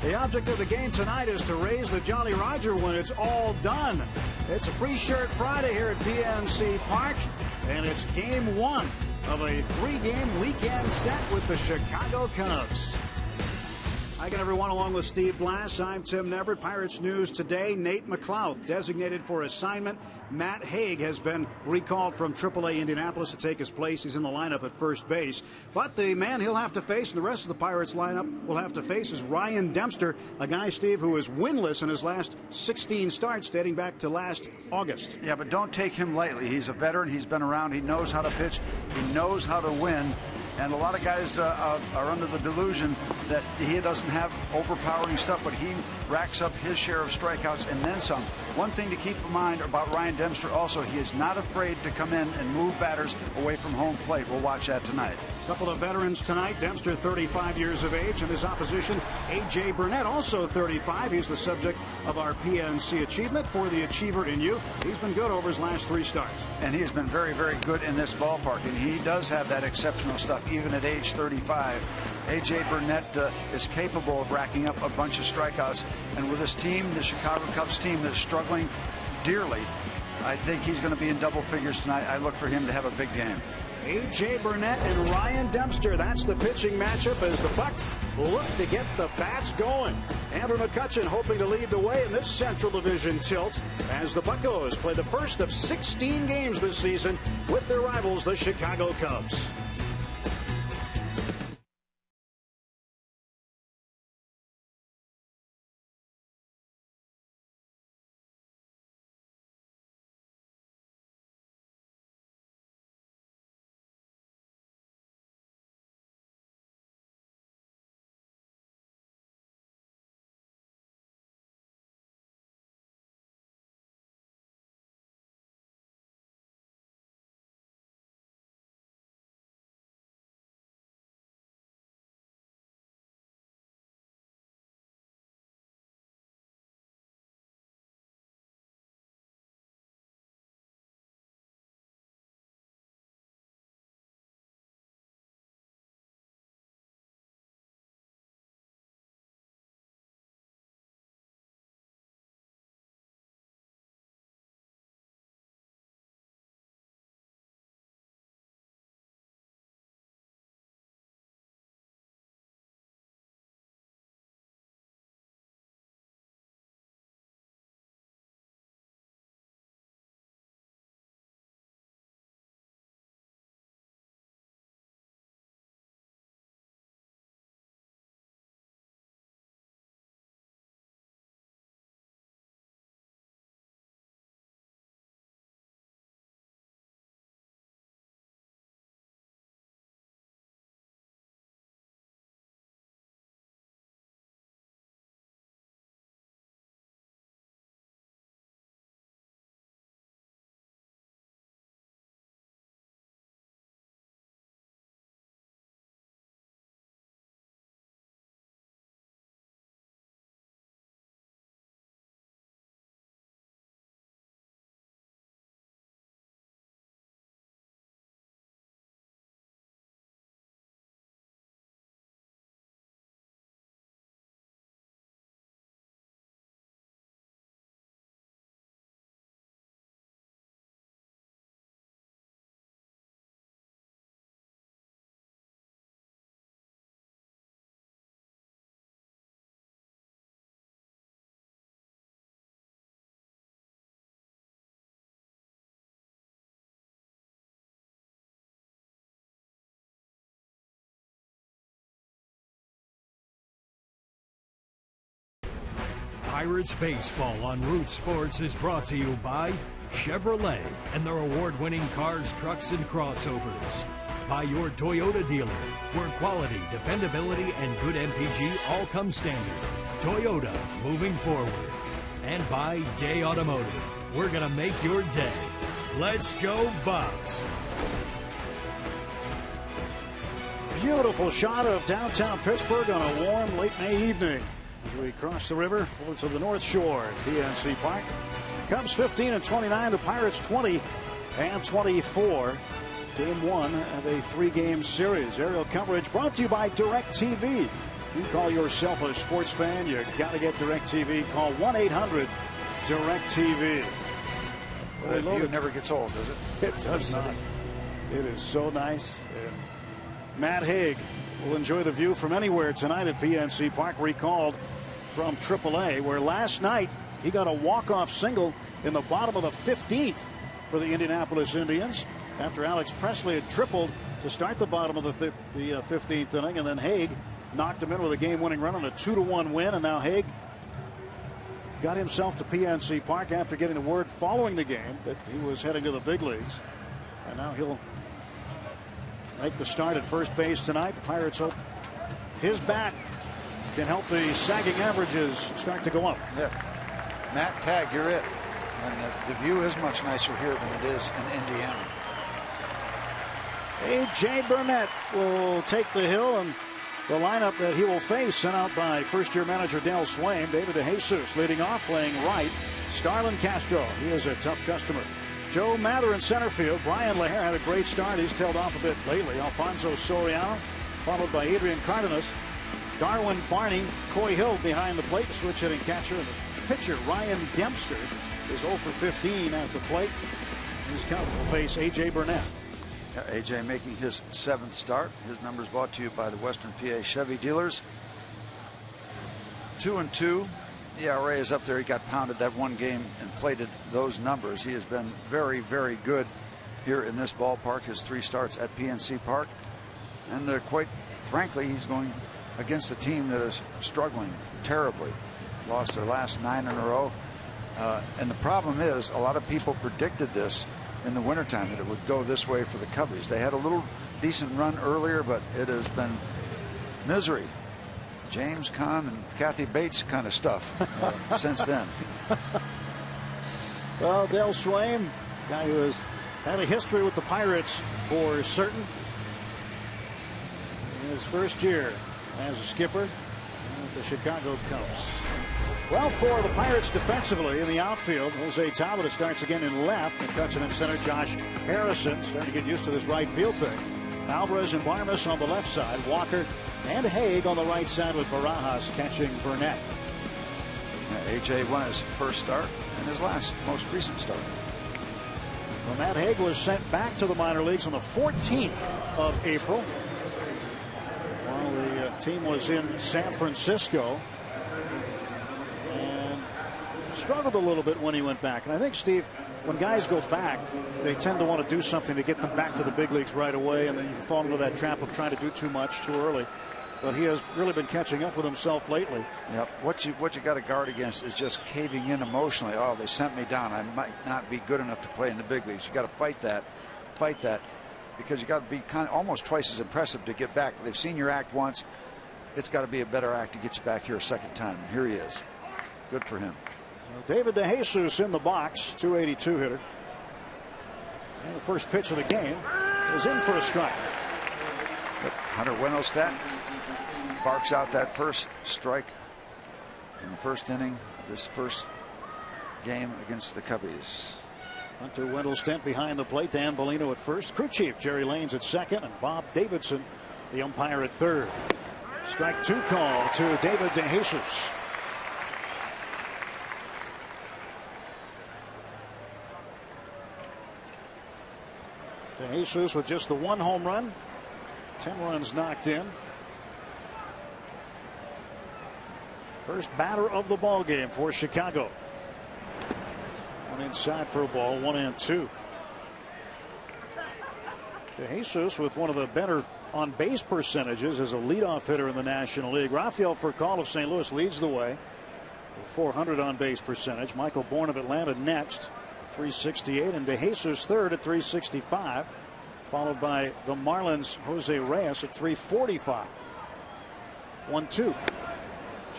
The object of the game tonight is to raise the Jolly Roger when it's all done. It's a Free Shirt Friday here at PNC Park, and it's game one of a 3-game weekend set with the Chicago Cubs. Hi again, everyone. Along with Steve Blass, I'm Tim Neverett. Pirates news today: Nate McLouth designated for assignment. Matt Haig has been recalled from AAA Indianapolis to take his place. He's in the lineup at first base. But the man he'll have to face, and the rest of the Pirates lineup will have to face, is Ryan Dempster, a guy, Steve, who is winless in his last 16 starts dating back to last August. Yeah, but don't take him lightly. He's a veteran. He's been around. He knows how to pitch. He knows how to win. And a lot of guys are under the delusion that he doesn't have overpowering stuff, but he racks up his share of strikeouts and then some. One thing to keep in mind about Ryan Dempster also, he is not afraid to come in and move batters away from home plate. We'll watch that tonight. A couple of veterans tonight. Dempster, 35 years of age, and his opposition, A.J. Burnett, also 35. He's the subject of our PNC achievement for the Achiever in You. He's been good over his last 3 starts. And he has been very, very good in this ballpark, and he does have that exceptional stuff, even at age 35. A.J. Burnett is capable of racking up a bunch of strikeouts, and with this team, the Chicago Cubs team that is struggling dearly, I think he's going to be in double figures tonight. I look for him to have a big game. A.J. Burnett and Ryan Dempster. That's the pitching matchup as the Bucks look to get the bats going. Andrew McCutchen hoping to lead the way in this Central Division tilt as the Buccos play the first of 16 games this season with their rivals, the Chicago Cubs. Pirates Baseball on Root Sports is brought to you by Chevrolet and their award-winning cars, trucks, and crossovers. By your Toyota dealer, where quality, dependability, and good MPG all come standard. Toyota, moving forward. And by Day Automotive. We're going to make your day. Let's go, Bucks. Beautiful shot of downtown Pittsburgh on a warm late May evening. As we cross the river over to the North Shore at PNC Park. Cubs 15 and 29, the Pirates 20 and 24. Game one of a 3-game series. Aerial coverage brought to you by DirecTV. You call yourself a sports fan, you got to get DirecTV. Call 1-800-DirecTV. The view never gets old, does it? It does not. It is so nice. And Matt Haig will enjoy the view from anywhere tonight at PNC Park. Recalled from AAA, where last night he got a walk-off single in the bottom of the 15th for the Indianapolis Indians after Alex Presley had tripled to start the bottom of the 15th inning, and then Haig knocked him in with a game-winning run on a 2-1 win. And now Haig got himself to PNC Park after getting the word following the game that he was heading to the big leagues, and now he'll make the start at first base tonight. The Pirates hope his bat can help the sagging averages start to go up. Yeah, Matt, tag, you're it. And the view is much nicer here than it is in Indiana. A.J. Burnett will take the hill, and the lineup that he will face sent out by first-year manager Del Swaim. David DeJesus leading off, playing right. Starlin Castro, he is a tough customer. Joe Mather in center field. Brian Lahair had a great start. He's tailed off a bit lately. Alfonso Soriano, followed by Adrian Cardenas. Darwin Barney, Coy Hill behind the plate, the switch hitting catcher. And the pitcher, Ryan Dempster, is 0 for 15 at the plate. His Cubs will face A.J. Burnett. A.J. making his 7th start. His numbers brought to you by the Western PA Chevy dealers. 2-2. The ERA is up there. He got pounded. That one game inflated those numbers. He has been very, very good here in this ballpark. His 3 starts at PNC Park. And quite frankly, he's going against a team that is struggling terribly. Lost their last 9 in a row. And the problem is, a lot of people predicted this in the wintertime, that it would go this way for the Cubbies. They had a little decent run earlier, but it has been misery. James Caan and Kathy Bates kind of stuff since then. Well, Del Swaim, guy who has had a history with the Pirates for certain. In his first year as a skipper with the Chicago Cubs. Well, for the Pirates defensively in the outfield, Jose Tabata starts again in left. McCutcheon in center. Josh Harrison starting to get used to this right field thing. Alvarez and Barmes on the left side. Walker and Haig on the right side, with Barajas catching Burnett. A.J. won his first start and his most recent start. Well, Matt Haig was sent back to the minor leagues on the 14th of April while the team was in San Francisco. Struggled a little bit when he went back. And I think, Steve, when guys go back, they tend to want to do something to get them back to the big leagues right away, and then you fall into that trap of trying to do too much too early. But he has really been catching up with himself lately. Yep. What you got to guard against is just caving in emotionally. Oh, they sent me down. I might not be good enough to play in the big leagues. You got to fight that, because you got to be kind of almost twice as impressive to get back. They've seen your act once. It's got to be a better act to get you back here a second time. Here he is. Good for him. David DeJesus in the box, 282 hitter. And the first pitch of the game is in for a strike. But Hunter Wendelstedt barks out that first strike in the first inning of this first game against the Cubbies. Hunter Wendelstedt behind the plate. Dan Bellino at first. Crew chief Jerry Lanes at second, and Bob Davidson, the umpire, at third. Strike 2 call to David DeJesus. DeJesus with just the 1 home run, 10 runs knocked in. First batter of the ball game for Chicago. One inside for a ball, 1-2. DeJesus with one of the better on base percentages as a leadoff hitter in the National League. Rafael Furcal of St. Louis leads the way with 400 on base percentage. Michael Bourne of Atlanta next, 368, and DeJesus third at 365, followed by the Marlins' Jose Reyes at 345. 1-2.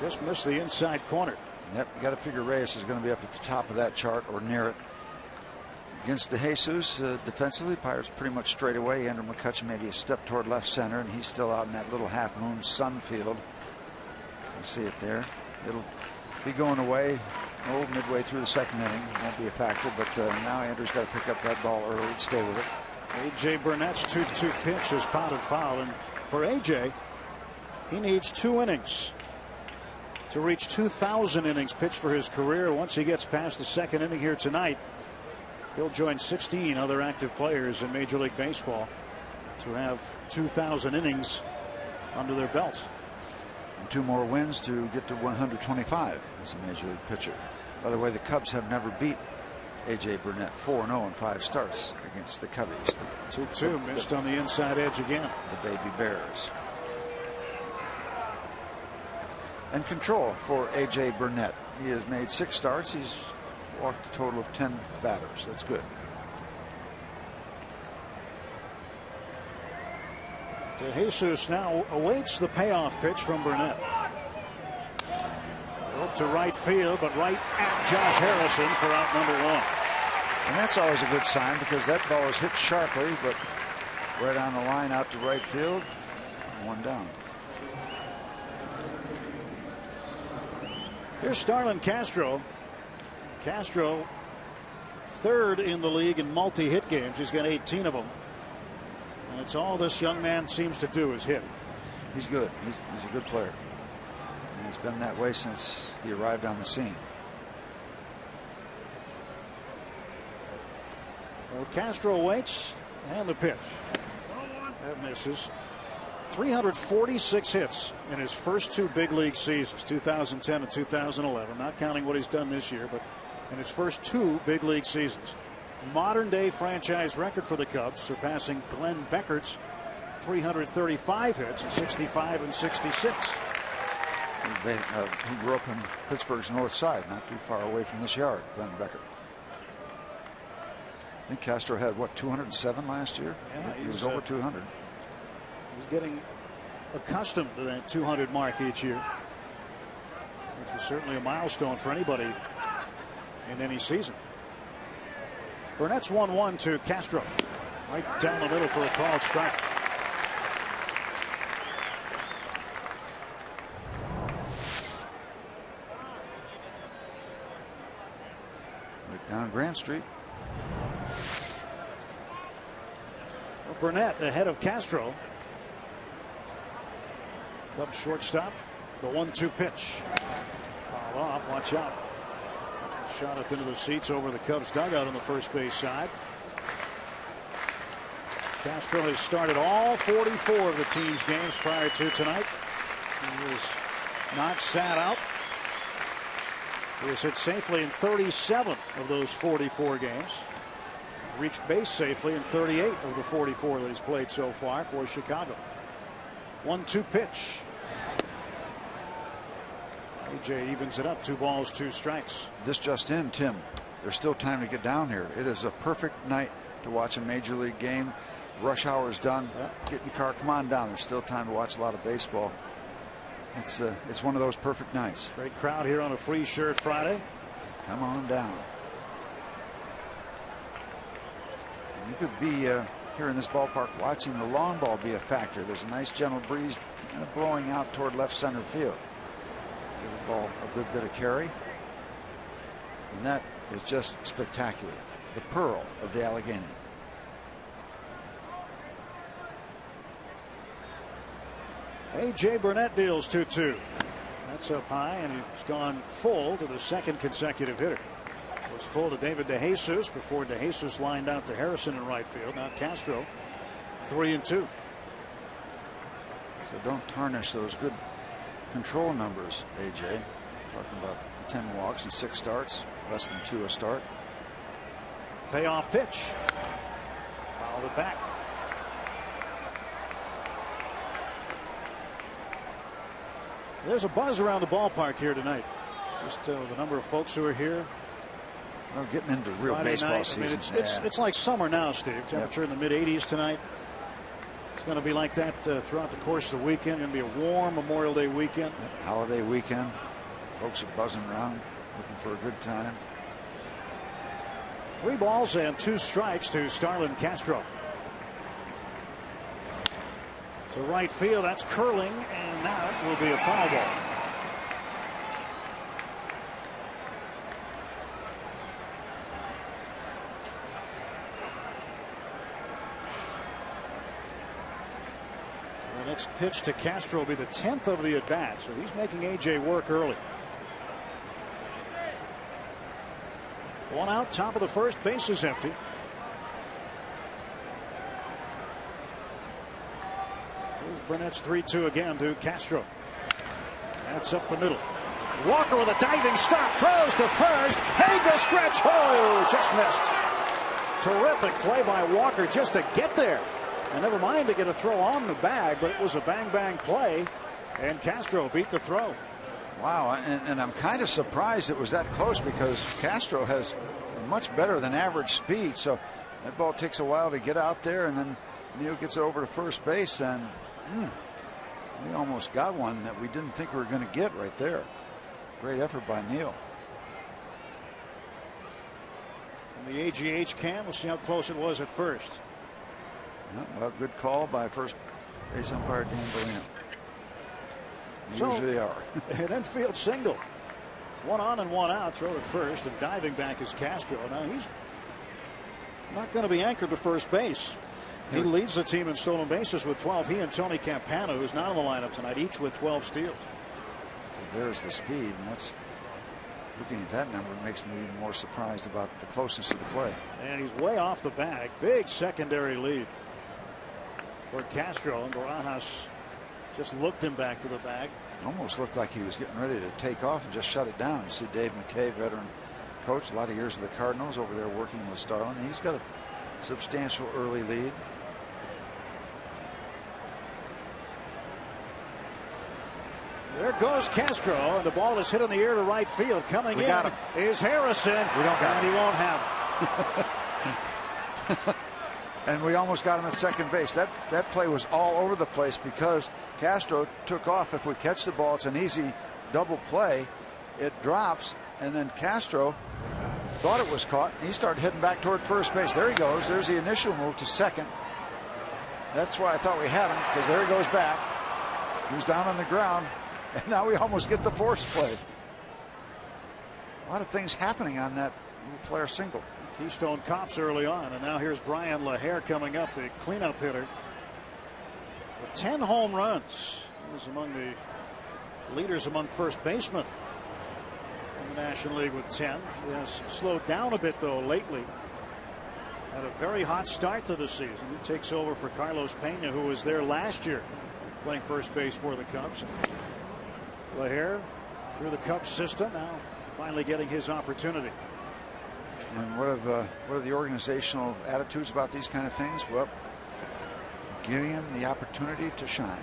Just missed the inside corner. Yep, you got to figure Reyes is going to be up at the top of that chart or near it. Against DeJesus, defensively, Pirates pretty much straight away. Andrew McCutcheon maybe a step toward left center, and he's still out in that little half moon sun field. You see it there. It'll be going away midway through the second inning. Won't be a factor, but now Andrew's got to pick up that ball early and stay with it. A.J. Burnett's 2-2 pitch is potted foul, and for A.J., He needs 2 innings to reach 2,000 innings pitched for his career. Once he gets past the 2nd inning here tonight, he'll join 16 other active players in Major League Baseball to have 2,000 innings under their belts. And 2 more wins to get to 125 as a Major League pitcher. By the way, the Cubs have never beat A.J. Burnett. 4-0 in 5 starts against the Cubbies. 2-2 missed on the inside edge again. The Baby Bears. And control for A.J. Burnett. He has made 6 starts. He's walked a total of 10 batters. That's good. DeJesus now awaits the payoff pitch from Burnett. Up to right field, but right at Josh Harrison for out number 1. And that's always a good sign because that ball is hit sharply, but right on the line out to right field. 1 down. Here's Starlin Castro. Castro, 3rd in the league in multi-hit games. He's got 18 of them. And it's all this young man seems to do is hit. He's good. He's a good player. And he's been that way since he arrived on the scene. Well, Castro waits, and the pitch. That misses. 346 hits in his first 2 big league seasons, 2010 and 2011, not counting what he's done this year, but in his first 2 big league seasons. Modern day franchise record for the Cubs, surpassing Glenn Beckert's 335 hits in 65 and 66. He grew up in Pittsburgh's north side, not too far away from this yard, Glenn Beckert. I think Castro had, what, 207 last year? Yeah, he was over 200. He's getting accustomed to that 200 mark each year, which is certainly a milestone for anybody in any season. Burnett's 1-1 to Castro. Right down the middle for a called strike. Right down Grant Street. Well, Burnett ahead of Castro. Cubs shortstop. The 1-2 pitch. Foul off. Watch out. Shot up into the seats over the Cubs dugout on the first base side. Castro has started all 44 of the team's games prior to tonight. He was not sat out. He has hit safely in 37 of those 44 games. Reached base safely in 38 of the 44 that he's played so far for Chicago. 1-2 pitch. AJ evens it up. 2 balls, 2 strikes. This just in, Tim. There's still time to get down here. It is a perfect night to watch a major league game. Rush hour is done. Yep. Get in your car. Come on down. There's still time to watch a lot of baseball. It's one of those perfect nights. Great crowd here on a free shirt Friday. Come on down. And you could be here in this ballpark watching the long ball be a factor. There's a nice gentle breeze kind of blowing out toward left center field. Give the ball a good bit of carry. And that is just spectacular. The pearl of the Allegheny. A.J. Burnett deals 2-2. That's up high, and he's gone full to the 2nd consecutive hitter. It was full to David DeJesus before DeJesus lined out to Harrison in right field. Now Castro, 3-2. So don't tarnish those good control numbers, A.J. Talking about 10 walks and 6 starts, less than 2 a start. Payoff pitch. Fouled it back. There's a buzz around the ballpark here tonight. Just the number of folks who are here. Well, getting into real Friday baseball night. season. I mean, it's like summer now, Steve. Temperature in the mid-80s tonight. It's going to be like that throughout the course of the weekend. Going to be a warm Memorial Day weekend. Holiday weekend. Folks are buzzing around, looking for a good time. 3 balls and 2 strikes to Starlin Castro. To right field, that's curling, and that will be a foul ball. The next next pitch to Castro will be the 10th of the at bat, so he's making AJ work early. One out, top of the first, base is empty. Here's Burnett's 3-2 again to Castro. That's up the middle. Walker with a diving stop, throws to first. Haig the stretch. Oh, just missed. Terrific play by Walker just to get there. And never mind to get a throw on the bag, but it was a bang-bang play, and Castro beat the throw. Wow, and I'm kind of surprised it was that close because Castro has much better than average speed, so that ball takes a while to get out there, and then Neal gets it over to first base, and we almost got one that we didn't think we were going to get right there. Great effort by Neal. From the AGH cam, we'll see how close it was at first. Well, good call by first base umpire Dan Bellino. They usually are. An infield single. One on and one out. Throw to first, and diving back is Castro. Now he's not going to be anchored to first base. He leads the team in stolen bases with 12. He and Tony Campana, who's not in the lineup tonight, each with 12 steals. So there's the speed, and that's, looking at that number, makes me even more surprised about the closeness of the play. And he's way off the bag. Big secondary lead for Castro, and Barajas just looked him back to the bag. Almost looked like he was getting ready to take off and just shut it down. You see Dave McKay, veteran coach, a lot of years with the Cardinals, over there working with Starlin. He's got a substantial early lead. There goes Castro, and the ball is hit in the air to right field. Coming in is Harrison, and he won't have it. And we almost got him at second base. That play was all over the place because Castro took off. If we catch the ball, it's an easy double play. It drops, and then Castro thought it was caught. He started heading back toward first base. There he goes. There's the initial move to second. That's why I thought we had him, because there he goes back. He's down on the ground, and now we almost get the force play. A lot of things happening on that flare single. Keystone Cops early on, and now here's Brian LaHare coming up, the cleanup hitter. With 10 home runs. He was among the leaders among first basemen in the National League with 10. He has slowed down a bit, though, lately. Had a very hot start to the season. He takes over for Carlos Pena, who was there last year playing first base for the Cubs. LaHare through the Cubs system, now finally getting his opportunity. And what are the organizational attitudes about these kind of things? Well, giving him the opportunity to shine.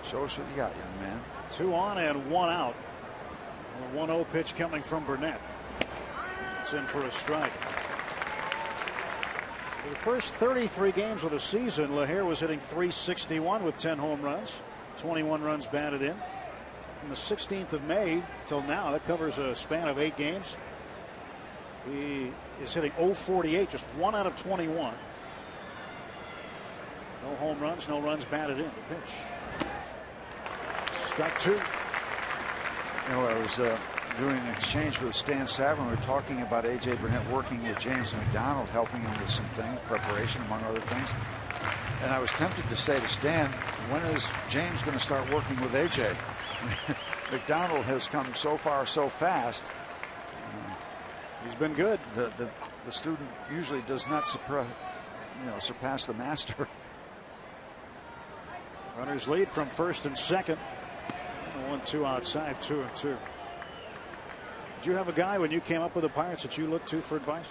Show us what you got, young man. 2 on and 1 out. A 1-0 pitch coming from Burnett. It's in for a strike. For the first 33 games of the season, LaHare was hitting .361 with 10 home runs, 21 runs batted in. From the 16th of May till now, that covers a span of 8 games. He is hitting .048, just 1 out of 21. No home runs, no runs batted in. The pitch. Strike 2. You know, I was doing an exchange with Stan Savran. We were talking about A.J. Burnett working with James McDonald, helping him with some things, preparation among other things. And I was tempted to say to Stan, when is James going to start working with A.J.? McDonald has come so far so fast. He's been good. The student usually does not surpass the master. Runners lead from first and second. 1-2 outside, 2-2. Did you have a guy when you came up with the Pirates that you looked to for advice?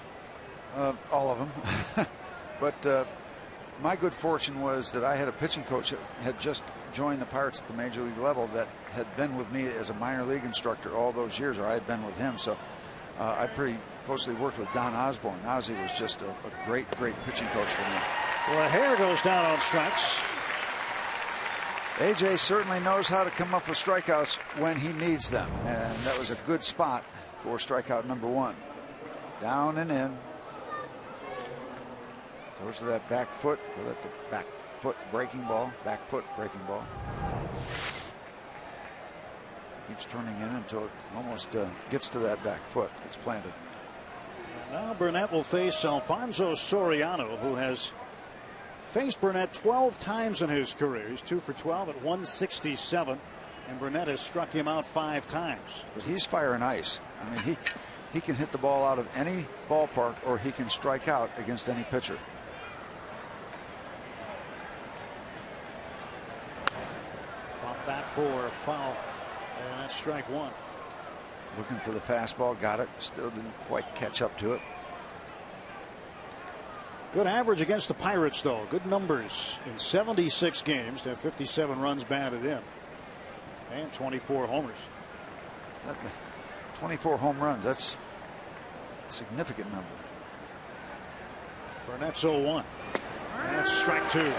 All of them. But my good fortune was that I had a pitching coach that had just joined the Pirates at the major league level that had been with me as a minor league instructor all those years, or I had been with him. So I pretty closely worked with Don Osborne. Ozzie was just a great pitching coach for me. LaHare goes down on strikes. AJ certainly knows how to come up with strikeouts when he needs them, and that was a good spot for strikeout number 1. Down and in. Goes to that back foot. Go at the back foot breaking ball. Back foot breaking ball. Keeps turning in until it almost gets to that back foot. It's planted. Now Burnett will face Alfonso Soriano, who has faced Burnett 12 times in his career. He's 2 for 12 at 167, and Burnett has struck him out 5 times. But he's fire and ice. I mean, he can hit the ball out of any ballpark, or he can strike out against any pitcher. Pop back for a foul, and that's strike 1. Looking for the fastball, got it. Still didn't quite catch up to it. Good average against the Pirates, though. Good numbers in 76 games to have 57 runs batted in. And 24 homers. 24 home runs. That's a significant number. Burnett's 0-1. That's strike 2.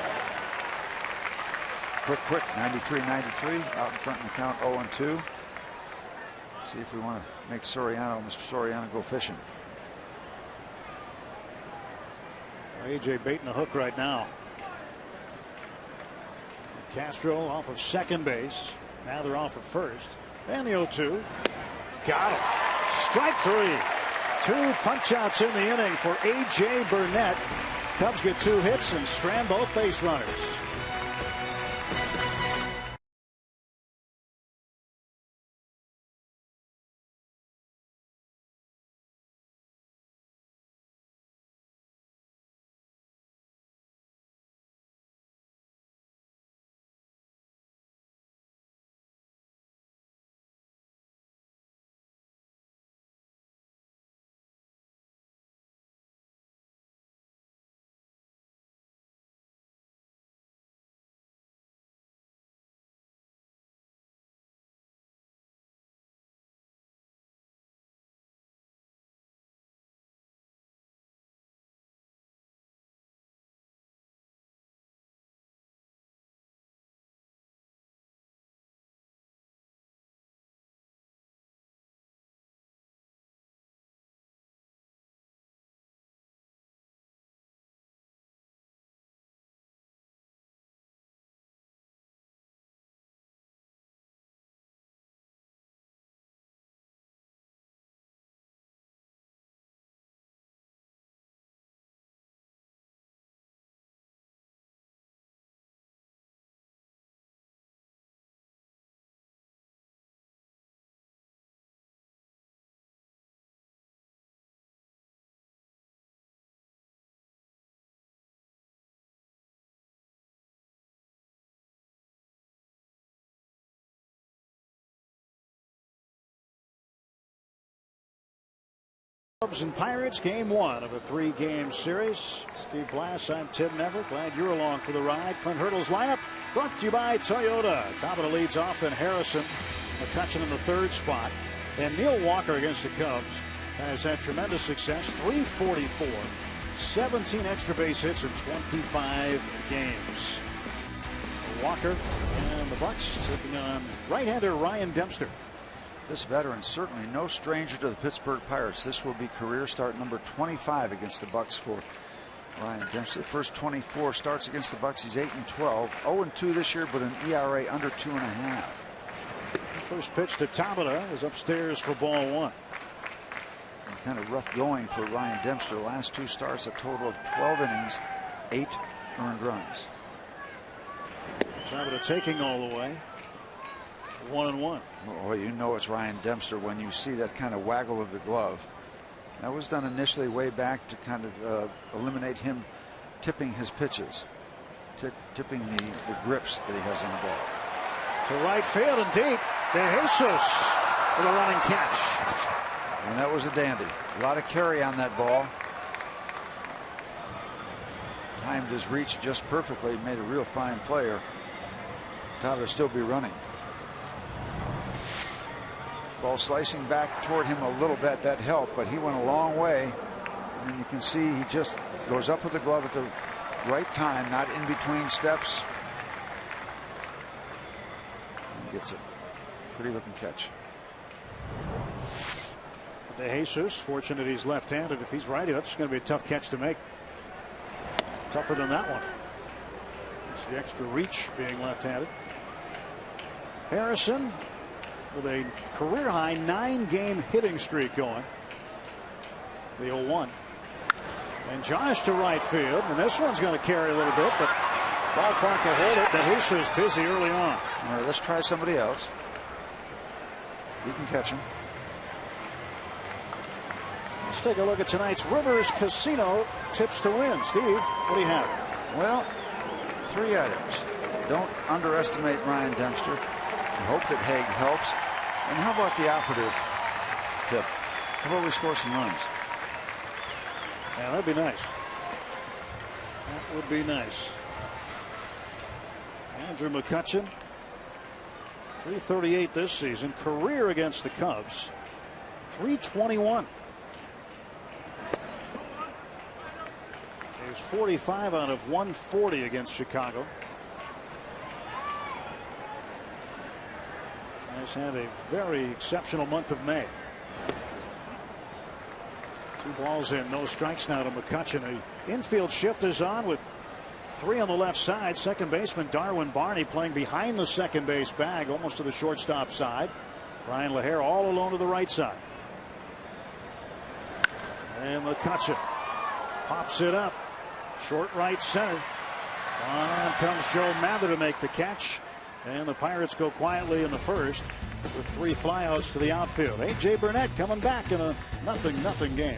Quick. 93-93. Out in front in the count, 0-2. See if we want to make Mr. Soriano go fishing. AJ baiting a hook right now. Castro off of second base. Now they're off of first. And the 0-2. Got him. Strike 3. 2 punch outs in the inning for AJ Burnett. Cubs get 2 hits and strand both base runners. Cubs and Pirates, game 1 of a 3-game series. Steve Blass, I'm Tim Never. Glad you're along for the ride. Clint Hurdle's lineup brought to you by Toyota. Tabata leads off, then Harrison. McCutchen in the 3rd spot. And Neil Walker against the Cubs has had tremendous success. 344, 17 extra base hits in 25 games. Walker and the Bucks taking on right-hander Ryan Dempster. This veteran certainly no stranger to the Pittsburgh Pirates. This will be career start number 25 against the Bucks for Ryan Dempster. First 24 starts against the Bucks. He's 8-12, 0-2 this year, but an ERA under 2.5. First pitch to Tabata is upstairs for ball 1. Kind of rough going for Ryan Dempster. Last 2 starts, a total of 12 innings, 8 earned runs. Tabata taking all the way. 1-1. Oh, you know it's Ryan Dempster when you see that kind of waggle of the glove. That was done initially way back to kind of eliminate him tipping his pitches, tipping the grips that he has on the ball. To right field and deep. De Jesus with a running catch. And that was a dandy. A lot of carry on that ball. Timed his reach just perfectly. Made a real fine player. Tyler still be running. Ball slicing back toward him a little bit. That helped, but he went a long way. And you can see he just goes up with the glove at the right time, not in between steps. And gets it. Pretty looking catch. De Jesus, fortunate he's left-handed. If he's righty, that's going to be a tough catch to make. Tougher than that one. It's the extra reach being left-handed. Harrison with a career-high 9-game hitting streak going. The 0-1. And Josh to right field, and this one's going to carry a little bit, but ballpark will hold it. DeJesus busy early on. All right, let's try somebody else. You can catch him. Let's take a look at tonight's Rivers Casino tips to win. Steve, what do you have? Well, 3 items. Don't underestimate Ryan Dempster. I hope that Haig helps. And how about the operative tip? How about we score some runs? Yeah, that'd be nice. That would be nice. Andrew McCutchen, .338 this season. Career against the Cubs, .321. He's 45 out of 140 against Chicago. Has had a very exceptional month of May. 2 balls in, no strikes now to McCutchen. The infield shift is on with 3 on the left side. Second baseman Darwin Barney playing behind the second base bag, almost to the shortstop side. Brian LaHare all alone to the right side. And McCutchen pops it up. Short right center. On comes Joe Mather to make the catch. And the Pirates go quietly in the first with 3 flyouts to the outfield. A.J. Burnett coming back in a 0-0 game.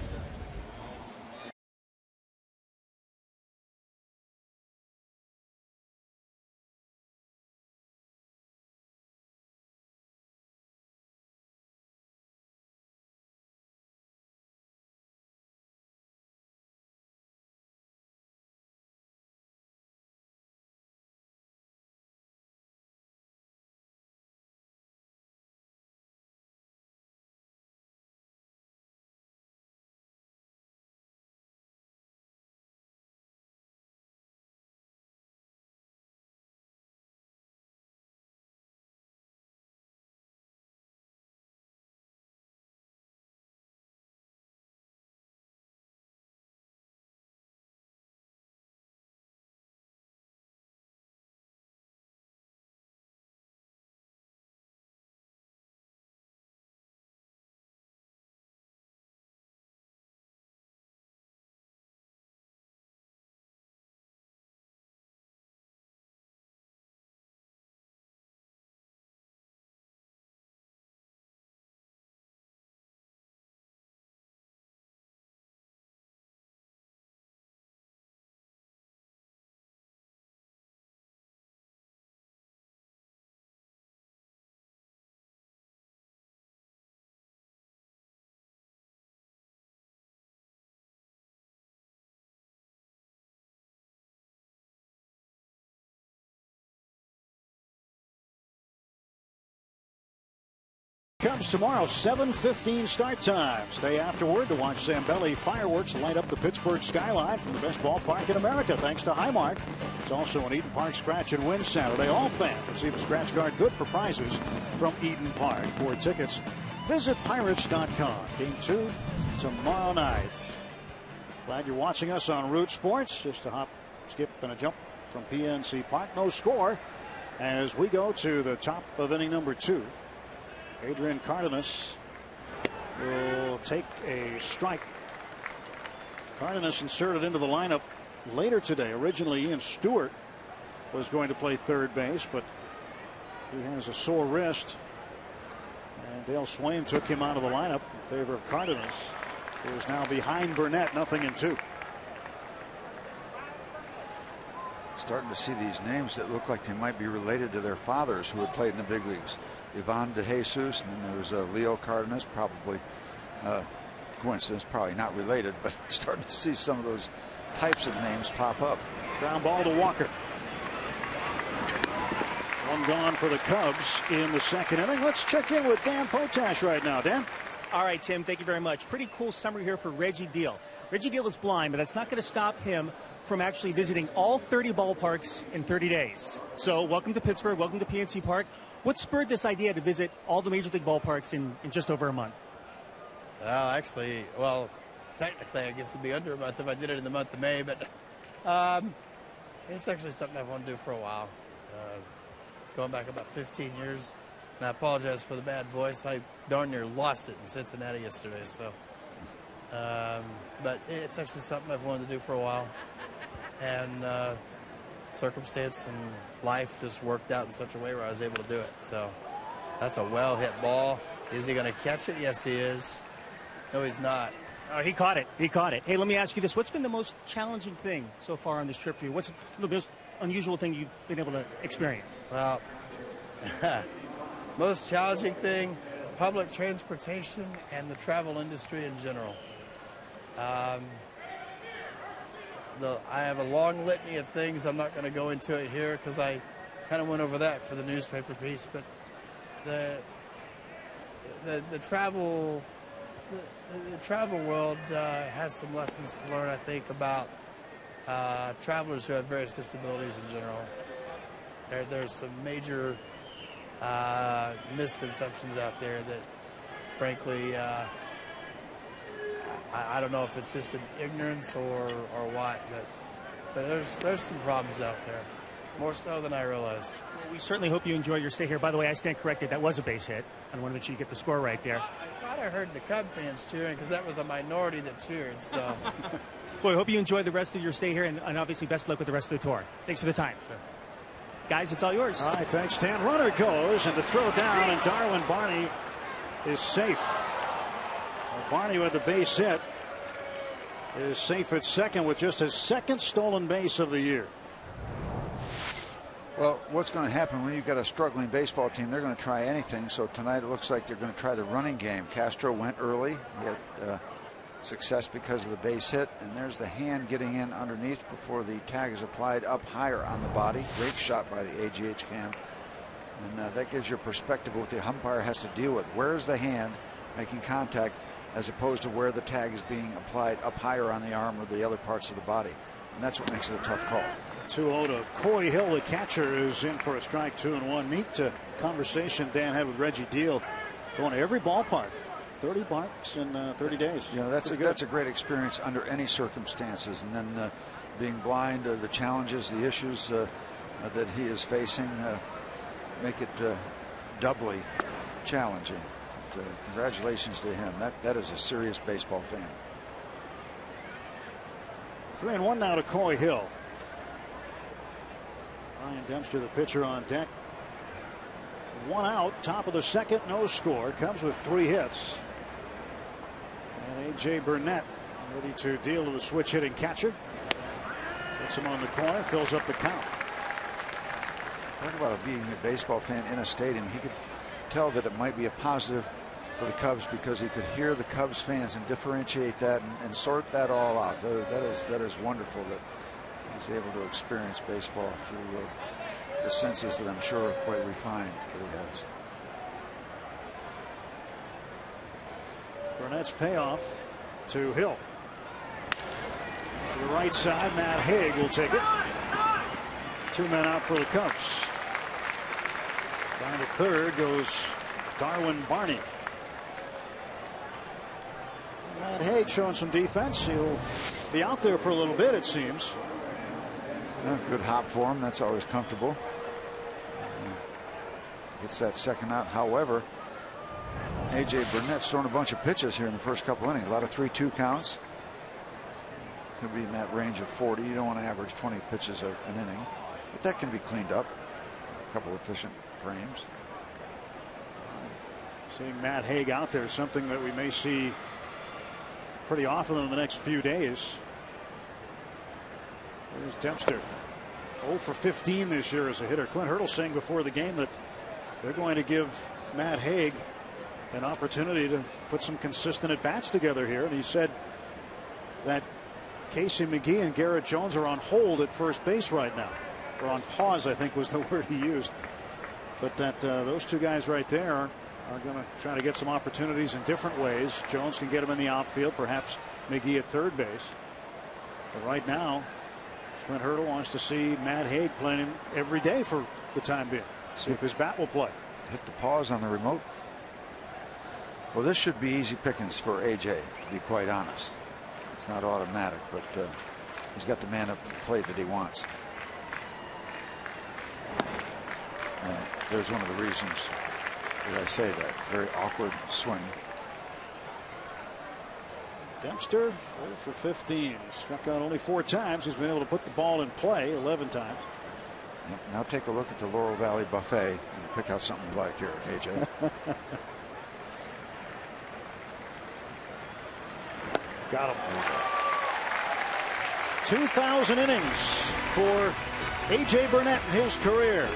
Cubs tomorrow, 7:15 start time. Stay afterward to watch Zambelli fireworks light up the Pittsburgh skyline from the best ballpark in America, thanks to Highmark. It's also an Eden Park Scratch and Win Saturday. All fans receive a scratch card good for prizes from Eden Park. For tickets, visit Pirates.com. Game 2 tomorrow night. Glad you're watching us on Root Sports. Just a hop, skip, and a jump from PNC Park. No score as we go to the top of inning number 2. Adrian Cardenas will take a strike. Cardenas inserted into the lineup later today. Originally, Ian Stewart was going to play third base, but he has a sore wrist. And Dale Swain took him out of the lineup in favor of Cardenas, who is now behind Burnett, 0-2. Starting to see these names that look like they might be related to their fathers who had played in the big leagues. Ivan DeJesus, and then there's Leo Cardenas, probably coincidence, probably not related, but starting to see some of those types of names pop up. Ground ball to Walker. One gone for the Cubs in the second inning. Let's check in with Dan Potash right now. Dan? All right, Tim, thank you very much. Pretty cool summary here for Reggie Deal. Reggie Deal is blind, but that's not going to stop him from actually visiting all 30 ballparks in 30 days. So welcome to Pittsburgh, welcome to PNC Park. What spurred this idea to visit all the major league ballparks in just over a month? Actually, well, technically I guess it'd be under a month if I did it in the month of May, but it's actually something I've wanted to do for a while. Going back about 15 years, and I apologize for the bad voice. I darn near lost it in Cincinnati yesterday, so But it's actually something I've wanted to do for a while. And circumstance and life just worked out in such a way where I was able to do it. So that's a well-hit ball. Is he going to catch it? Yes, he is. No, he's not. Oh, he caught it. He caught it. Hey, let me ask you this. What's been the most challenging thing so far on this trip for you? What's the most unusual thing you've been able to experience? Well, most challenging thing, public transportation and the travel industry in general. I have a long litany of things. I'm not going to go into it here because I kind of went over that for the newspaper piece. But the travel world has some lessons to learn, I think, about travelers who have various disabilities in general. There's some major misconceptions out there that, frankly, I don't know if it's just an ignorance or what, but there's some problems out there, more so than I realized. Well, we certainly hope you enjoy your stay here. By the way, I stand corrected. That was a base hit. I want to make sure you get the score right there. I thought I heard the Cub fans cheering because that was a minority that cheered. So, Boy, I hope you enjoy the rest of your stay here, and obviously best of luck with the rest of the tour. Thanks for the time. Sure. Guys, it's all yours. All right, thanks, Stan. Runner goes, and to throw down, and Darwin Barney is safe. Barney with the base hit is safe at second with just his second stolen base of the year. Well, what's going to happen when you've got a struggling baseball team? They're going to try anything. So tonight it looks like they're going to try the running game. Castro went early. He had success because of the base hit. And there's the hand getting in underneath before the tag is applied up higher on the body. Great shot by the AGH cam. And that gives you a perspective of what the umpire has to deal with. Where's the hand making contact as opposed to where the tag is being applied up higher on the arm or the other parts of the body. And that's what makes it a tough call. 2-0 to Coy Hill. The catcher is in for a strike, 2-1. Neat conversation Dan had with Reggie Deal. Going to every ballpark. 30 barks in 30 days. You know, that's a great experience under any circumstances. And then being blind, the challenges, the issues that he is facing make it doubly challenging. But, congratulations to him. That is a serious baseball fan. 3-1 now to Coy Hill. Ryan Dempster, the pitcher, on deck. 1 out, top of the second, no score. Cubs with 3 hits. And A.J. Burnett ready to deal to the switch hitting catcher. Puts him on the corner, fills up the count. Talk about being a baseball fan in a stadium. He could tell that it might be a positive for the Cubs because he could hear the Cubs fans and differentiate that and sort that all out. That is wonderful that he's able to experience baseball through the senses that I'm sure are quite refined that he has. Burnett's payoff to Hill. To the right side, Matt Haig will take it. 2 men out for the Cubs. Down to third goes Darwin Barney. Matt Haig showing some defense. He'll be out there for a little bit, it seems. Good hop for him. That's always comfortable. Gets that second out. However, A.J. Burnett's thrown a bunch of pitches here in the first couple innings. A lot of 3-2 counts. Could be in that range of 40. You don't want to average 20 pitches an inning. But that can be cleaned up. A couple efficient frames. Seeing Matt Haig out there is something that we may see pretty often in the next few days. There's Dempster. 0 for 15 this year as a hitter. Clint Hurdle saying before the game that they're going to give Matt Haig an opportunity to put some consistent at-bats together here. And he said that Casey McGee and Garrett Jones are on hold at first base right now. Or on pause, I think was the word he used. But that those two guys right there are going to try to get some opportunities in different ways. Jones can get him in the outfield, perhaps McGee at third base. But right now, Clint Hurdle wants to see Matt Haig playing every day for the time being. See if his bat will play. Hit the pause on the remote. Well, this should be easy pickings for AJ, to be quite honest. It's not automatic, but he's got the man up the plate that he wants. And there's one of the reasons that I say that. Very awkward swing. Dempster 0 for 15. Struck out only 4 times. He's been able to put the ball in play 11 times. Now take a look at the Laurel Valley buffet and pick out something you like here, AJ. Got him. 2,000 innings for A.J. Burnett in his career.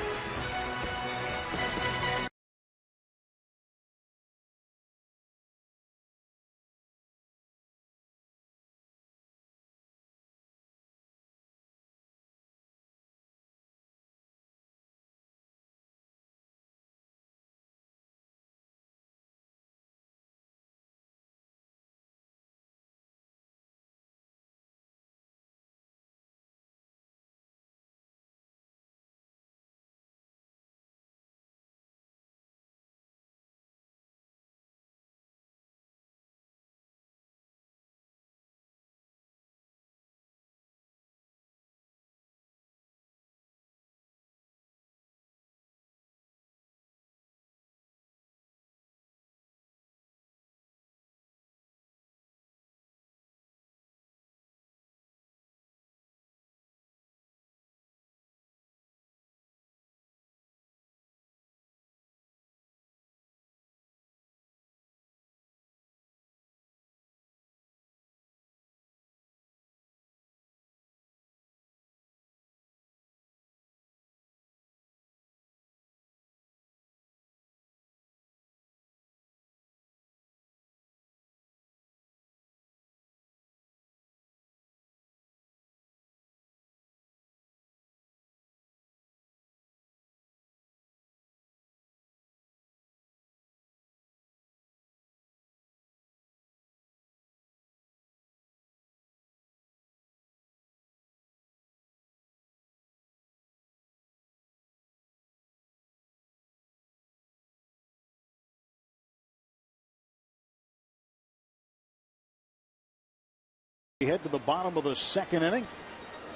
We head to the bottom of the 2nd inning.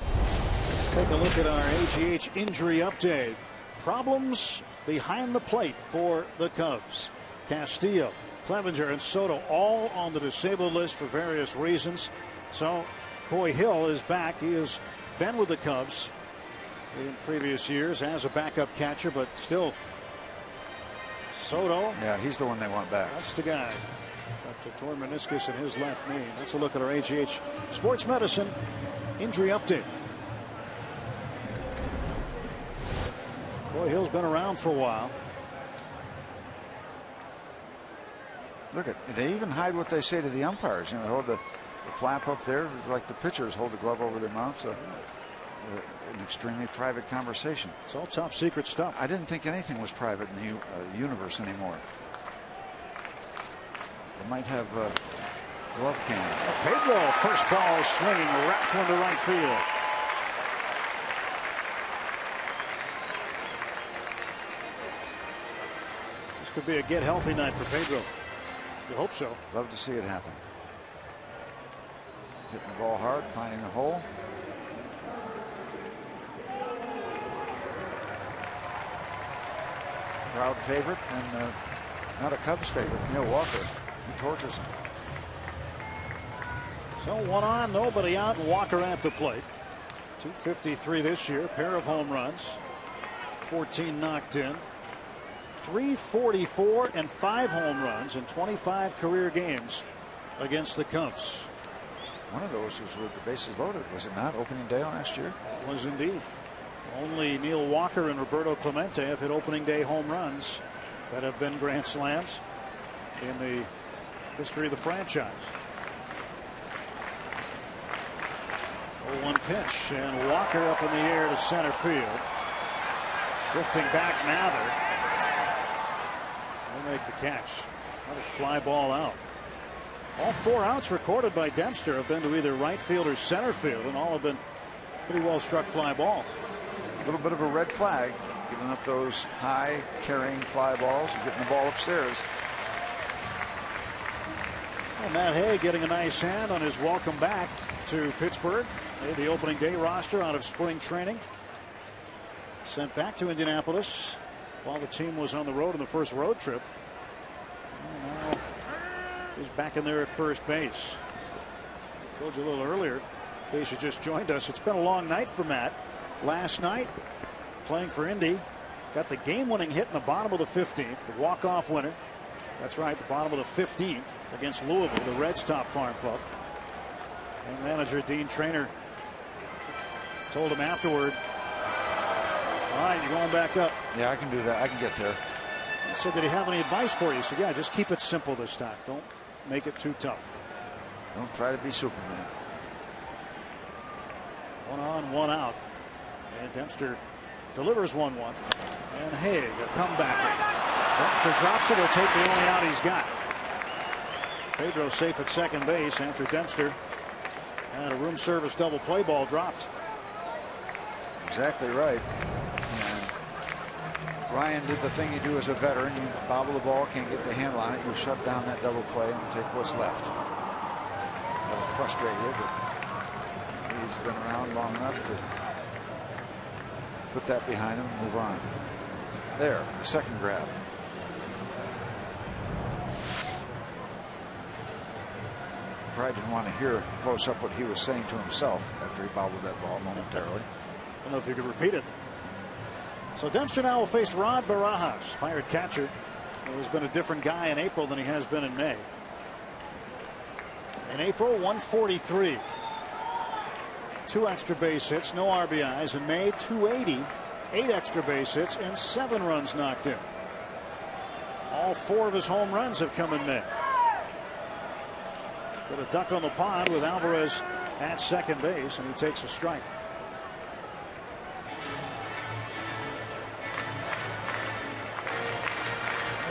Let's take a look at our AGH injury update. Problems behind the plate for the Cubs. Castillo, Clevenger, and Soto all on the disabled list for various reasons. So Coy Hill is back. He has been with the Cubs in previous years as a backup catcher, but still Soto. Yeah, he's the one they want back. That's the guy. Got a torn meniscus in his left knee. Let's look at our AGH Sports Medicine injury update. Coy Hill's been around for a while. Look at, they even hide what they say to the umpires. You know, they hold the flap up there like the pitchers hold the glove over their mouth. So an extremely private conversation. It's all top secret stuff. I didn't think anything was private in the universe anymore. They might have glove cam. Pedro, first ball swinging, wraps one to right field. This could be a get healthy night for Pedro. You hope so. Love to see it happen. Hitting the ball hard, finding the hole. Crowd favorite and not a Cubs favorite, Neil Walker. He tortures him. So 1 on, nobody out, and Walker at the plate. 253 this year, pair of home runs, 14 knocked in, 344 and 5 home runs in 25 career games against the Cubs. One of those was with the bases loaded, was it not? Opening day last year? It was indeed. Only Neil Walker and Roberto Clemente have hit opening day home runs that have been grand slams in the history of the franchise. 0-1 pitch, and Walker up in the air to center field. Drifting back, Mather. They'll make the catch. Another fly ball out. All 4 outs recorded by Dempster have been to either right field or center field, and all have been pretty well struck fly balls. A little bit of a red flag, giving up those high carrying fly balls and getting the ball upstairs. Well, Matt Hay getting a nice hand on his welcome back to Pittsburgh. Made the opening day roster out of spring training. Sent back to Indianapolis while the team was on the road in the first road trip. And now he's back in there at first base. Told you a little earlier, in case you just joined us, it's been a long night for Matt. Last night, playing for Indy, got the game-winning hit in the bottom of the 15th, the walk-off winner. That's right, the bottom of the 15th against Louisville, the Reds' top farm club. And manager Dean Traynor told him afterward, all right, you're going back up. Yeah, I can do that. I can get there. He said, did he have any advice for you? He said, yeah, just keep it simple this time. Don't make it too tough. Don't try to be Superman. 1 on, 1 out. And Dempster delivers 1-1. And Haig, a comebacker. Dempster drops it. He'll take the only out he's got. Pedro safe at second base after Dempster had a room service double play ball dropped. Exactly right. And Ryan did the thing you do as a veteran. You bobble the ball, can't get the handle on it. You shut down that double play and take what's left. That'll frustrate you, but he's been around long enough to put that behind him and move on. There, the second grab. Probably didn't want to hear close up what he was saying to himself after he bobbled that ball momentarily. I don't know if you could repeat it. So Dempster now will face Rod Barajas, Pirate catcher, who has been a different guy in April than he has been in May. In April, 143. 2 extra base hits, no RBIs. In May, 280, 8 extra base hits, and 7 runs knocked in. All 4 of his home runs have come in May. Got a duck on the pond with Alvarez at second base, and he takes a strike.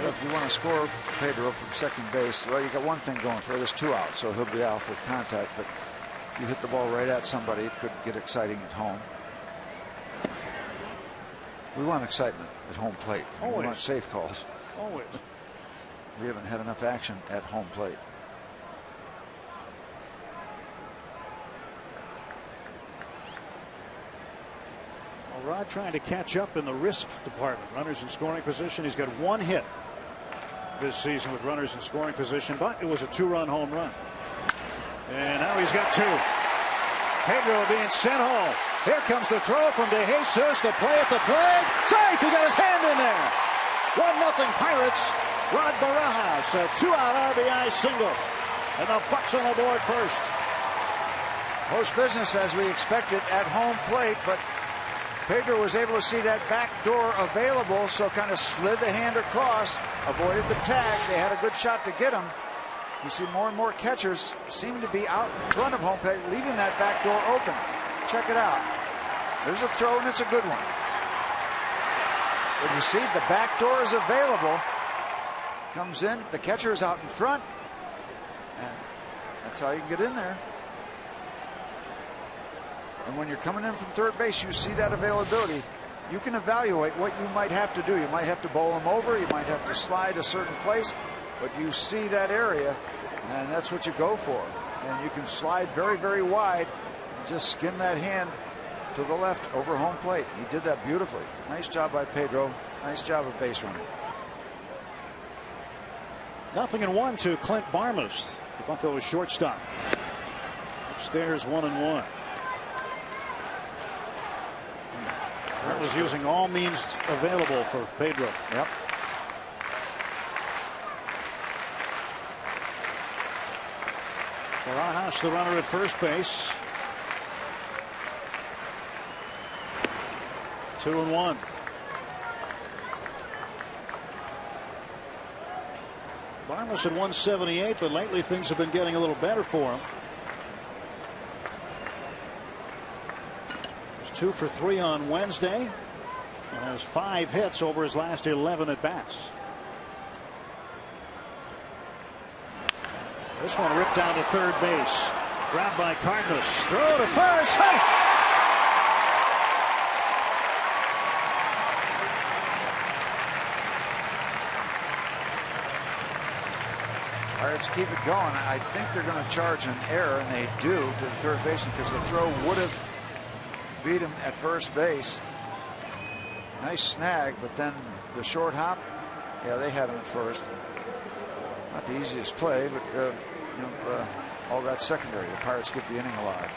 Well, if you want to score Pedro from second base, well, you got one thing going for it. There's 2 outs, so he'll be off with contact. But if you hit the ball right at somebody, it could get exciting at home. We want excitement at home plate. Always. We want safe calls. Always. We haven't had enough action at home plate. Well, Rod trying to catch up in the risk department. Runners in scoring position. He's got 1 hit this season with runners in scoring position, but it was a 2-run home run. And now he's got 2. Pedro being sent home. Here comes the throw from De Jesus. The play at the plate. Safe! He got his hand in there. 1-0 Pirates. Rod Barajas, a 2-out RBI single. And the Bucks on the board first. Close business as we expected at home plate, but Pedro was able to see that back door available, so kind of slid the hand across, avoided the tag. They had a good shot to get him. You see more and more catchers seem to be out in front of home plate, leaving that back door open. Check it out. There's a throw, and it's a good one. But you see, the back door is available. Comes in, the catcher is out in front, and that's how you can get in there. And when you're coming in from third base, you see that availability. You can evaluate what you might have to do. You might have to bowl him over. You might have to slide a certain place. But you see that area, and that's what you go for. And you can slide very, very wide and just skim that hand to the left over home plate. He did that beautifully. Nice job by Pedro. Nice job of base running. 0-1 to Clint Barmas. The Bunko is shortstop. Upstairs 1-1. That was using all means available for Pedro. Yep. Barajas, the runner at first base. 2-1. Barmas at 178, but lately things have been getting a little better for him. He's 2 for 3 on Wednesday and has 5 hits over his last 11 at bats. This one ripped down to third base. Grabbed by Cardinals. Throw to first. Safe. Pirates keep it going. I think they're going to charge an error, and they do, to the third baseman, because the throw would have beat him at first base. Nice snag, but then the short hop, yeah, they had him at first. Not the easiest play, but all that secondary. The Pirates keep the inning alive.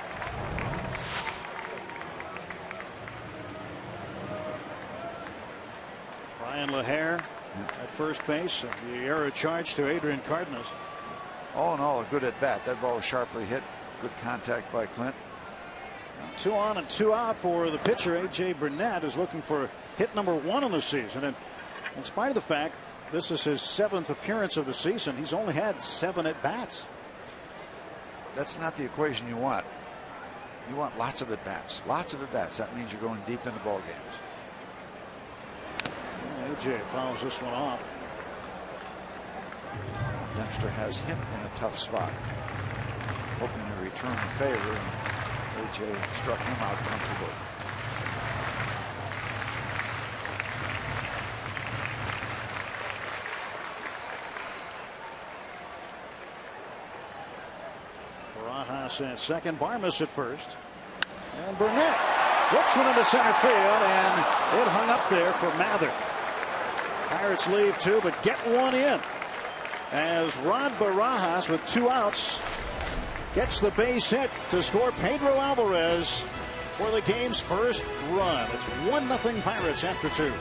Brian LaHare at first base. The error charge to Adrian Cardenas. All in all, a good at bat. That ball was sharply hit. Good contact by Clint. 2 on and 2 out for the pitcher. A.J. Burnett is looking for hit number 1 on the season. And in spite of the fact this is his 7th appearance of the season, he's only had 7 at bats. That's not the equation you want. You want lots of at bats. Lots of at bats. That means you're going deep into ball games. A.J. fouls this one off. Dempster has him in a tough spot, hoping to return the favor. A.J. struck him out comfortably. Barajas at second, Barmas at first, and Burnett whips one into center field, and it hung up there for Mather. Pirates leave 2, but get 1 in as Rod Barajas, with 2 outs, gets the base hit to score Pedro Alvarez for the game's first run. It's 1-0 Pirates after 2.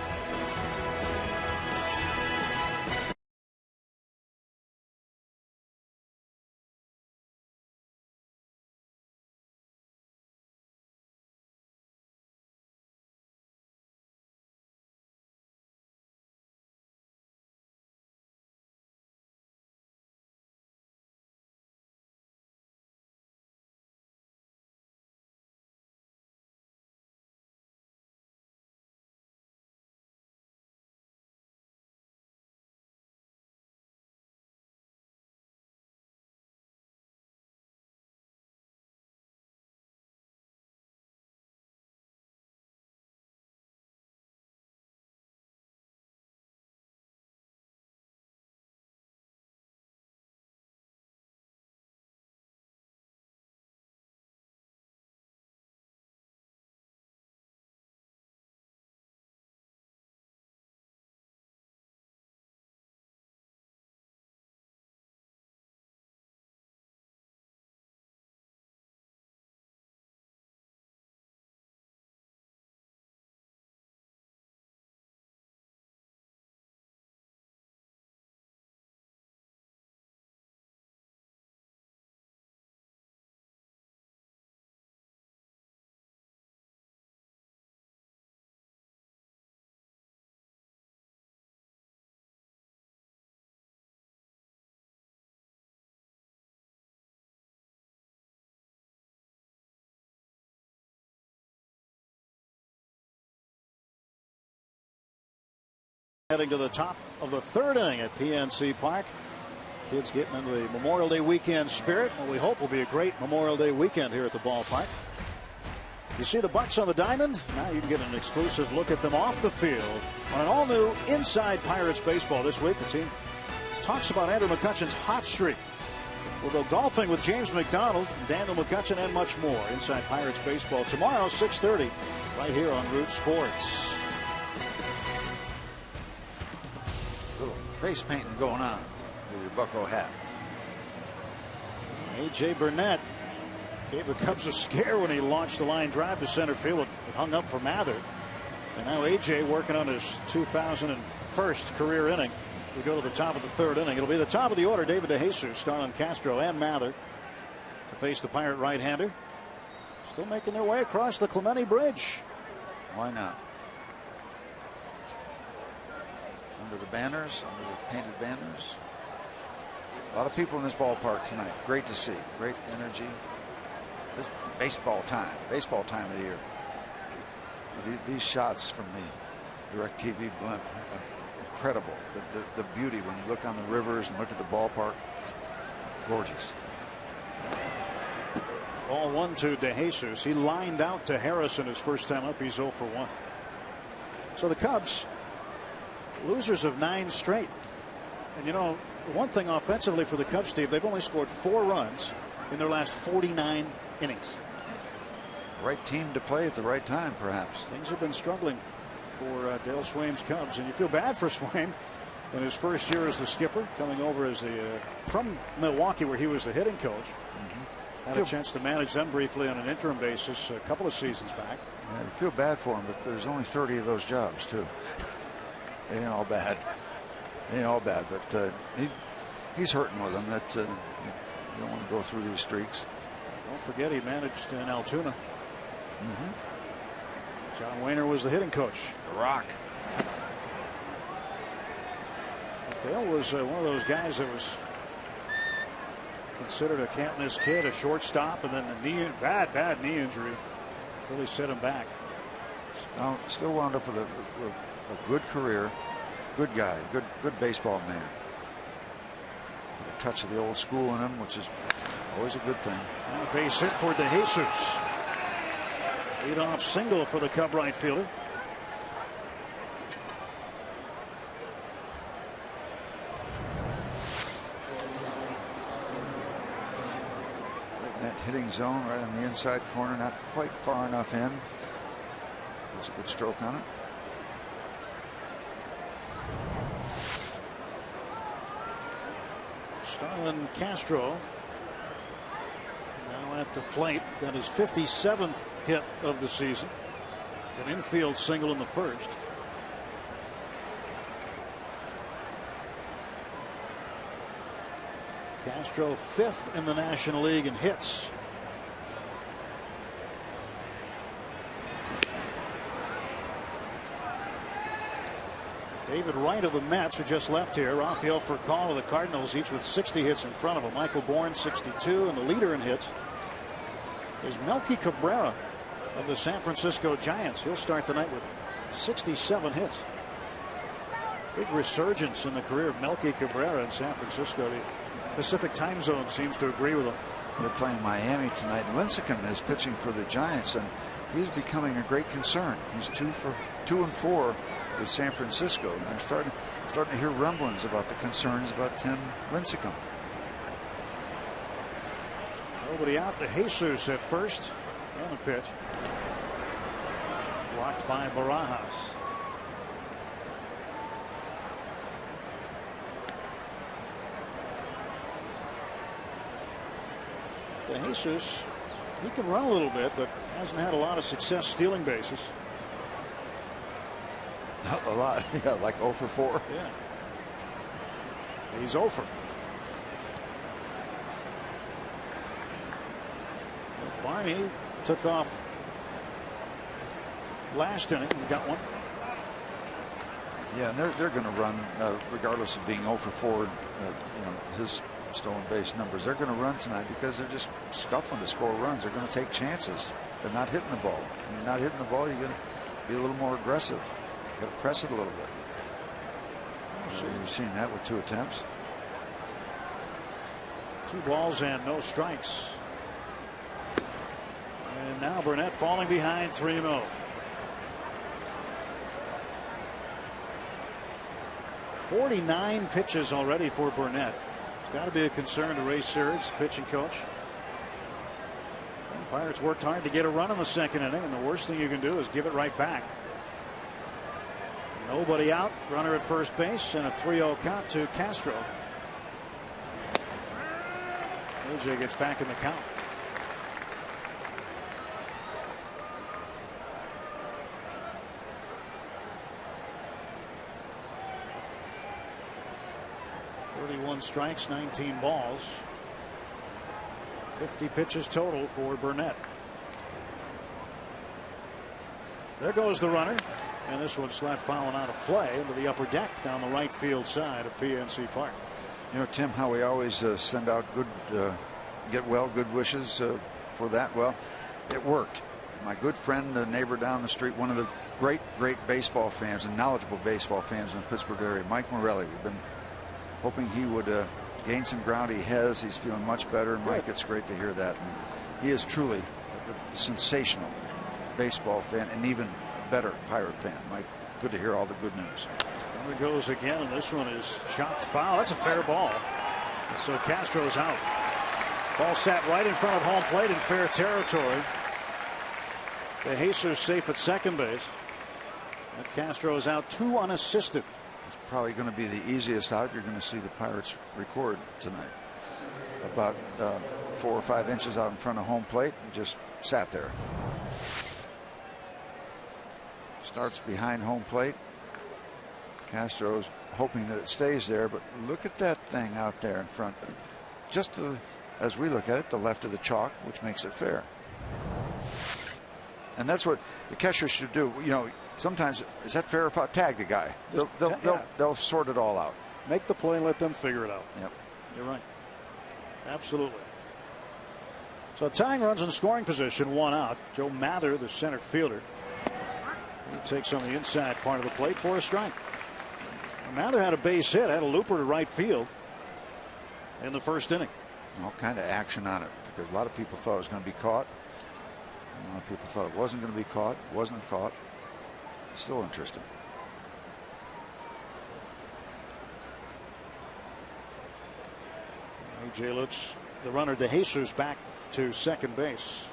Heading to the top of the 3rd inning at PNC Park. Kids getting into the Memorial Day weekend spirit. What we hope will be a great Memorial Day weekend here at the ballpark. You see the Bucks on the diamond. Now you can get an exclusive look at them off the field on an all-new Inside Pirates Baseball. This week the team talks about Andrew McCutchen's hot streak. We'll go golfing with James McDonald, Daniel McCutchen, and much more. Inside Pirates Baseball tomorrow, 6:30, right here on Root Sports. Little face painting going on with your bucko hat. A.J. Burnett gave the Cubs a scare when he launched the line drive to center field. It hung up for Mather. And now A.J. working on his 2001st career inning. We go to the top of the 3rd inning. It'll be the top of the order. David DeJesus, Starlin Castro, and Mather to face the Pirate right-hander. Still making their way across the Clemente Bridge. Why not? Under the banners, under the painted banners. A lot of people in this ballpark tonight. Great to see. Great energy. This baseball time of the year. These shots from the DirecTV blimp are incredible. The beauty when you look on the rivers and look at the ballpark. It's gorgeous. Ball 1 to DeJesus. He lined out to Harrison his first time up. He's 0 for 1. So the Cubs, losers of 9 straight. And you know, one thing offensively for the Cubs, Steve, they've only scored 4 runs in their last 49 innings. Right team to play at the right time, perhaps. Things have been struggling for Dale Swaim's Cubs, and you feel bad for Swaim. in his first year as the skipper, coming over as the from Milwaukee, where he was the hitting coach. Had a chance to manage them briefly on an interim basis a couple of seasons back. Yeah, you feel bad for him, but there's only 30 of those jobs too. They ain't all bad. They ain't all bad, but he's hurting with them. That you don't want to go through these streaks. Don't forget he managed in Altoona. John Wayner was the hitting coach. The Rock. Dale was one of those guys that was considered a can't miss kid, a shortstop, and then a bad knee injury really set him back. Now, still wound up with a good career, good guy, good baseball man. With a touch of the old school in him, which is always a good thing. And a base hit for De Jesus. Leadoff single for the Cub right fielder. That hitting zone right on the inside corner, not quite far enough in. That's a good stroke on it. Starlin Castro now at the plate. Got his 57th hit of the season. An infield single in the first. Castro 5th in the National League in hits. David Wright of the Mets, who just left here. Rafael Furcal of the Cardinals, each with 60 hits in front of him. Michael Bourne 62, and the leader in hits is Melky Cabrera of the San Francisco Giants. He'll start the night with 67 hits. Big resurgence in the career of Melky Cabrera in San Francisco. The Pacific time zone seems to agree with him. They're playing Miami tonight. Lincecum is pitching for the Giants, and he's becoming a great concern. He's 2-4 with San Francisco, and they're starting to hear rumblings about the concerns about Tim Lincecum. Nobody out. To Jesus at first on the pitch. Blocked by Barajas. De Jesus, he can run a little bit, but hasn't had a lot of success stealing bases. Not a lot. Yeah, like 0 for 4. Yeah. He's 0 for. Barney took off last inning and got one. Yeah, and they're going to run regardless of being 0 for 4. You know, his stolen base numbers. They're going to run tonight because they're just scuffling to score runs. They're going to take chances. They're not hitting the ball. When you're not hitting the ball, you're going to be a little more aggressive. You got to press it a little bit. So you've seen that with 2 attempts. 2 balls and no strikes. And now Burnett falling behind 3-0. 49 pitches already for Burnett. It's got to be a concern to Ray Searles, pitching coach. The Pirates worked hard to get a run in the second inning, and the worst thing you can do is give it right back. Nobody out, runner at first base, and a 3-0 count to Castro. AJ gets back in the count. Strikes, 19 balls, 50 pitches total for Burnett. There goes the runner, and this one slap fouling out of play into the upper deck down the right field side of PNC Park. You know, Tim, how we always send out good good wishes for that. Well, it worked. My good friend, neighbor down the street, one of the great baseball fans and knowledgeable baseball fans in the Pittsburgh area, Mike Morelli. We've been hoping he would gain some ground. He has. He's feeling much better. And Mike, it's great to hear that. And he is truly a sensational baseball fan and even better Pirate fan. Mike, good to hear all the good news. There goes again, and this one is chopped foul. That's a fair ball. So Castro's out. Ball sat right in front of home plate in fair territory. De Jesus safe at second base. And Castro is out 2 unassisted. probably going to be the easiest out you're going to see the Pirates record tonight. About 4 or 5 inches out in front of home plate and just sat there. Starts behind home plate. Castro's hoping that it stays there, but look at that thing out there in front. Just to, as we look at it, the left of the chalk, which makes it fair. And that's what the catcher should do. You know, sometimes, is that fair or foul? Tag the guy. They'll sort it all out. Make the play and let them figure it out. Yep. You're right. Absolutely. So tying runs in scoring position, 1 out. Joe Mather, the center fielder, he takes on the inside part of the plate for a strike. Mather had a base hit, had a looper to right field in the first inning. All kind of action on it because a lot of people thought it was going to be caught. A lot of people thought it wasn't going to be caught. Wasn't caught. Still interesting. A.J. looks the runner De Jesus back to second base.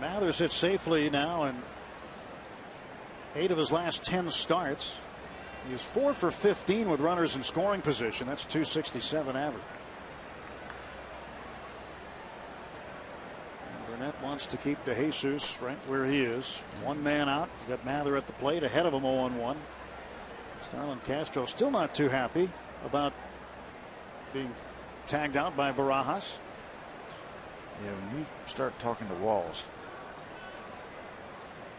Mather sits safely now in 8 of his last 10 starts. He is 4 for 15 with runners in scoring position. That's .267 average. And Burnett wants to keep De Jesus right where he is. 1 man out. He's got Mather at the plate ahead of him 0-1. Starlin Castro still not too happy about being tagged out by Barajas. Yeah, when you start talking to walls.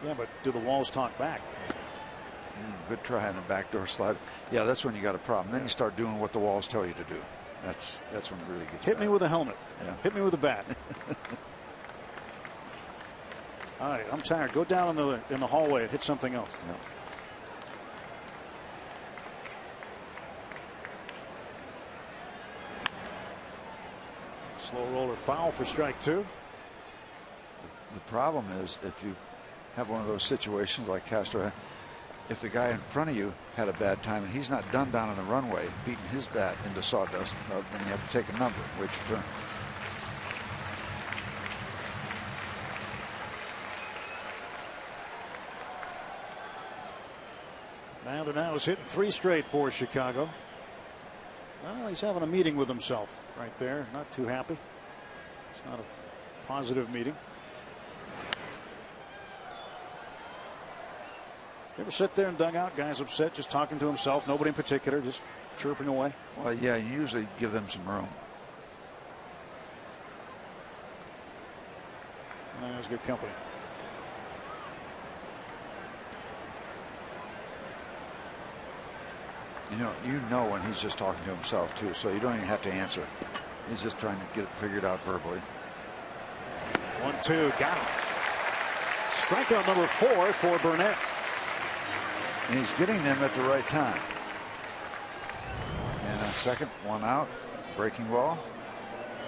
Yeah, but do the walls talk back? Good try on the backdoor slide. Yeah, that's when you got a problem. Then you start doing what the walls tell you to do. That's when it really gets Hit bad. me with a helmet. Yeah. Hit me with a bat. All right, I'm tired. Go down in the hallway and hit something else. Yeah. Slow roller foul for strike 2. The problem is if you have one of those situations like Castro had, if the guy in front of you had a bad time and he's not done down on the runway beating his bat into sawdust, then you have to take a number. Wait your turn. Mather now is hitting 3 straight for Chicago. Well, he's having a meeting with himself right there. Not too happy. It's not a positive meeting. You ever sit there and dugout, guys upset, just talking to himself, nobody in particular, just chirping away? Well, yeah, you usually give them some room. That was good company. You know when he's just talking to himself too, so you don't even have to answer. He's just trying to get it figured out verbally. 1-2, got him. Strikeout number 4 for Burnett. And he's getting them at the right time. And a second, 1 out, breaking ball,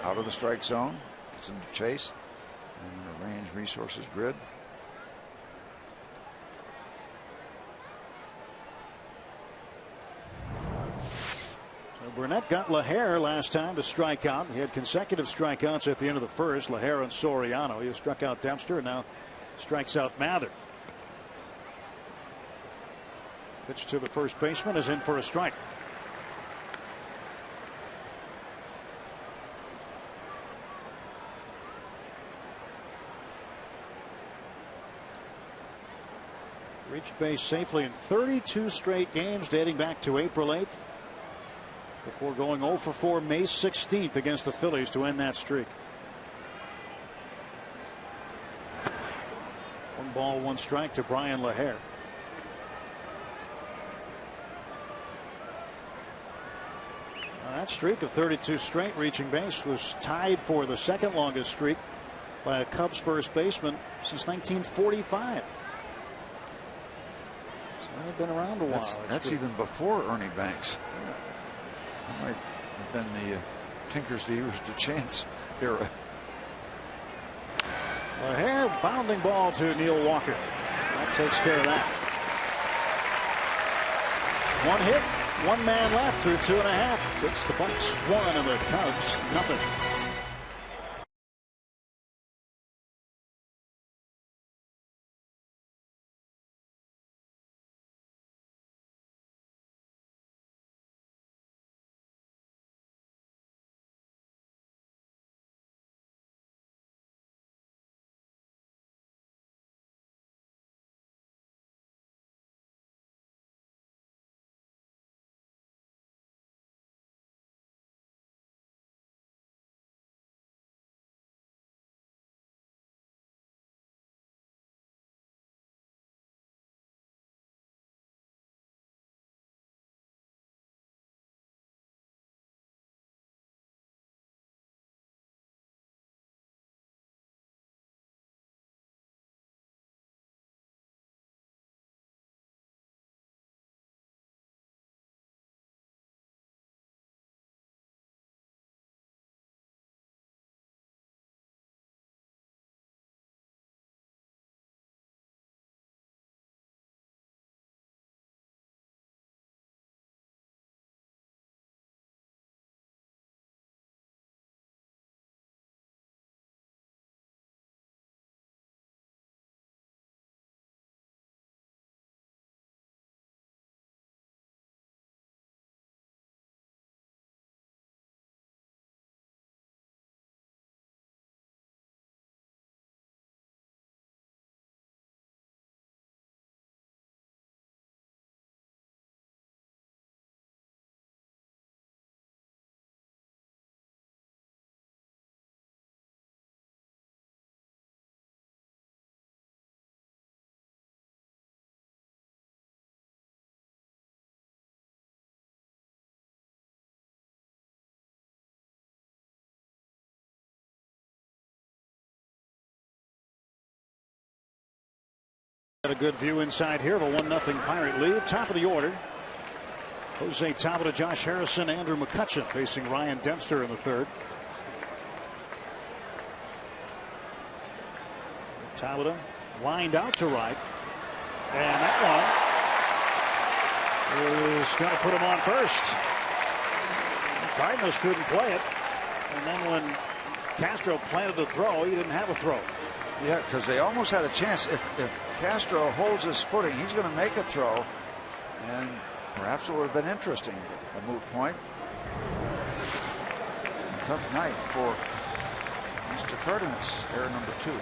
out of the strike zone, gets him to chase, and the range resources grid. So Burnett got LaHare last time to strike out. He had consecutive strikeouts at the end of the first. LaHare and Soriano. He struck out Dempster and now strikes out Mather. Pitch to the first baseman is in for a strike. Reached base safely in 32 straight games dating back to April 8th before going 0 for 4 May 16th against the Phillies to end that streak. 1 ball, 1 strike to Brian LaHare. That streak of 32 straight reaching base was tied for the second longest streak by a Cubs first baseman since 1945. So they've been around a while. That's even before Ernie Banks. That might have been the Tinkers, the Evers, to Chance era. LaHare, bounding ball to Neil Walker. That takes care of that. 1 hit. 1 man left through 2.5. It's the Bucks 1 and the Cubs nothing. Got a good view inside here of a 1-0 Pirate lead. Top of the order. Jose Tabata, Josh Harrison, Andrew McCutcheon facing Ryan Dempster in the third. Tabata lined out to right. And that one is going to put him on first. The Cardinals couldn't play it. And then when Castro planted the throw, he didn't have a throw. Yeah, because they almost had a chance. If Castro holds his footing, he's going to make a throw. And perhaps it would have been interesting. A moot point. A tough night for Mr. Cardenas. Error number 2.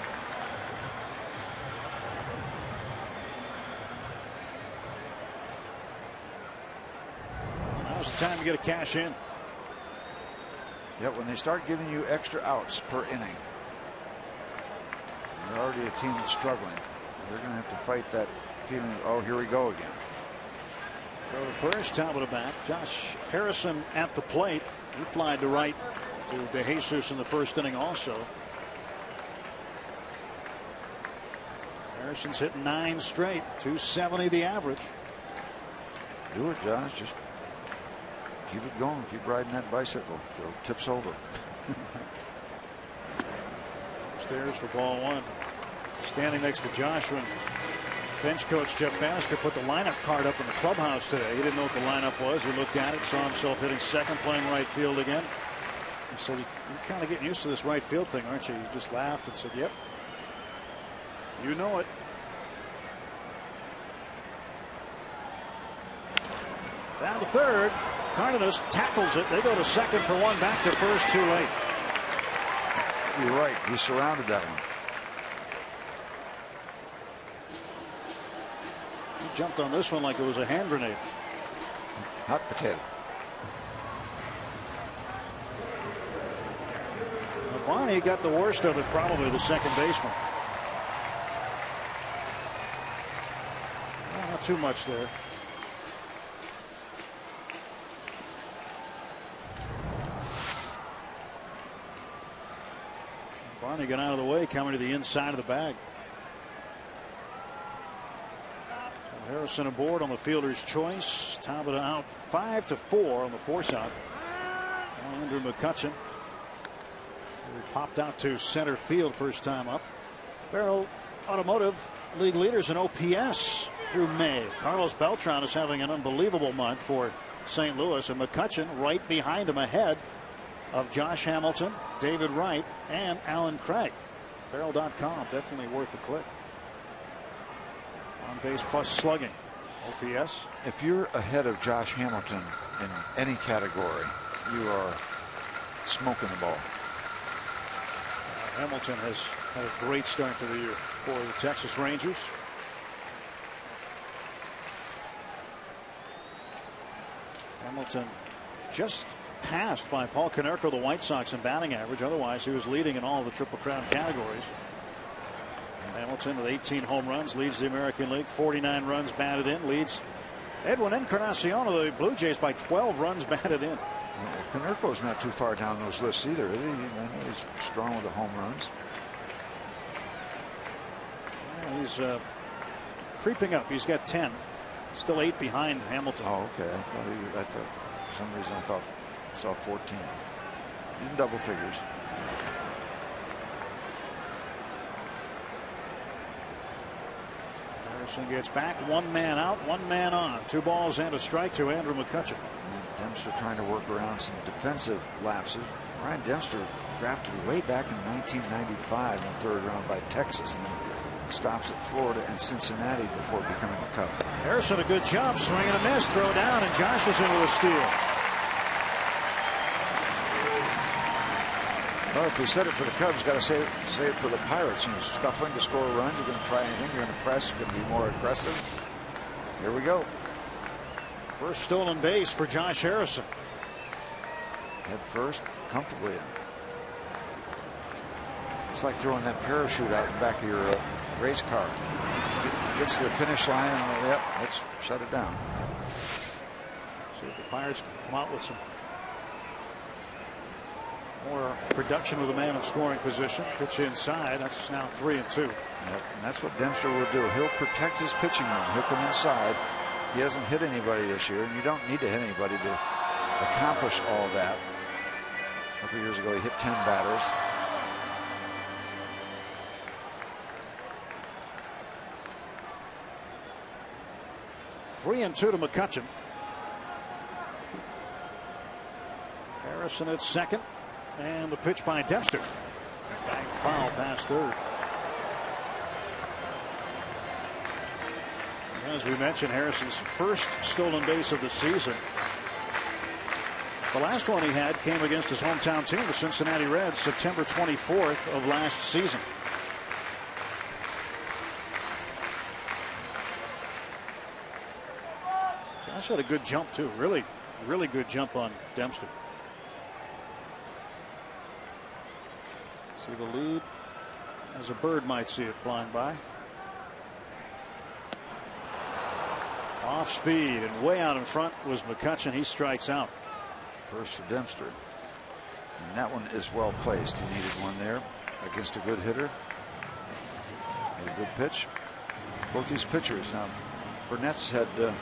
Now's the time to get a cash in. Yeah, when they start giving you extra outs per inning, they're already a team that's struggling. They're going to have to fight that feeling of, oh, here we go again. Throw to first, Tabata back. Josh Harrison at the plate. He flied to right to DeJesus in the first inning also. Harrison's hit 9 straight, 270 the average. Do it, Josh. Just keep it going. Keep riding that bicycle till it tips over. Upstairs for ball 1. Standing next to Josh when bench coach Jeff Basker put the lineup card up in the clubhouse today. He didn't know what the lineup was. He looked at it, saw himself hitting second, playing right field again. He said, "You're kind of getting used to this right field thing, aren't you?" He just laughed and said, "Yep. You know it." Down to third. Cardenas tackles it. They go to second for 1, back to first, too late. You're right. He surrounded that one. He jumped on this one like it was a hand grenade. Hot potato. Now Barney got the worst of it, probably the second baseman. Well, not too much there. Barney got out of the way, coming to the inside of the bag. So Harrison aboard on the fielder's choice. Tabata out 5-4 on the force out. Andrew McCutcheon, who popped out to center field first time up. Barrel Automotive league leaders in OPS through May. Carlos Beltran is having an unbelievable month for St. Louis, and McCutcheon right behind him, ahead of Josh Hamilton, David Wright, and Alan Craig. Barrel.com, definitely worth the click. On base plus slugging. OPS. If you're ahead of Josh Hamilton in any category, you are smoking the ball. Hamilton has had a great start to the year for the Texas Rangers. Hamilton just passed by Paul Konerko, the White Sox, in batting average. Otherwise, he was leading in all of the Triple Crown categories. Hamilton with 18 home runs leads the American League. 49 runs batted in, leads Edwin Encarnacion of the Blue Jays by 12 runs batted in. Well, Konerko's not too far down those lists either, is he? He's strong with the home runs. Well, he's creeping up. He's got 10. Still 8 behind Hamilton. Oh, okay. I thought for some reason I thought I saw 14. He's in double figures. Harrison gets back. 1 man out, 1 man on. 2 balls and a strike to Andrew McCutcheon. And Dempster trying to work around some defensive lapses. Ryan Dempster drafted way back in 1995 in the 3rd round by Texas, and then stops at Florida and Cincinnati before becoming a Cub. Harrison, a good jump, swing and a miss, throw down, and Josh is in with a steal. Well, if we said it for the Cubs, got to say it for the Pirates. You're scuffling to score runs. You're going to try anything. You're going to press. You're going to be more aggressive. Here we go. First stolen base for Josh Harrison. Head first, comfortably in. It's like throwing that parachute out in the back of your race car. Gets to the finish line, and yep, let's shut it down. See if the Pirates come out with some More production with a man in scoring position. Pitch inside. That's now 3-2. Yep, and that's what Dempster will do. He'll protect his pitching run. He'll come inside. He hasn't hit anybody this year, and you don't need to hit anybody to accomplish all that. A couple years ago, he hit 10 batters. Three and 2 to McCutchen. Harrison at second, and the pitch by Dempster. Back foul past third. As we mentioned, Harrison's first stolen base of the season. The last one he had came against his hometown team, the Cincinnati Reds, September 24th of last season. Josh had a good jump too. Really good jump on Dempster. See the lead as a bird might see it flying by. Off speed and way out in front was McCutchen. He strikes out. First for Dempster. And that one is well placed. He needed one there against a good hitter. Made a good pitch. Both these pitchers. Now, Burnett's had 4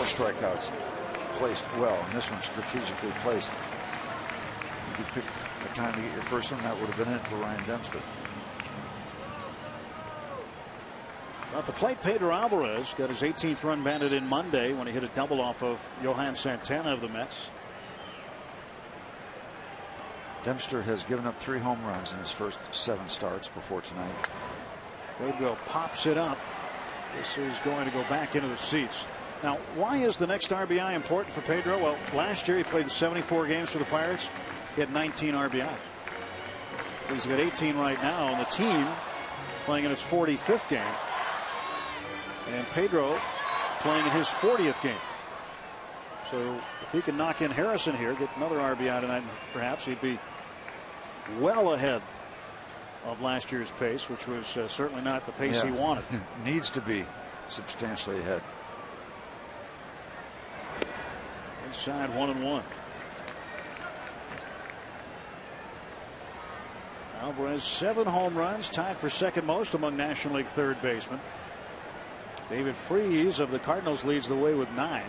strikeouts placed well, and this one strategically placed. If you picked a time to get your first one, that would have been it for Ryan Dempster. At the plate, Pedro Alvarez got his 18th run banded in Monday when he hit a double off of Johan Santana of the Mets. Dempster has given up 3 home runs in his first 7 starts before tonight. Pedro pops it up. This is going to go back into the seats. Now, why is the next RBI important for Pedro? Well, last year he played in 74 games for the Pirates. He had 19 RBIs. He's got 18 right now on the team, playing in its 45th game. And Pedro playing in his 40th game. So if he can knock in Harrison here, get another RBI tonight, perhaps he'd be well ahead of last year's pace, which was certainly not the pace he wanted. Needs to be substantially ahead. Inside 1-1. Alvarez 7 home runs, tied for second most among National League third basemen. David Freese of the Cardinals leads the way with 9.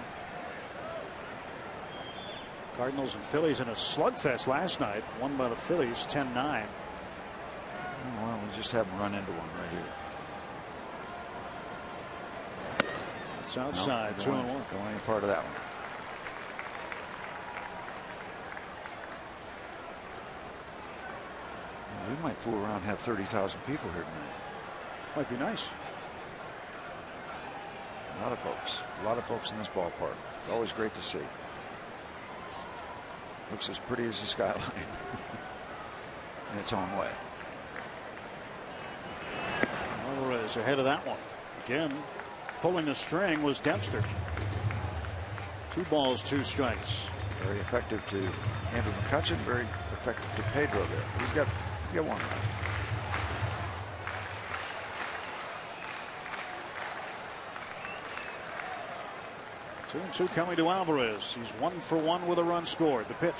Cardinals and Phillies in a slugfest last night, won by the Phillies 10-9. Well, we just haven't run into one right here. It's outside, 2-1. Don't want any part of that one. We might fool around and have 30,000 people here tonight. Might be nice. A lot of folks in this ballpark. It's always great to see. Looks as pretty as the skyline in its own way. Alvarez ahead of that one. Again, pulling the string was Dempster. 2 balls, 2 strikes. Very effective to Andrew McCutchen. Very effective to Pedro there. He's got one. 2-2 coming to Alvarez. He's 1 for 1 with a run scored. The pitch.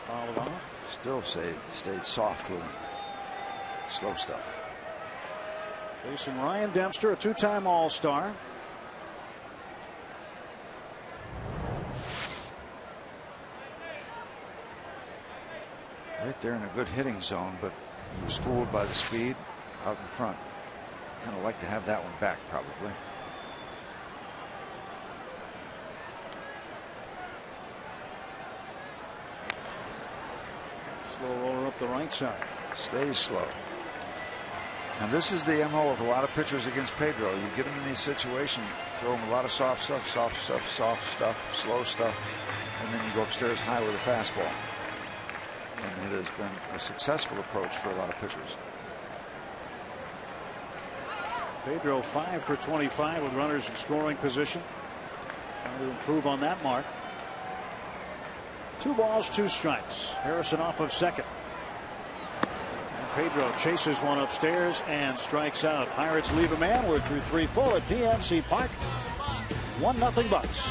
Fouled off. Still stayed soft with him. Slow stuff. Facing Ryan Dempster, a 2-time All-Star. Right there in a good hitting zone, but he was fooled by the speed out in front. Kind of like to have that one back, probably. Slow roller up the right side. Stays slow. And this is the MO of a lot of pitchers against Pedro. You get him in these situations, throw him a lot of soft stuff, slow stuff, and then you go upstairs high with a fastball. And it has been a successful approach for a lot of pitchers. Pedro 5 for 25 with runners in scoring position. Trying to improve on that mark. 2 balls, 2 strikes. Harrison off of second. And Pedro chases one upstairs and strikes out. Pirates leave a man. We're through 3 full at PNC Park. 1-0 Bucks.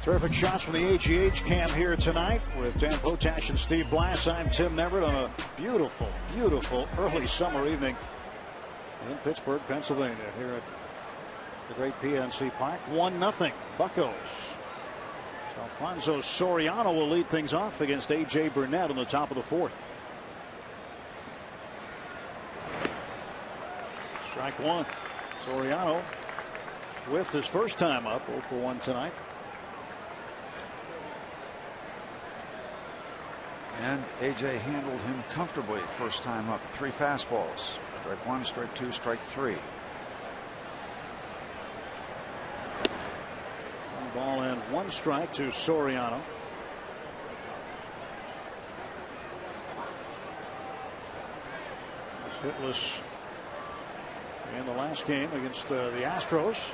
Terrific shots from the AGH cam here tonight with Dan Potash and Steve Blass. I'm Tim Neverett on a beautiful, beautiful early summer evening in Pittsburgh, Pennsylvania, here at the great PNC Park. 1-0 Buccos. Alfonso Soriano will lead things off against A.J. Burnett on the top of the fourth. Strike one. Soriano whiffed his first time up, 0 for 1 tonight. And A.J. handled him comfortably first time up. 3 fastballs. Strike 1, strike 2, strike 3. 1 ball and 1 strike to Soriano. Was hitless in the last game against the Astros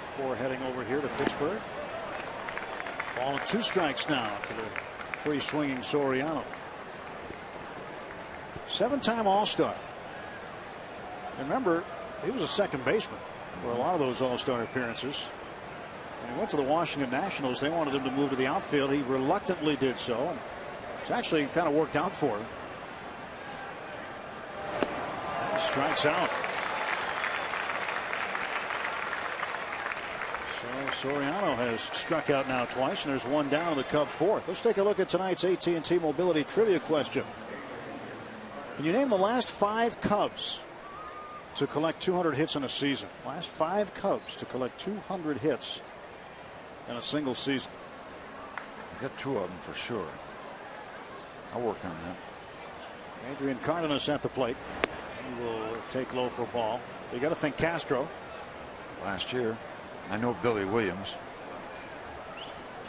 before heading over here to Pittsburgh. Ball and 2 strikes now to the free swinging Soriano. 7-time All-Star. Remember, he was a second baseman for a lot of those All-Star appearances. When he went to the Washington Nationals, they wanted him to move to the outfield. He reluctantly did so, and it's actually kind of worked out for him. He strikes out. So Soriano has struck out now twice, and there's 1 down in the Cub fourth. Let's take a look at tonight's AT&T Mobility Trivia question. Can you name the last 5 Cubs to collect 200 hits in a season? Last 5 Cubs to collect 200 hits in a single season. I got 2 of them for sure. I'll work on that. Adrian Cardenas at the plate. He will take low for a ball. You got to think Castro. Last year. I know Billy Williams.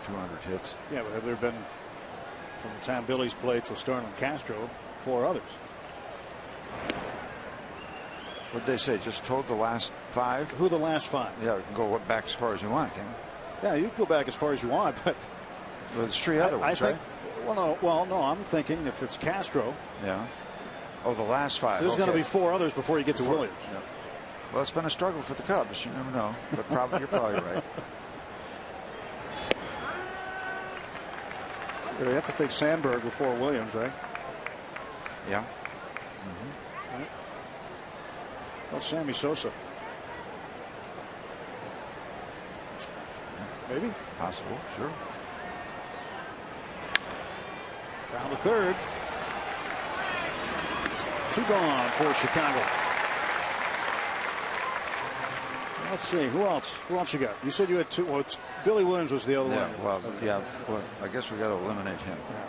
200 hits. Yeah, but have there been, from the time Billy's played till Starlin Castro, 4 others? What'd they say? Just told the last 5? Who the last 5? Yeah, we can go back as far as you want, can you? Yeah, you can go back as far as you want, but well, there's 3 other ones, I think, right? Well, no, I'm thinking if it's Castro. Yeah. Oh, the last 5. There's going to be 4 others before you get to Williams. Yeah. Well, it's been a struggle for the Cubs. You never know, but you're probably right. You have to think Sandberg before Williams, right? Yeah. Right. Well, Sammy Sosa. Maybe. Possible, sure. Down to third. 2 gone for Chicago. Let's see, who else? Who else you got? You said you had 2. Well, Billy Williams was the other one. Well, yeah. Well, I guess we got to eliminate him. Yeah.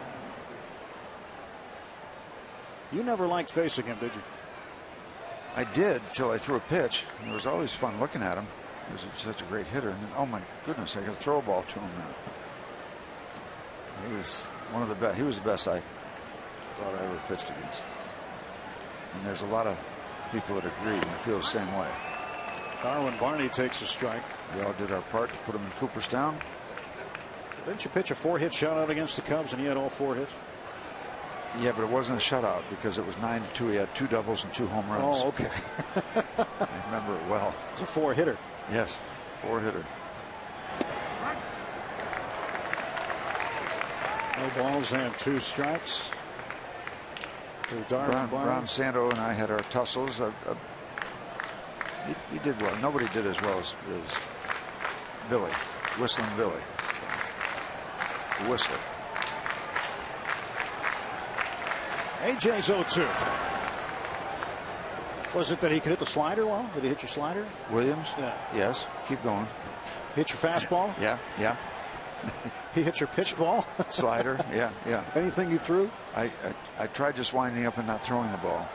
You never liked facing him, did you? I did till I threw a pitch. It was always fun looking at him. He was such a great hitter. And then, oh my goodness, I got to throw a ball to him now. He was one of the best. He was the best I thought I ever pitched against. And there's a lot of people that agree and feel the same way. Darwin Barney takes a strike. We all did our part to put him in Cooperstown. Didn't you pitch a 4-hit shutout against the Cubs and he had all 4 hits? Yeah, but it wasn't a shutout because it was 9-2. He had 2 doubles and 2 home runs. Oh, okay. I remember it well. It's a 4-hitter. Yes, 4-hitter. No balls and 2 strikes. Ron Santo and I had our tussles. He did well. Nobody did as well as Billy, Whistling Billy, the Whistler. AJ's 0-2. Was it that he could hit the slider well? Did he hit your slider? Williams? Yeah. Yes. Keep going. Hit your fastball? Yeah. Yeah. He hit your pitch ball? Slider? Yeah. Yeah. Anything you threw? I tried just winding up and not throwing the ball.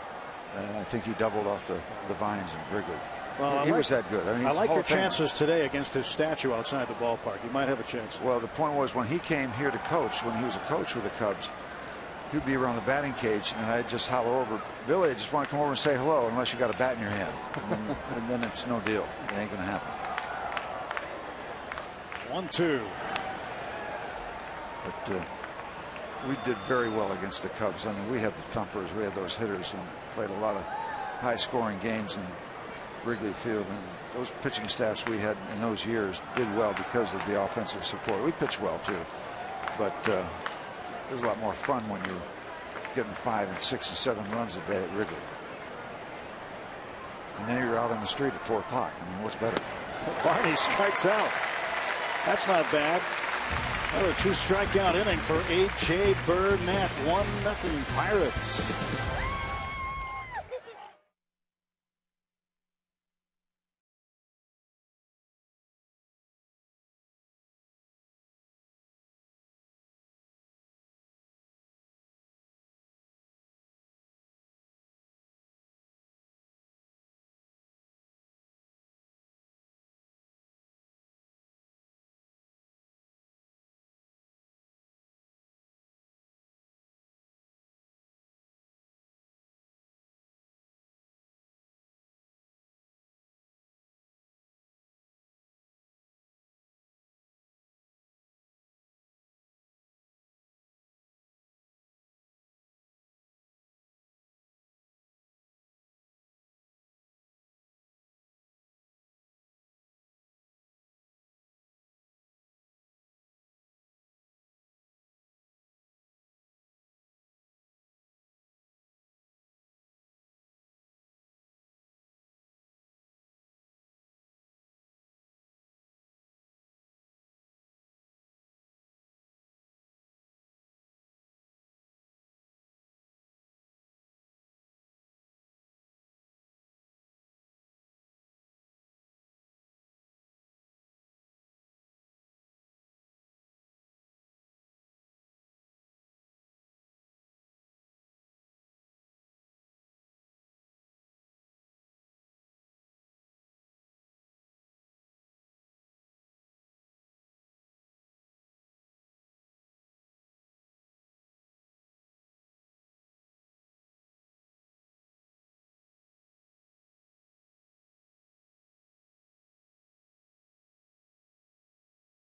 And I think he doubled off the vines in Wrigley. Well, he was that good. I mean, I like your chances today against his statue outside the ballpark. You might have a chance. Well, the point was when he came here to coach, when he was a coach with the Cubs, he'd be around the batting cage, and I'd just holler over, Billy, I just want to come over and say hello unless you got a bat in your hand. And then it's no deal. It ain't going to happen. 1-2. But we did very well against the Cubs. I mean, we had the thumpers, we had those hitters, and played a lot of high-scoring games. And Wrigley Field, and those pitching staffs we had in those years did well because of the offensive support. We pitched well too, but it was a lot more fun when you're getting 5 and 6 and 7 runs a day at Wrigley. And then you're out on the street at 4 o'clock. I mean, what's better? Barney strikes out. That's not bad. Another 2 strikeout inning for H.A. Burnett. 1-0 Pirates.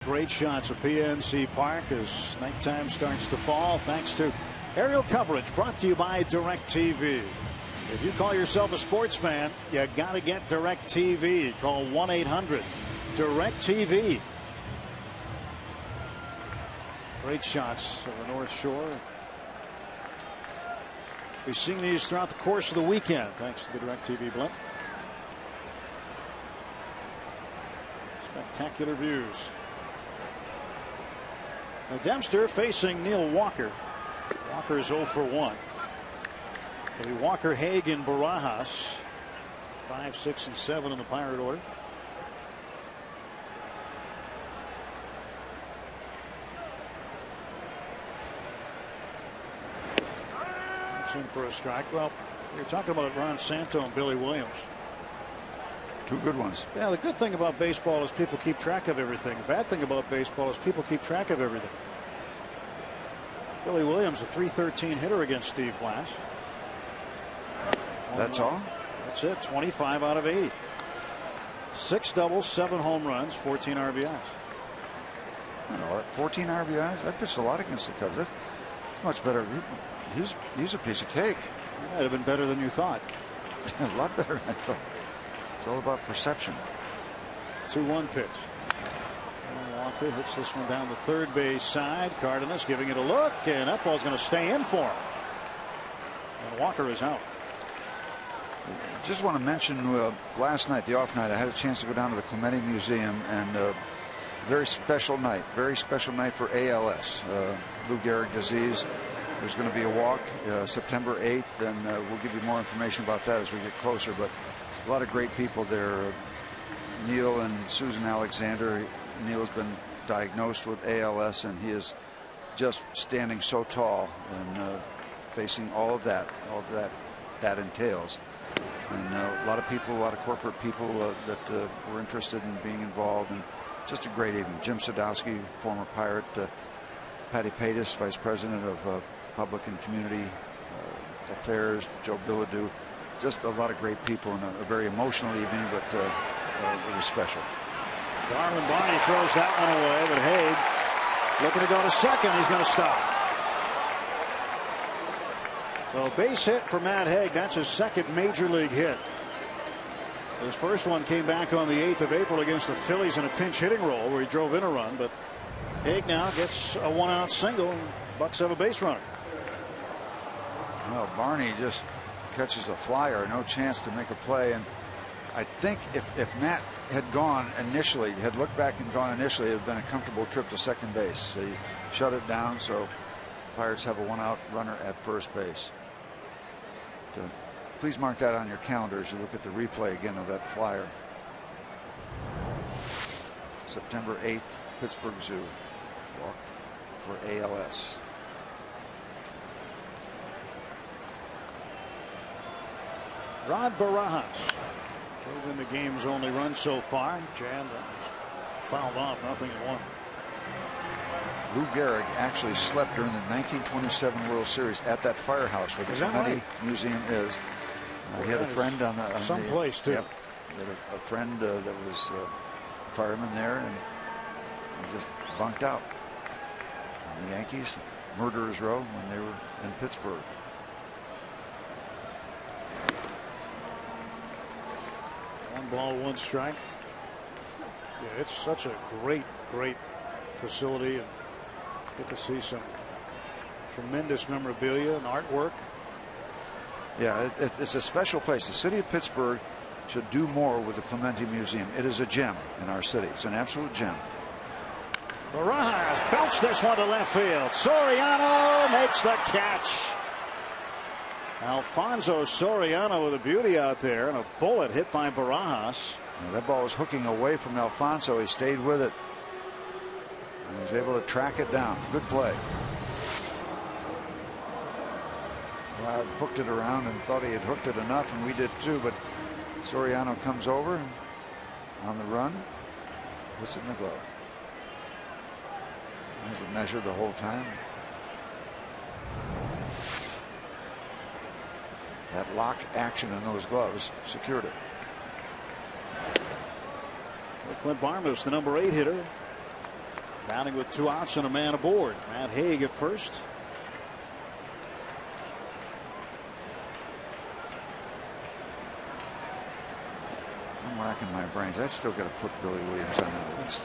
Great shots at PNC Park as nighttime starts to fall, thanks to aerial coverage brought to you by DirecTV. If you call yourself a sports fan, you got to get DirecTV. Call 1-800-DirecTV. Great shots of the North Shore. We've seen these throughout the course of the weekend, thanks to the DirecTV blimp. Spectacular views. Now Dempster facing Neil Walker. Walker is 0 for 1. It'll be Walker, Haig, and Barajas. 5, 6, and 7 in the Pirate order. That's in for a strike. Well, you're talking about Ron Santo and Billy Williams. 2 good ones. Yeah, the good thing about baseball is people keep track of everything. The bad thing about baseball is people keep track of everything. Billy Williams, a .313 hitter against Steve Blass. That's all? That's it. 25 out of 80. 6 doubles, 7 home runs, 14 RBIs. I don't know, 14 RBIs? I pitched a lot against the Cubs. That's much better. He's a piece of cake. He might have been better than you thought. A lot better than I thought. It's all about perception. 2-1 pitch. And Walker hits this one down the third base side. Cardenas giving it a look, and that ball's going to stay in for him. And Walker is out. Just want to mention last night, the off night, I had a chance to go down to the Clemente Museum, and very special night for ALS, Lou Gehrig disease. There's going to be a walk September 8th, and we'll give you more information about that as we get closer. But a lot of great people there. Neil and Susan Alexander. Neil has been diagnosed with ALS, and he is just standing so tall and facing all of that entails. And a lot of people, a lot of corporate people that were interested in being involved, and just a great evening. Jim Sadowski, former Pirate, Patty Paytas, Vice President of Public and Community Affairs, Joe Bilodeau. Just a lot of great people, and a very emotional evening, but it was special. Darwin Barney throws that one away, but Haig looking to go to second. He's going to stop. So base hit for Matt Haig. That's his second major league hit. His first one came back on the 8th of April against the Phillies in a pinch hitting role where he drove in a run. But Haig now gets a 1-out single. And Bucks have a base runner. Well, Barney just catches a flyer, no chance to make a play. And I think if Matt had gone initially, had looked back and gone initially, it would have been a comfortable trip to second base. So you shut it down, so Pirates have a 1-out runner at first base. Please mark that on your calendar as you look at the replay again of that flyer. September 8th, Pittsburgh Zoo. Walk for ALS. Rod Barajas drove in the game's only run so far. Jammed, fouled off, 0-1. Lou Gehrig actually slept during the 1927 World Series at that firehouse where the Clemente Museum is. He had a friend on someplace too. Yep, he had a friend that was a fireman there, and he just bunked out. And the Yankees, Murderers Row, when they were in Pittsburgh. One ball, one strike. Yeah, it's such a great facility, and get to see some tremendous memorabilia and artwork. Yeah, it's a special place. The city of Pittsburgh should do more with the Clemente Museum. It is a gem in our city. It's an absolute gem. Barajas belts this one to left field. Soriano makes the catch. Alfonso Soriano with a beauty out there, and a bullet hit by Barajas. That ball was hooking away from Alfonso. He stayed with it and was able to track it down. Good play. Rod hooked it around and thought he had hooked it enough, and we did too, but Soriano comes over and on the run, puts it in the glove. Has it measured the whole time. That lock action in those gloves secured it. Well, Clint Barmes, the number 8 hitter, batting with 2 outs and a man aboard. Matt Haig at first. I'm racking my brains. I still got to put Billy Williams on that list.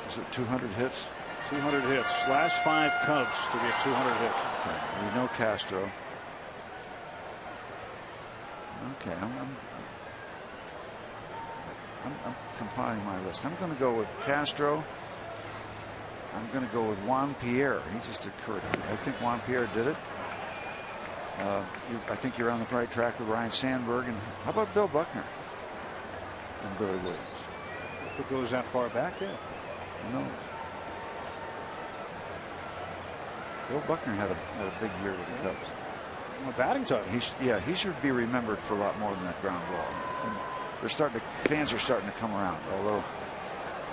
Is it 200 hits? 200 hits. Last 5 Cubs to get 200 hits. Okay. We know Castro. Okay, I'm compiling my list. I'm going to go with Castro. I'm going to go with Juan Pierre. He just occurred to me. I think Juan Pierre did it. I think you're on the right track with Ryan Sandberg. And how about Bill Buckner and Billy Williams? If it goes that far back, yeah. Who knows? Bill Buckner had a big year with the Cubs. A batting title. He should be remembered for a lot more than that ground ball. And fans are starting to come around, although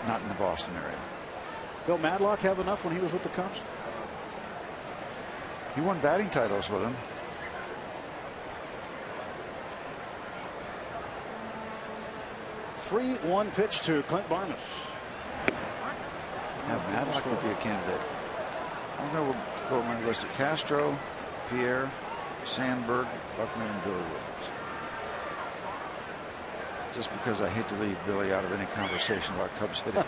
not in the Boston area. Bill Madlock have enough when he was with the Cubs? He won batting titles with him. Three 1 pitch to Clint Barmes. Yeah, Madlock would be a candidate. I'm going to go with my list of Castro, Pierre, Sandberg, Buckner, and Billy Williams. Just because I hate to leave Billy out of any conversation about Cubs hitting.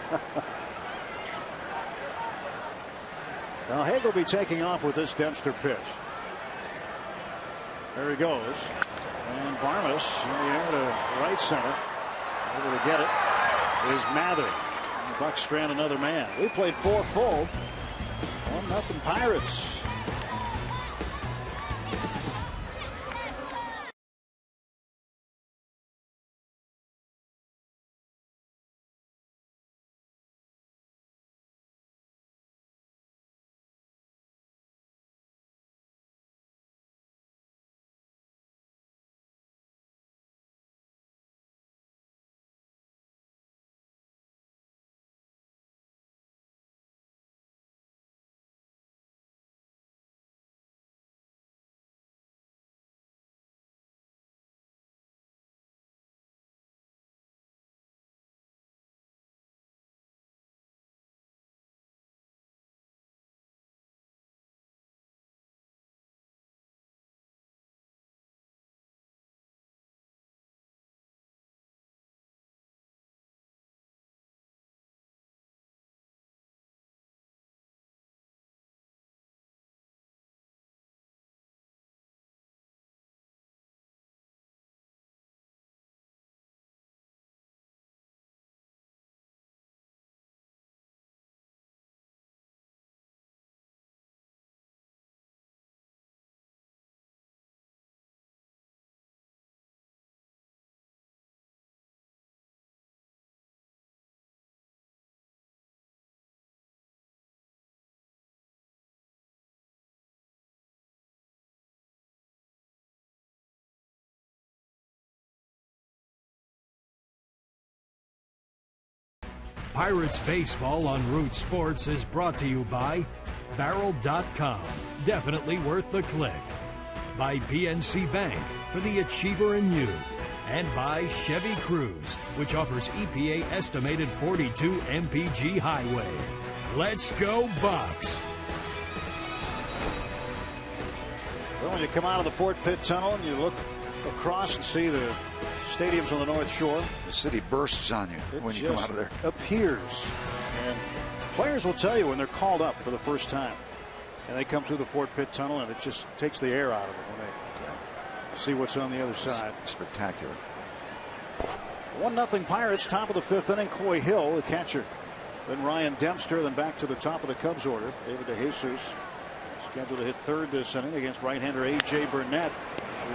Now Haig will be taking off with this Dempster pitch. There he goes. And Barmes in the air to right center. Able to get it is Mather. And the Bucks strand another man. We played 4 full. 1-0 Pirates. Pirates Baseball on Root Sports is brought to you by Barrel.com. Definitely worth the click. By PNC Bank for the achiever in you. And by Chevy Cruise, which offers EPA estimated 42 mpg highway. Let's go Bucks! Well, when you come out of the Fort Pitt Tunnel and you look across and see the stadiums on the North Shore, The city bursts on you when you come out of there. Appears. And players will tell you when they're called up for the first time and they come through the Fort Pitt Tunnel, and it just takes the air out of them when they see what's on the other side. Spectacular. 1-0 Pirates, top of the 5th inning. Coy Hill, the catcher. Then Ryan Dempster, then back to the top of the Cubs order. David DeJesus scheduled to hit third this inning against right-hander A.J. Burnett.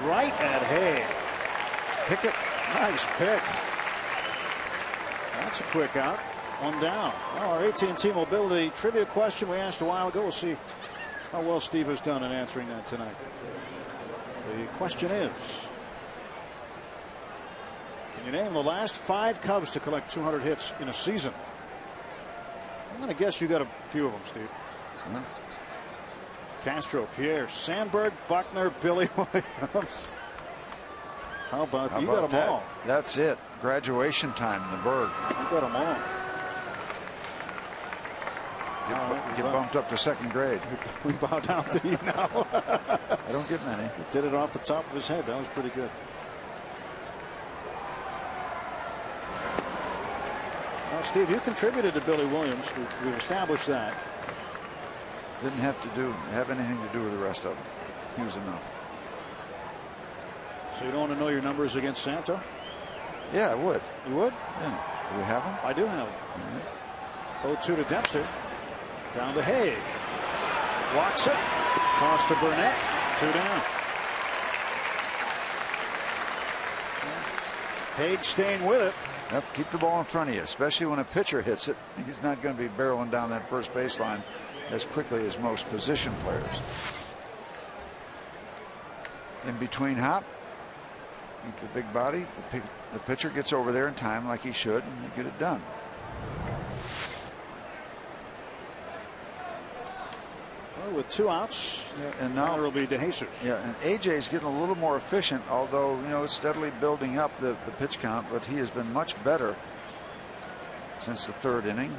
Right at Hay. Pickett. Nice pick. That's a quick out. One down. Well, our AT&T Mobility trivia question we asked a while ago. We'll see how well Steve has done in answering that tonight. The question is, can you name the last 5 Cubs to collect 200 hits in a season? I'm going to guess you got a few of them, Steve. Castro, Pierre, Sandberg, Buckner, Billy Williams. How about you? Got them all. That's it. Graduation time in the Berg. You got them all. Get bumped up to second grade. We bow down to you now. I don't get many. He did it off the top of his head. That was pretty good. Well, Steve, you contributed to Billy Williams. We've established that. Didn't have anything to do with the rest of them. He was enough. So you don't want to know your numbers against Santo? Yeah, I would. You would? Yeah. Do we have them? I do have them. 0-2 to Dempster. Down to Haig. Walks it. Toss to Burnett. 2 down. Haig staying with it. Yep, keep the ball in front of you, especially when a pitcher hits it. He's not going to be barreling down that first baseline as quickly as most position players. In between hop, keep the big body. The pitcher gets over there in time like he should, and you get it done. Well, with 2 outs, and now it'll be DeJesus. Yeah, and AJ's getting a little more efficient, although it's steadily building up the pitch count, but he has been much better since the 3rd inning.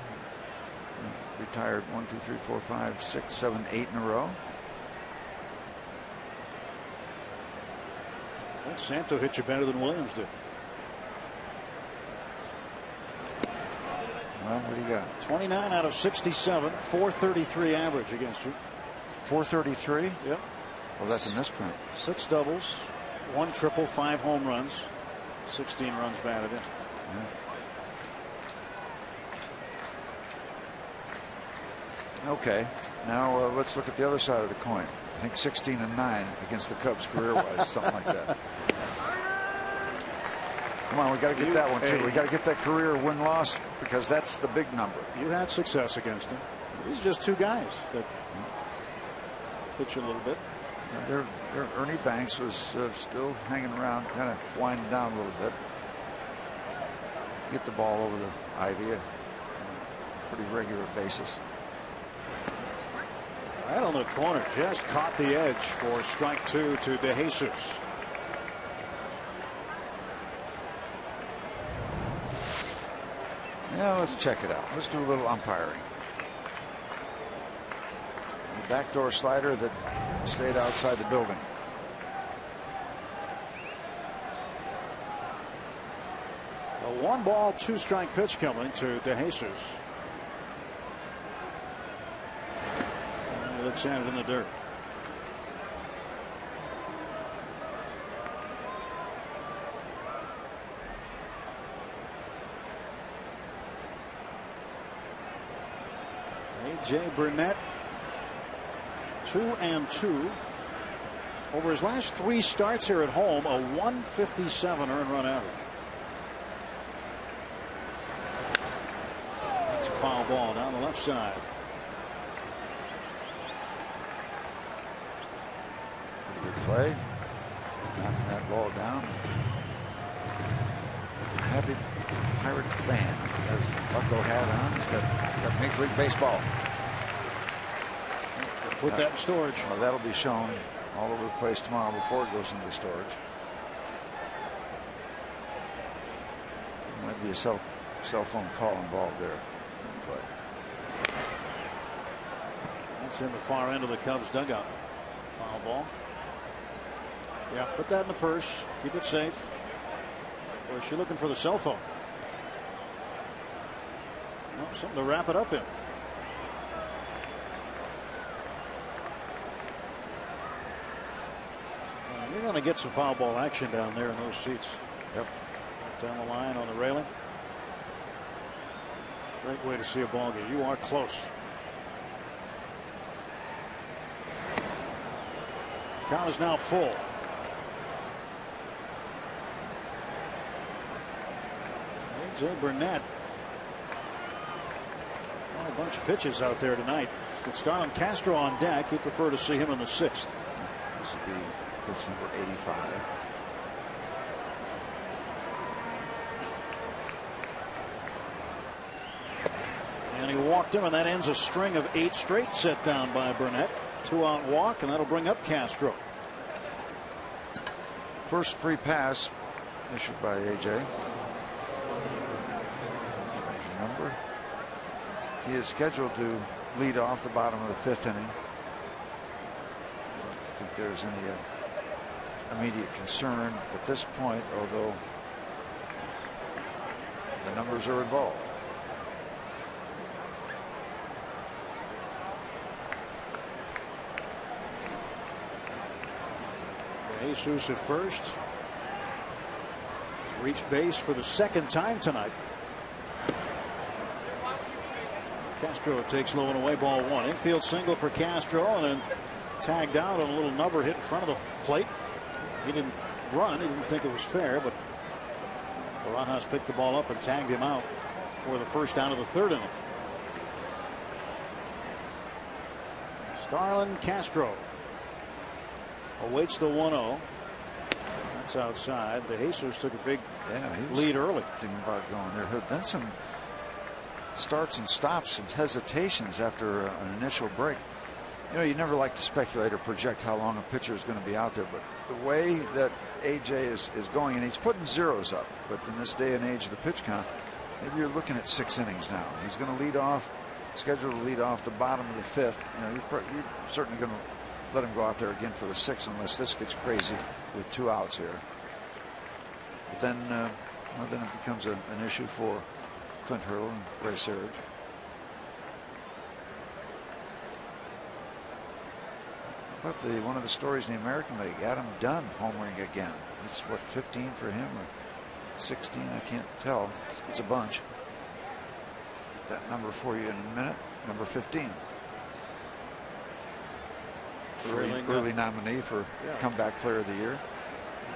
He's retired 1, 2, 3, 4, 5, 6, 7, 8 in a row. Well, Santo hit you better than Williams did. Well, what do you got? 29 out of 67, 433 average against you. 433? Yep. Well, that's a misprint. 6 doubles, 1 triple, 5 home runs, 16 runs batted in. Yeah. Okay, now let's look at the other side of the coin. I think 16-9 against the Cubs career-wise, something like that. Come on, we got to get that one too. We got to get that career win-loss because that's the big number. You had success against him. These are just 2 guys that pitch a little bit. Ernie Banks was still hanging around, kind of winding down a little bit. Get the ball over the ivy on a pretty regular basis. Right on the corner, just caught the edge for strike 2 to DeJesus. Yeah, let's check it out. Let's do a little umpiring. The backdoor slider that stayed outside the building. A 1-ball, 2-strike pitch coming to DeJesus. He looks at it in the dirt. A.J. Burnett, 2-2. Over his last 3 starts here at home, a 157 earned run average. That's a foul ball down the left side. Good play. Knocking that ball down. happy Pirate fan. Has Bucko hat on. He's got Major League Baseball. Put that in storage. Well, that'll be shown all over the place tomorrow before it goes into storage. Might be a cell phone call involved there. That's in the far end of the Cubs dugout. Foul ball. Yeah, put that in the purse. Keep it safe. Or is she looking for the cell phone? Well, something to wrap it up in. You're going to get some foul ball action down there in those seats. Yep. Down the line on the railing. Great way to see a ball game. You are close. Count is now full. A.J. Burnett. Oh, a bunch of pitches out there tonight. With Starlin Castro on deck, he'd prefer to see him in the 6th. This would be pitch number 85. And he walked him, and that ends a string of 8 straight set down by Burnett. 2-out walk, and that'll bring up Castro. First free pass issued by A.J. Number. He is scheduled to lead off the bottom of the 5th inning. I don't think there's any immediate concern at this point, although the numbers are involved. Jesus at first. Reached base for the 2nd time tonight. Castro takes low and away, ball 1. Infield single for Castro, and then tagged out on a little number hit in front of the plate. He didn't run. He didn't think it was fair, but Barajas picked the ball up and tagged him out for the first down of the 3rd inning. Starlin Castro awaits the 1-0. That's outside. The Jesus took a big lead early. Thinking about going. There have been some starts and stops, some hesitations after an initial break. You know, you never like to speculate or project how long a pitcher is going to be out there, but the way that AJ is going, and he's putting zeros up, but in this day and age of the pitch count, maybe you're looking at 6 innings now. He's going to lead off, scheduled to lead off the bottom of the 5th. You know, you're certainly going to let him go out there again for the 6th unless this gets crazy with 2 outs here. But then, then it becomes an issue for Clint Hurdle and Ray Searage. But one of the stories in the American League, Adam Dunn homering again. It's what, 15 for him or 16? I can't tell. It's a bunch. Get that number for you in a minute. Number 15. Early nominee for comeback player of the year.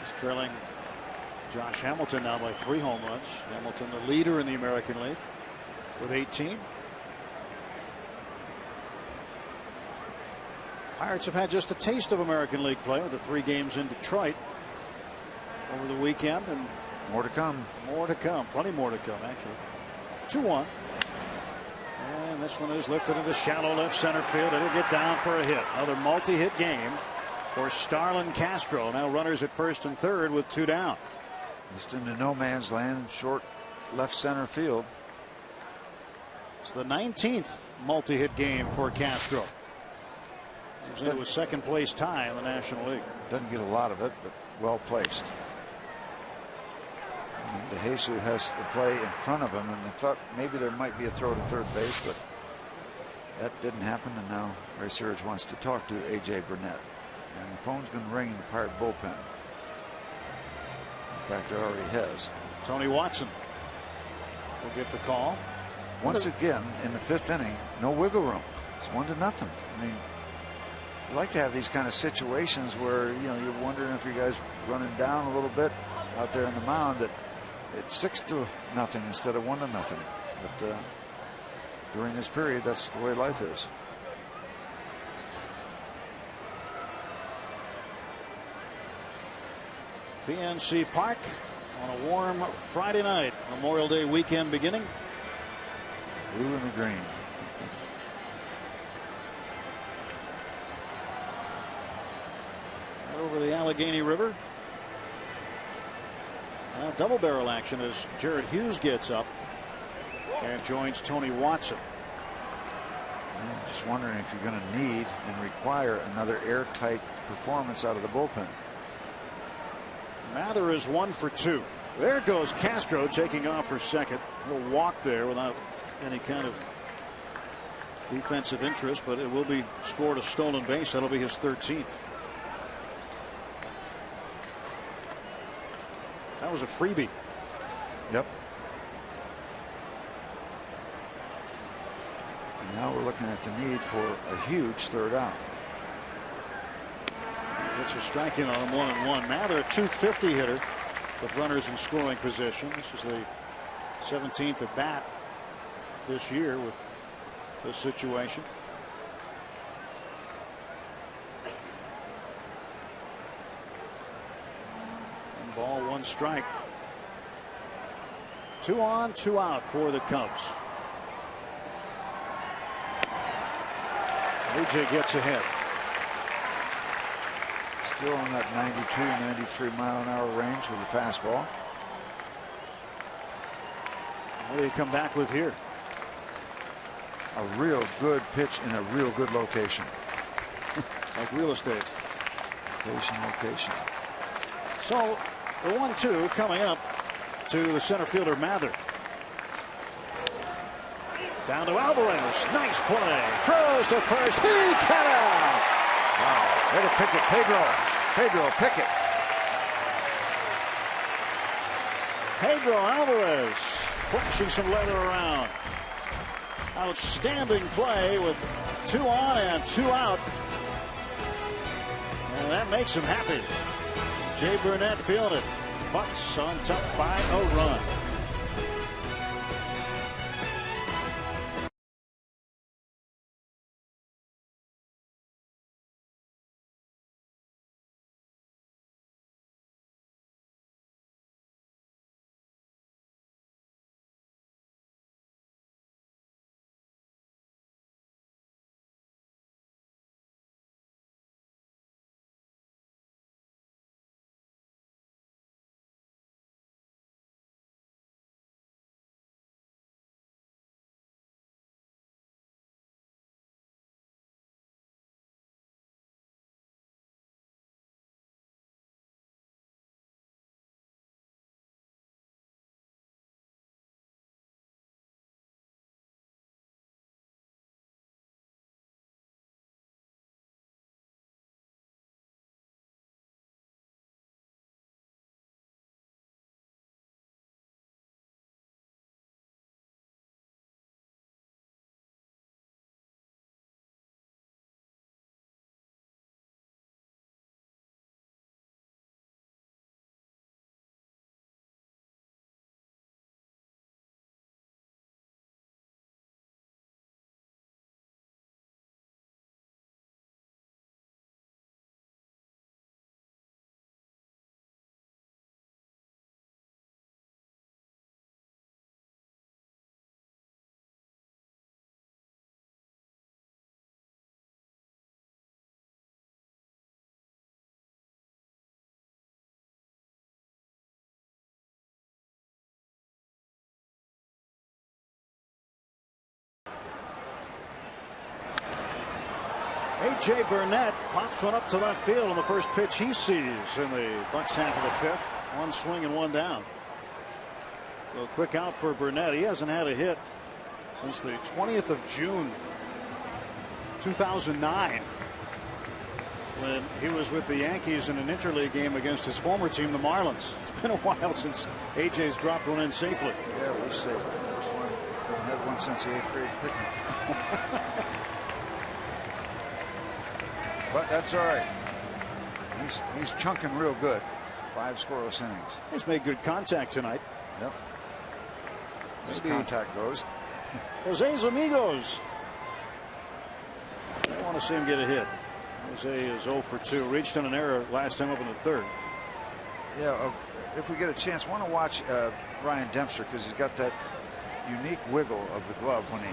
He's trailing Josh Hamilton now by 3 home runs. Hamilton the leader in the American League with 18. Pirates have had just a taste of American League play with the 3 games in Detroit over the weekend, and more to come. More to come. Plenty more to come, actually. 2-1. And this one is lifted into shallow left center field. It'll get down for a hit. Another multi-hit game for Starlin Castro. Now runners at 1st and 3rd with 2 down. Just into no man's land, short left center field. It's the 19th multi-hit game for Castro. It was a 2nd place tie in the National League. Doesn't get a lot of it, but well placed. And DeJesus has the play in front of him, and I thought maybe there might be a throw to 3rd base, but that didn't happen. And now Ray Searage wants to talk to A.J. Burnett, and the phone's going to ring in the Pirate bullpen. In fact, it already has. Tony Watson will get the call. Once again in the 5th inning, no wiggle room. It's 1-0. I mean, I like to have these kind of situations where, you know, you're wondering if you guys running down a little bit out there on the mound, that it's 6-0 instead of 1-0. But during this period, that's the way life is. PNC Park on a warm Friday night, Memorial Day weekend beginning. Blue and the green. Right over the Allegheny River. Now double barrel action as Jared Hughes gets up and joins Tony Watson. I'm just wondering if you're going to need and require another airtight performance out of the bullpen. Mather is 1 for 2. There goes Castro taking off for second. He'll walk there without any kind of defensive interest, but it will be scored a stolen base. That'll be his 13th. That was a freebie. Yep. And now we're looking at the need for a huge third out. Gets a strike in on him, 1-1. Mather, a 250 hitter with runners in scoring position. This is the 17th at bat this year with this situation. One ball, one strike. 2 on, 2 out for the Cubs. AJ gets ahead. Still on that 92, 93 mile an hour range with the fastball. What do you come back with here? A real good pitch in a real good location. Like real estate. Location. So the 1-2 coming up to the center fielder Mather. Down to Alvarez. Nice play. Throws to first. He cut out. Wow. Way to pick it, Pedro Pickett. Pedro Alvarez flashing some leather around. Outstanding play with 2 on and 2 out. And that makes him happy. Jay Burnett feeling it. Bucks on top by a run. A.J. Burnett pops one up to left field on the first pitch he sees in the Bucks half of the 5th. 1 swing and 1 down. So quick out for Burnett. He hasn't had a hit since the 20th of June 2009 when he was with the Yankees in an interleague game against his former team, the Marlins. It's been a while since A.J.'s dropped one in safely. Yeah, we'll see. First one. Haven't had one since the 8th grade picnic. But that's all right. He's chunking real good. 5 scoreless innings. He's made good contact tonight. Yep. As contact goes. Jose's amigos. I want to see him get a hit. Jose is 0 for 2. Reached on an error last time up in the 3rd. Yeah, if we get a chance, want to watch Ryan Dempster, because he's got that unique wiggle of the glove when he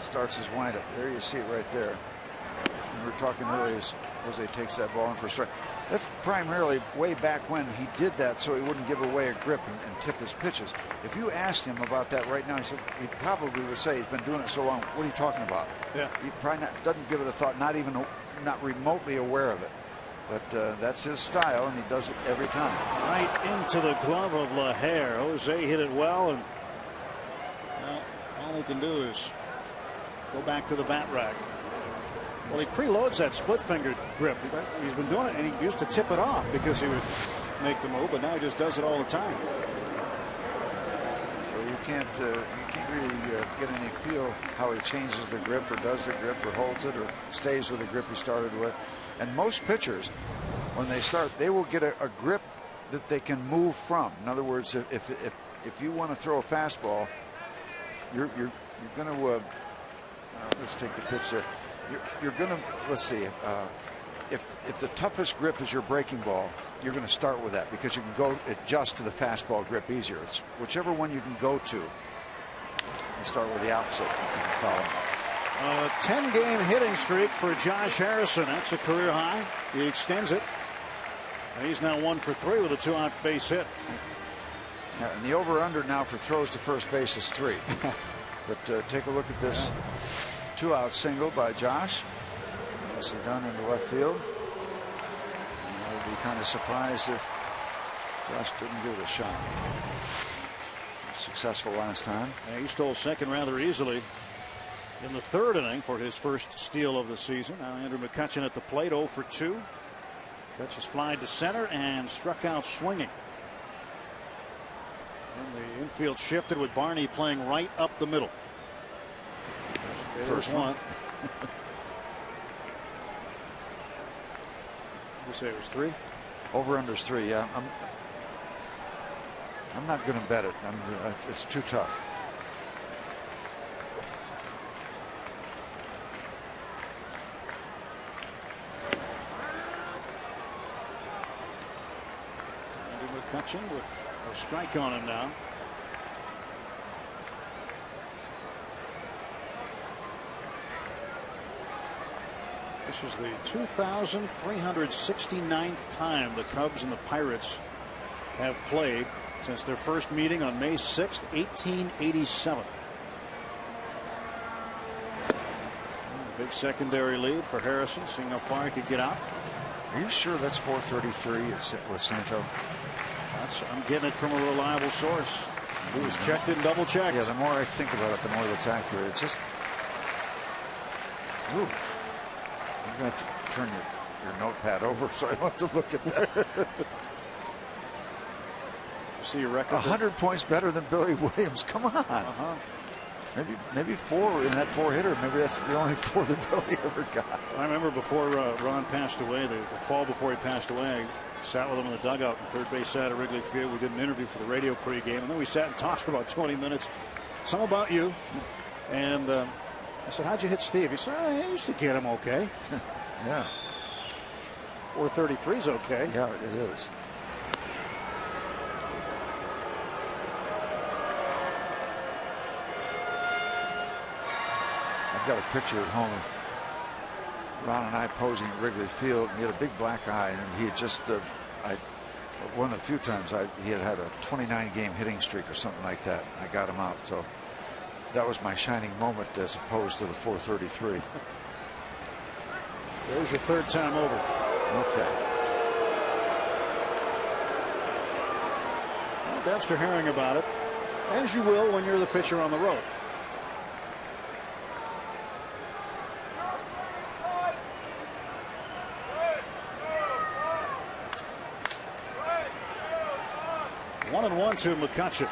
starts his windup. There you see it right there. And we were talking earlier as Jose takes that ball in for a strike. That's primarily way back when he did that so he wouldn't give away a grip and tip his pitches. If you asked him about that right now, he probably would say he's been doing it so long. What are you talking about? Yeah. He probably doesn't give it a thought, not remotely aware of it. But that's his style, and he does it every time. Right into the glove of LaHair. Jose hit it well, and well, all he can do is go back to the bat rack. Well, he preloads that split-fingered grip. He's been doing it, and he used to tip it off because he would make the move, but now he just does it all the time. So you can't really get any feel how he changes the grip, or does the grip, or holds it, or stays with the grip he started with. And most pitchers, when they start, they will get a grip that they can move from. In other words, if you want to throw a fastball, you're going to let's take the pitch there. You're going to, let's see, if the toughest grip is your breaking ball, you're going to start with that, because you can go adjust to the fastball grip easier. It's whichever one you can go to. You start with the opposite. If you can follow. A 10-game hitting streak for Josh Harrison. That's a career high. He extends it. And he's now 1 for 3 with a 2-out base hit. Yeah, and the over-under now for throws to first base is 3. But take a look at this 2-out single by Josh. Nicely done into left field. And I would be kind of surprised if Josh didn't give it a shot. Successful last time. Yeah, he stole second rather easily in the 3rd inning for his first steal of the season. Now Andrew McCutchen at the plate, 0 for 2. Catches fly to center and struck out swinging. And the infield shifted with Barney playing right up the middle. First one. You say it was 3? Over-under's 3. Yeah, I'm not going to bet it. It's too tough. Andrew McCutchen with a strike on him now. This is the 2,369th time the Cubs and the Pirates have played since their first meeting on May 6th, 1887. Big secondary lead for Harrison, seeing how far he could get out. Are you sure that's 433 with Santo? I'm getting it from a reliable source. It was checked and double checked. Yeah, the more I think about it, the more that's accurate. It's just, ooh, you're going to have to turn your notepad over so I don't have to look at that. See your record. 100 points better than Billy Williams. Come on. Maybe 4 in that 4-hitter. Maybe that's the only 4 that Billy ever got. I remember before Ron passed away, the fall before he passed away, I sat with him in the dugout in third base side of Wrigley Field. We did an interview for the radio pregame, and then we sat and talked for about 20 minutes. Some about you. And I said, how'd you hit Steve? He said, I used to get him okay. Yeah. 433 is okay. Yeah, it is. I've got a picture at home. Ron and I posing at Wrigley Field. He had a big black eye, and he had just one of the few times he had a 29-game hitting streak or something like that. I got him out, so that was my shining moment as opposed to the 433. There's your 3rd time over. Okay. Well, Dempster hearing about it, as you will when you're the pitcher on the road. One and 1 to McCutchen.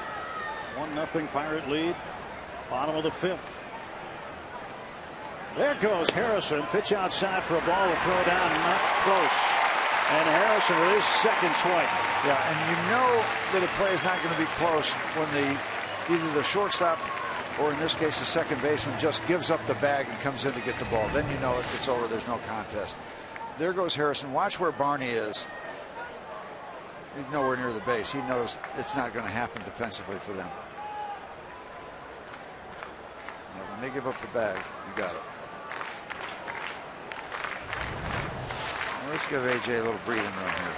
1-0 Pirate lead. Bottom of the 5th. There goes Harrison. Pitch outside for a ball to throw down. Not close. And Harrison with his second swipe. Yeah, and you know that a play is not going to be close when either the shortstop or in this case the second baseman just gives up the bag and comes in to get the ball. Then you know it's over. There's no contest. There goes Harrison. Watch where Barney is. He's nowhere near the base. He knows it's not going to happen defensively for them. Yeah, when they give up the bag, you got it. Well, let's give AJ a little breathing room here.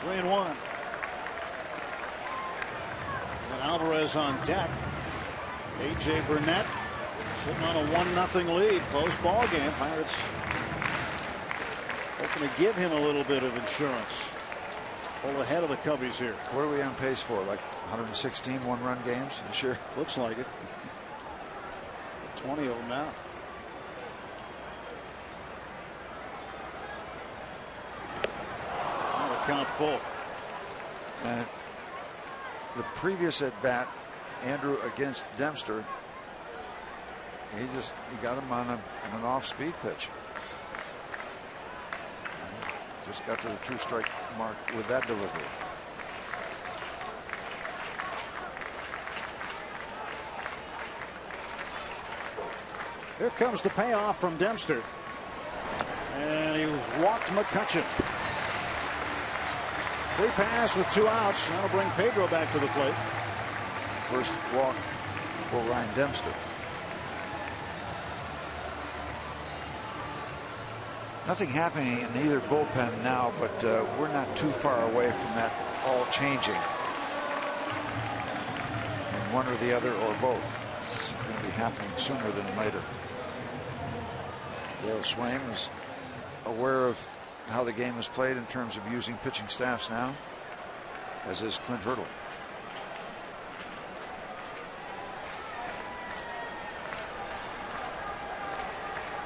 3-1. And Alvarez on deck. AJ Burnett sitting on a 1-0 lead. Close ball game. Pirates hoping to give him a little bit of insurance. Pull ahead of the Cubbies here. What are we on pace for? Like 116 one-run games this year? Looks like it. 20 of them now. Count full. And the previous at bat, Andrew against Dempster, he got him on an off-speed pitch. Just got to the 2-strike mark with that delivery. Here comes the payoff from Dempster. And he walked McCutchen. Free pass with 2 outs. That'll bring Pedro back to the plate. First walk for Ryan Dempster. Nothing happening in either bullpen now, but we're not too far away from that all changing. And one or the other or both. It's going to be happening sooner than later. Dale Swaim is aware of how the game is played in terms of using pitching staffs now, as is Clint Hurdle.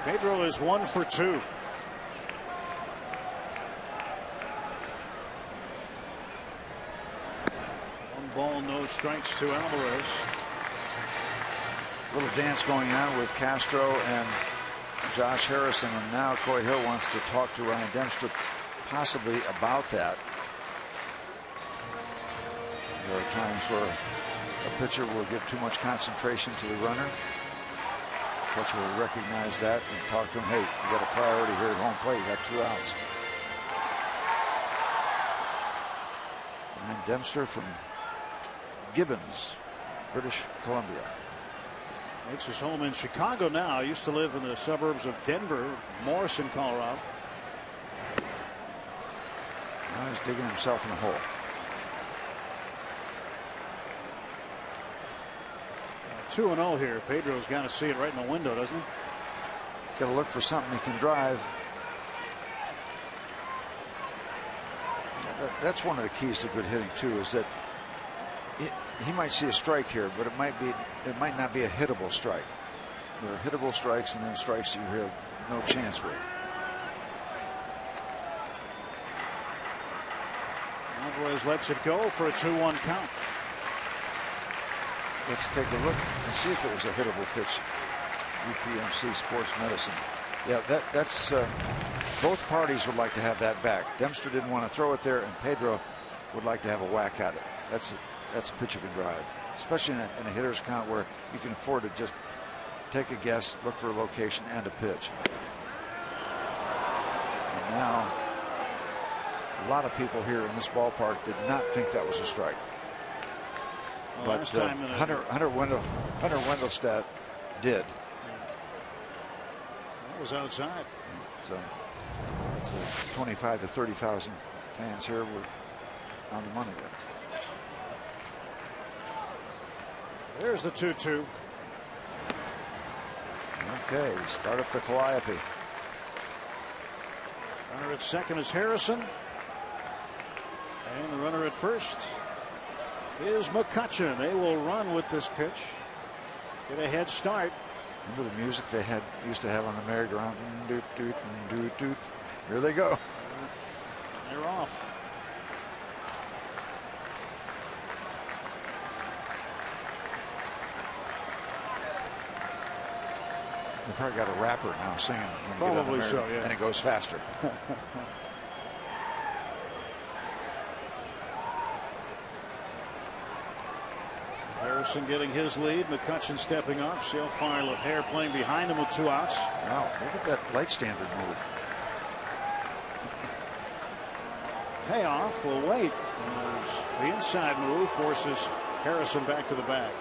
Pedro is 1 for 2. One ball, no strikes to Alvarez. Little dance going on with Castro and Josh Harrison, and now Coy Hill wants to talk to Ryan Dempster possibly about that. There are times where a pitcher will give too much concentration to the runner. The catcher will recognize that and talk to him. Hey, you got a priority here at home plate. You got 2 outs. Ryan Dempster from Gibbons, British Columbia. Makes his home in Chicago now. Used to live in the suburbs of Denver, Morrison, Colorado. Now he's digging himself in a hole. Uh, 2-0 here. Pedro's got to see it right in the window, doesn't he? Got to look for something he can drive. That's one of the keys to good hitting too, is that he might see a strike here, but it might not be a hittable strike. There are hittable strikes and then strikes you have no chance with. Alvarez lets it go for a 2-1 count. Let's take a look and see if it was a hittable pitch. UPMC Sports Medicine. Yeah, that's both parties would like to have that back. Dempster didn't want to throw it there, and Pedro would like to have a whack at it. That's a pitch you can drive, especially in a hitter's count where you can afford to just take a guess, look for a location and a pitch. And now a lot of people here in this ballpark did not think that was a strike. Well, but Hunter Wendelstedt did. That was outside. So 25 to 30,000 fans here were on the money there. There's the 2-2. Okay, start up the Calliope. Runner at second is Harrison. And the runner at first is McCutchen. They will run with this pitch. Get a head start. Remember the music they used to have on the merry-go-round? Doot, doot, doot, doot. Here they go. They're off. They probably got a rapper now singing. Probably so, yeah. And it goes faster. Harrison getting his lead. McCutchen stepping up. Sale Fire LePaire playing behind him with 2 outs. Wow, look at that light standard move. payoff will wait. As the inside move forces Harrison back to the bag.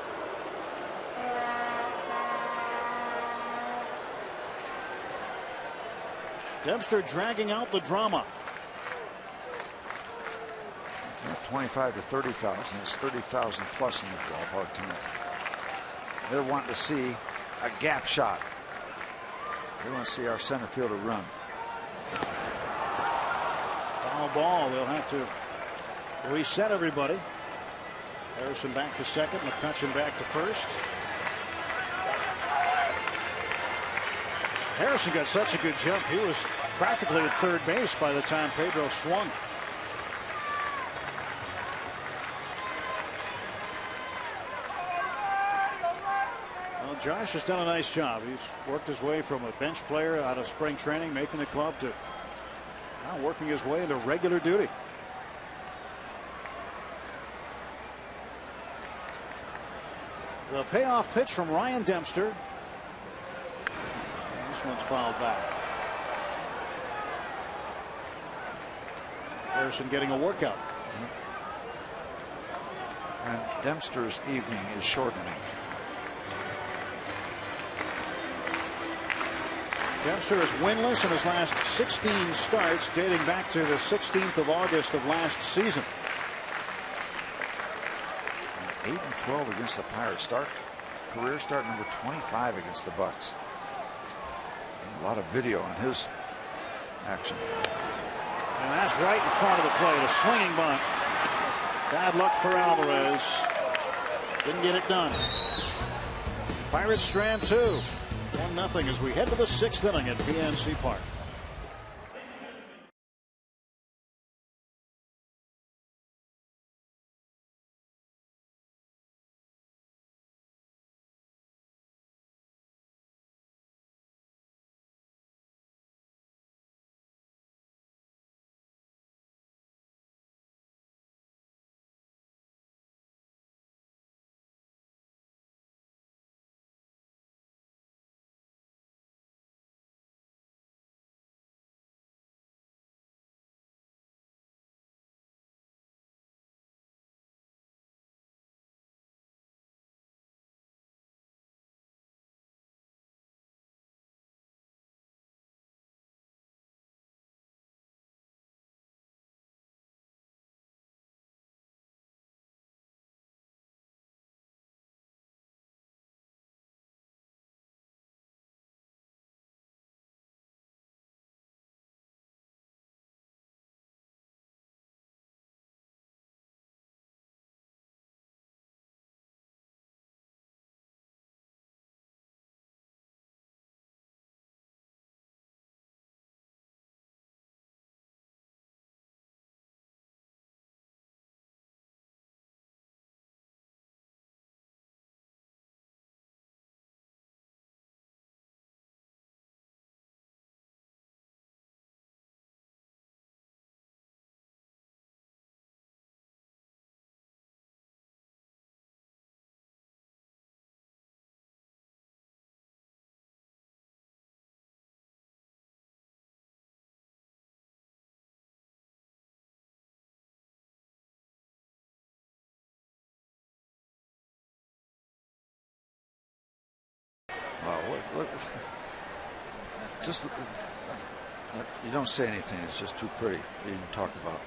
Dempster dragging out the drama. It's not 25 to 30,000. It's 30,000 plus in the ballpark tonight. They're wanting to see a gap shot. They want to see our center fielder run. Foul ball. They'll have to reset everybody. Harrison back to second. McCutchen back to first. Harrison got such a good jump. He was practically at third base by the time Pedro swung. Well, Josh has done a nice job. He's worked his way from a bench player out of spring training, making the club, to now working his way into regular duty. The payoff pitch from Ryan Dempster. This one's fouled back. Harrison getting a workout. And Dempster's evening is shortening. Dempster is winless in his last 16 starts, dating back to the 16th of August of last season. 8-12 against the Pirates. Career start number 25 against the Bucks. A lot of video on his action. And that's right in front of the plate. A swinging bunt. Bad luck for Alvarez. Didn't get it done. Pirates strand 2. 1-0 as we head to the 6th inning at PNC Park. Wow, look, just you don't say anything. It's just too pretty. You even talk about.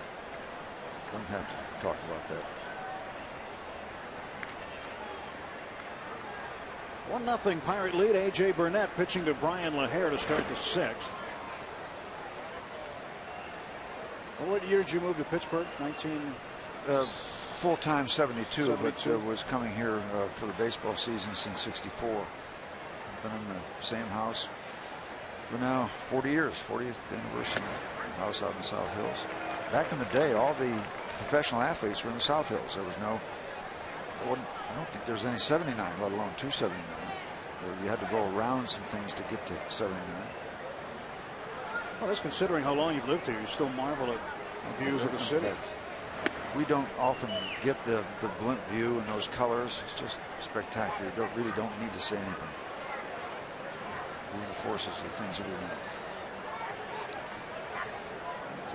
Don't have to talk about that. 1-0 Pirate lead. A.J. Burnett pitching to Brian LaHare to start the 6th. Well, what year did you move to Pittsburgh? 19. Full-time 72, 72. But was coming here for the baseball season since '64. Been in the same house for now 40 years, 40th anniversary house out in the South Hills. Back in the day, all the professional athletes were in the South Hills. There was no, I don't think there's any 79, let alone 279. You had to go around some things to get to 79. Well, that's considering how long you've lived here. You still marvel at the views of the city. We don't often get the blimp view and those colors. It's just spectacular. You really don't need to say anything. Reinforces the things that we know.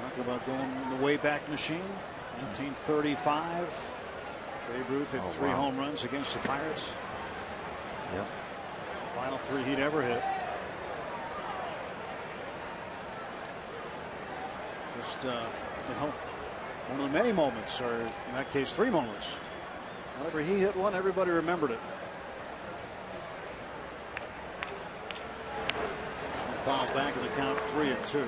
Talking about going the way back machine. 1935. Babe Ruth hit 3 home runs against the Pirates. Yep. Final 3 he'd ever hit. Just one of the many moments, or in that case 3 moments. Whenever he hit one, everybody remembered it. Foul back in the count, 3-2.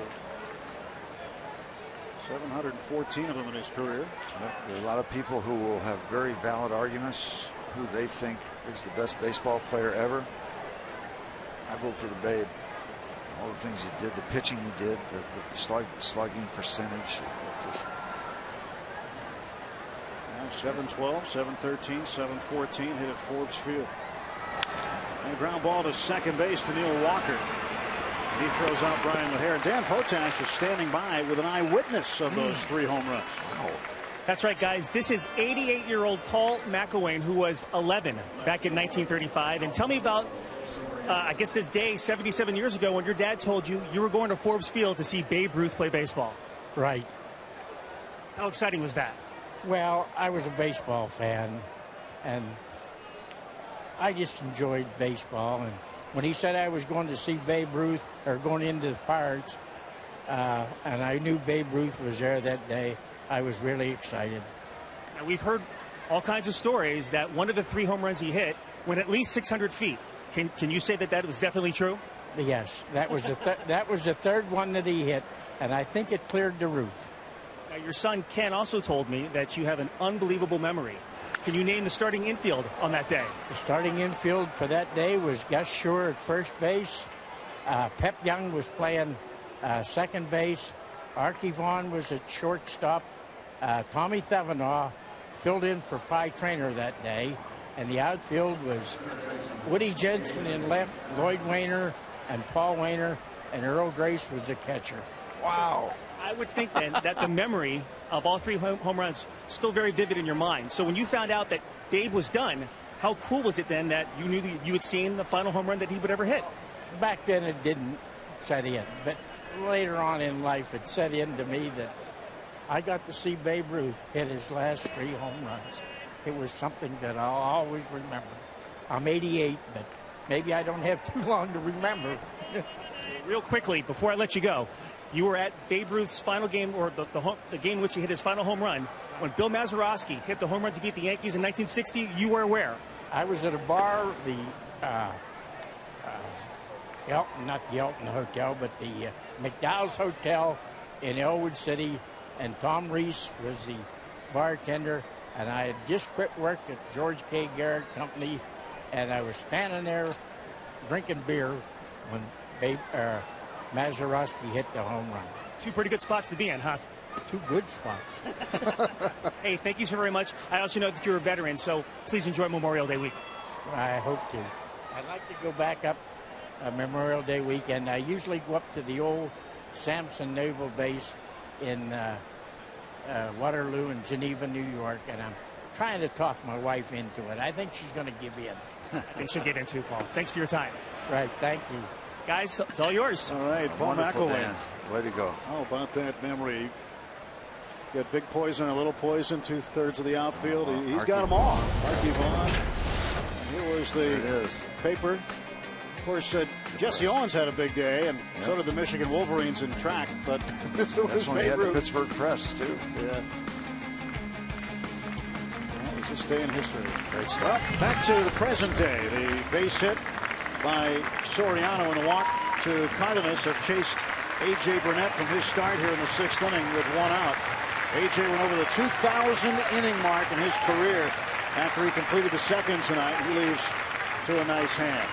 714 of them in his career. Yep. There are a lot of people who will have very valid arguments who they think is the best baseball player ever. I vote for the Babe. All the things he did, the pitching he did, the slugging percentage. Just... 712, 713, 714 hit at Forbes Field. And a ground ball to second base to Neil Walker. And he throws out Brian LaHare. Dan Potash is standing by with an eyewitness of those 3 home runs. Wow. That's right, guys. This is 88-year-old Paul McElwain, who was 11 back in 1935. And tell me about, I guess, this day 77 years ago when your dad told you you were going to Forbes Field to see Babe Ruth play baseball. Right. How exciting was that? Well, I was a baseball fan, and I just enjoyed baseball. And when he said I was going to see Babe Ruth, or going into the Pirates, and I knew Babe Ruth was there that day, I was really excited. Now, we've heard all kinds of stories that one of the 3 home runs he hit went at least 600 feet. Can you say that that was definitely true? Yes, that was the third one that he hit, and I think it cleared the roof. Now, your son Ken also told me that you have an unbelievable memory. Can you name the starting infield on that day? The starting infield for that day was Gus Shore at first base. Pep Young was playing second base. Archie Vaughn was at shortstop. Tommy Thevenaugh filled in for Pie Traynor that day. And the outfield was Woody Jensen in left, Lloyd Wainer, and Paul Wainer, and Earl Grace was the catcher. Wow. I would think then that the memory of all 3 home runs still very vivid in your mind. So when you found out that Babe was done, how cool was it then that you knew that you had seen the final home run that he would ever hit? Back then it didn't set in, but later on in life it set in to me that I got to see Babe Ruth hit his last 3 home runs. It was something that I'll always remember. I'm 88, but maybe I don't have too long to remember. Real quickly, before I let you go, you were at Babe Ruth's final game, or the game in which he hit his final home run. When Bill Mazeroski hit the home run to beat the Yankees in 1960, you were where? I was at a bar, the not the Elton Hotel, but the McDowell's Hotel in Elwood City, and Tom Reese was the bartender, and I had just quit work at George K. Garrett Company, and I was standing there drinking beer when Mazeroski hit the home run. 2 pretty good spots to be in, huh? 2 good spots. Hey, thank you so very much. I also know that you're a veteran, so please enjoy Memorial Day week. I hope to. I'd like to go back up Memorial Day weekend. I usually go up to the old Sampson Naval Base in Waterloo and Geneva, New York, and I'm trying to talk my wife into it. I think she's going to give in. I think she'll get into it, Paul. Thanks for your time. Right, thank you. Guys, it's all yours. All right, Paul McElwain. Way to go. How about that memory? Got big poison, a little poison, 2/3 of the outfield. He's got them all. Archie Vaughn. Here was the paper. Of course, Jesse Owens had a big day, and so did the Michigan Wolverines in track. But this was when he had the Pittsburgh Press, too. Yeah. Well, it's a day in history. Great stuff. Well, back to the present day. The base hit by Soriano and the walk to Cardenas have chased A.J. Burnett from his start here in the 6th inning with 1 out. A.J. went over the 2,000 inning mark in his career after he completed the 2nd tonight. He leaves to a nice hand.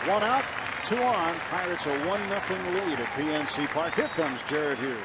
1 out, 2 on. Pirates a 1-0 lead at PNC Park. Here comes Jared Hughes.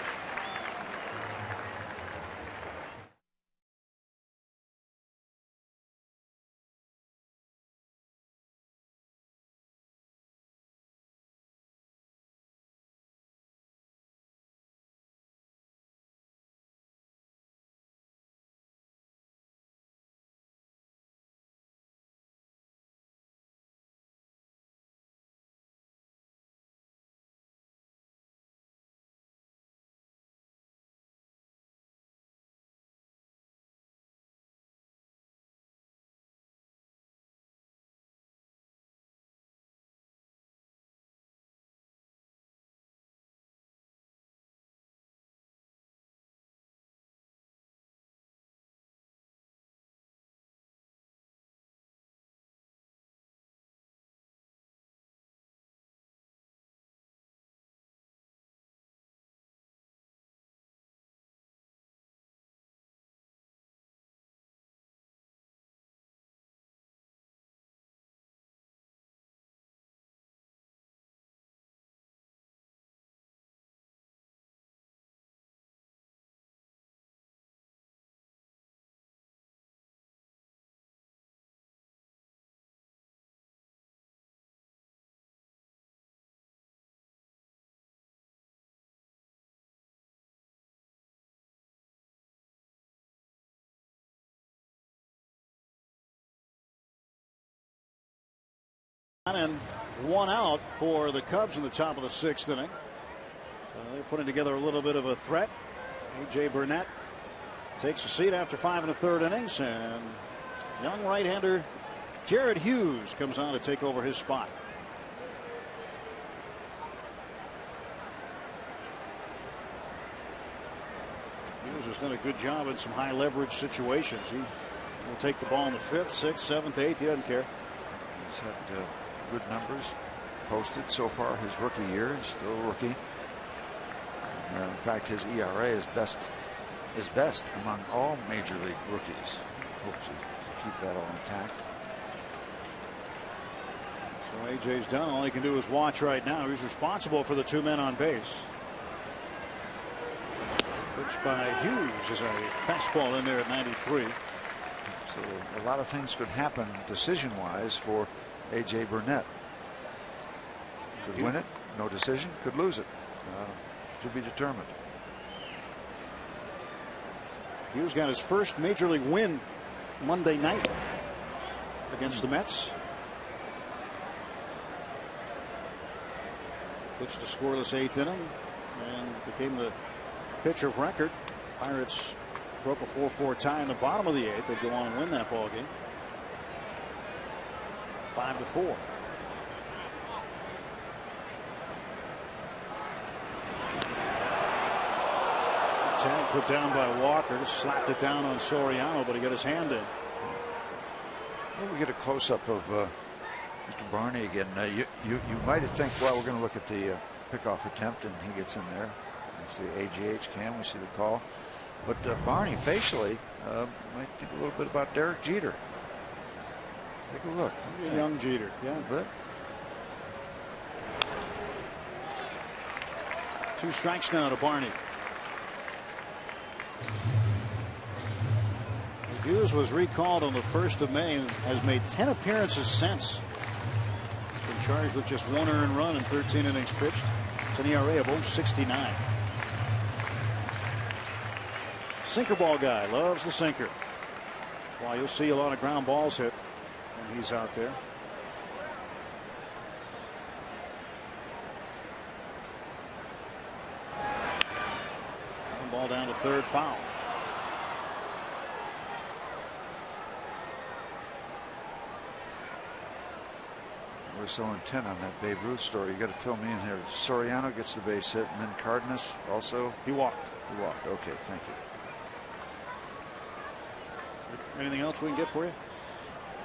And 1 out for the Cubs in the top of the 6th inning. So they're putting together a little bit of a threat. A.J. Burnett takes a seat after 5 1/3 innings, and young right-hander Jared Hughes comes on to take over his spot. Hughes has done a good job in some high leverage situations. He will take the ball in the 5th, 6th, 7th, 8th. He doesn't care. He's had good numbers posted so far his rookie year. He's still a rookie. In fact, his ERA is best among all major league rookies. Hopes to keep that all intact. So AJ's done. All he can do is watch right now. He's responsible for the 2 men on base. Pitch by Hughes is a fastball in there at 93. So a lot of things could happen decision-wise for A.J. Burnett. Could win it, no decision. Could lose it. To be determined. Hughes got his first major league win Monday night against the Mets. Pitched a scoreless 8th inning and became the pitcher of record. Pirates broke a 4-4 tie in the bottom of the 8th. They'd go on and win that ball game. 5-4. Tag put down by Walker. Just slapped it down on Soriano, but he got his hand in. Well, we get a close-up of Mr. Barney again. You might think, well, we're going to look at the pickoff attempt, and he gets in there. That's the AGH cam. We see the call. But Barney facially might think a little bit about Derek Jeter. Take a look. Young Jeter, yeah. But 2 strikes now to Barney. Hughes was recalled on the 1st of May and has made 10 appearances since. Been charged with just 1 earned run in 13 innings pitched. It's an ERA of 0.69. Sinker ball guy, loves the sinker. That's why you'll see a lot of ground balls hit when he's out there. One ball down to 3rd, foul. we're so intent on that Babe Ruth story. You got to fill me in here. Soriano gets the base hit, and then Cardenas also. He walked. He walked. Okay, thank you. Anything else we can get for you?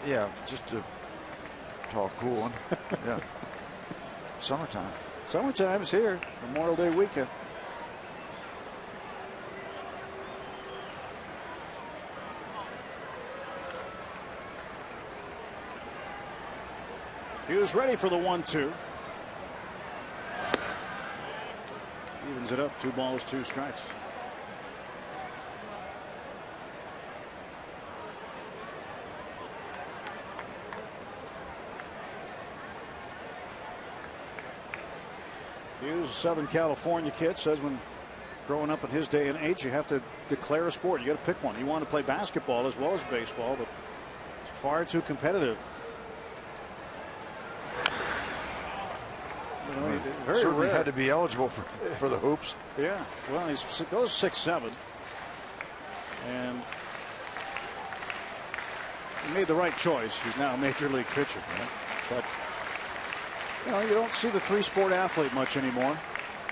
Yeah, just a tall, cool one. Yeah. Summertime. Summertime is here. Memorial Day weekend. He was ready for the 1-2. Evens it up. 2 balls, 2 strikes. Hughes, a Southern California kid, says when growing up in his day and age, you have to declare a sport. You got to pick one. He wanted to play basketball as well as baseball, but it's far too competitive. You know, very certainly rare. had to be eligible for the hoops. Yeah, well, he goes 6'7", and he made the right choice. He's now a major league pitcher, right? But you know, you don't see the 3-sport athlete much anymore.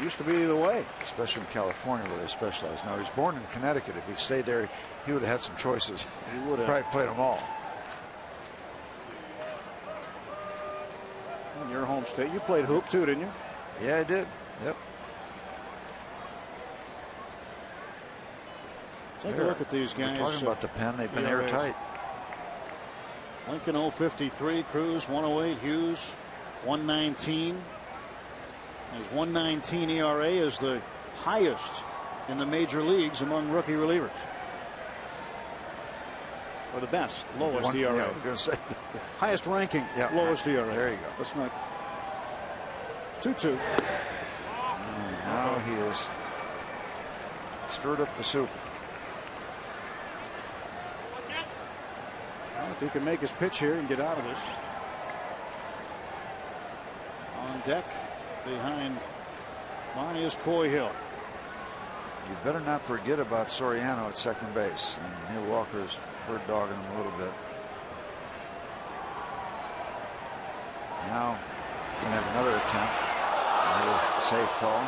Used to be the way, especially in California where they specialize. Now, he's born in Connecticut. If he stayed there, he would have had some choices. He would have probably played them all. In your home state, you played hoop too, didn't you? Yeah, I did. Yep. Take a look at these guys. We're talking about the pen. They've been airtight. Lincoln 053, Cruz 108, Hughes 119. His 119 ERA is the highest in the major leagues among rookie relievers. Or the best, lowest ERA. Yeah, I was going to say. Highest ranking, lowest ERA. There you go. That's not 2-2. Now he is stirred up the soup. Well, if he can make his pitch here and get out of this. On deck behind Barney is Coy Hill. You better not forget about Soriano at second base. And Neil Walker's bird dogging him a little bit. Now, going to have another attempt. Another safe call.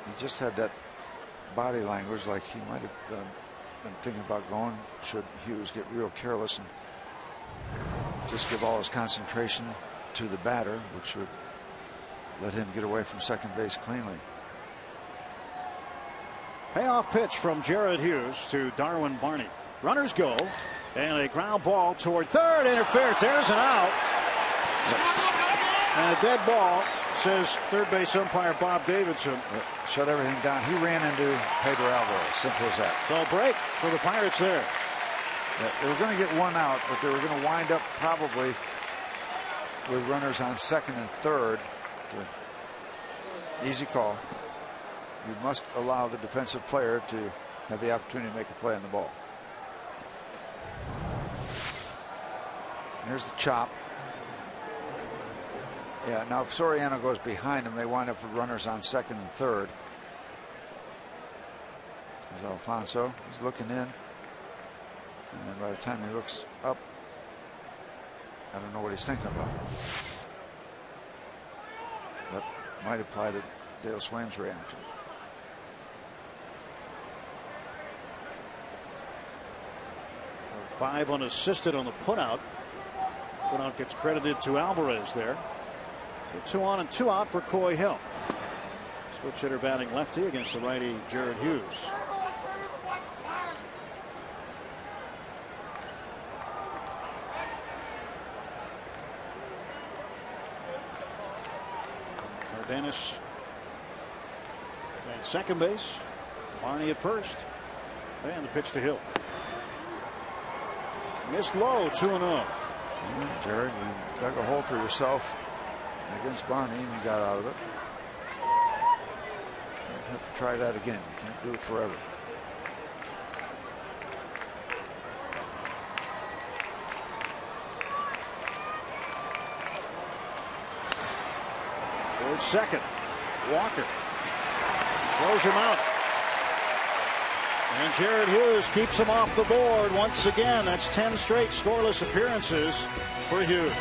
He just had that body language like he might have been thinking about going should Hughes get real careless and just give all his concentration to the batter, which would let him get away from second base cleanly. Payoff pitch from Jared Hughes to Darwin Barney. Runners go, and a ground ball toward third. Interfered. There's an out. And a dead ball, says third base umpire Bob Davidson. Shut everything down. He ran into Pedro Alvarez. Simple as that. So break for the Pirates there. They were going to get one out, but they were going to wind up probably with runners on second and third. Easy call. You must allow the defensive player to have the opportunity to make a play on the ball. Here's the chop. Yeah, now if Soriano goes behind him, they wind up with runners on second and third. There's Alfonso. He's looking in. And then by the time he looks up, I don't know what he's thinking about. That might apply to Dale Swaim's reaction. Five unassisted on the putout. Putout gets credited to Alvarez there. So 2 on and 2 out for Coy Hill. Switch hitter batting lefty against the righty Jared Hughes. Cardenas at second base. Barney at first. And the pitch to Hill. Missed low, 2-0. Jared, you dug a hole for yourself against Barney and you got out of it. You have to try that again. You can't do it forever. Towards second. Walker throws him out. And Jared Hughes keeps him off the board once again. That's 10 straight scoreless appearances for Hughes.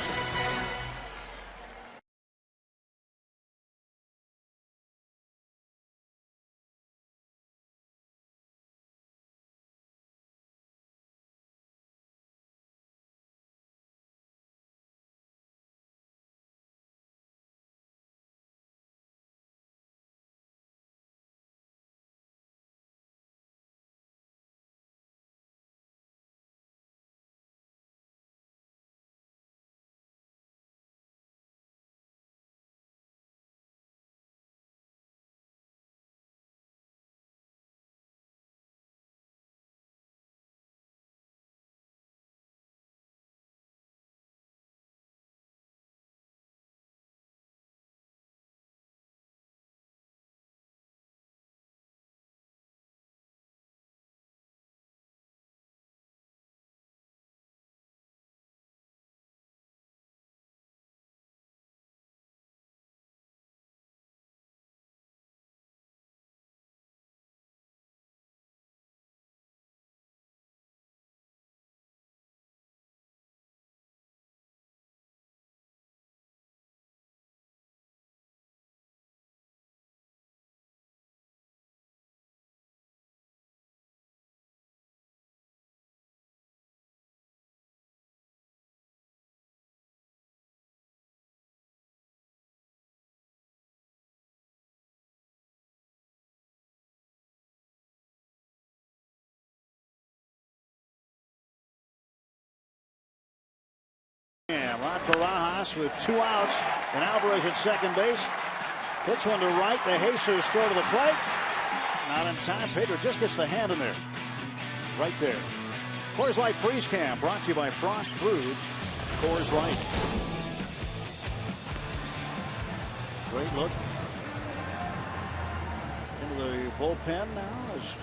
Rod Barajas with 2 outs and Alvarez at second base. Pitch one to right. The Jesus throw to the plate. Not in time. Pedro just gets the hand in there. Right there. Coors Light Freeze Cam brought to you by Frost Brewed Coors Light. Great look into the bullpen now as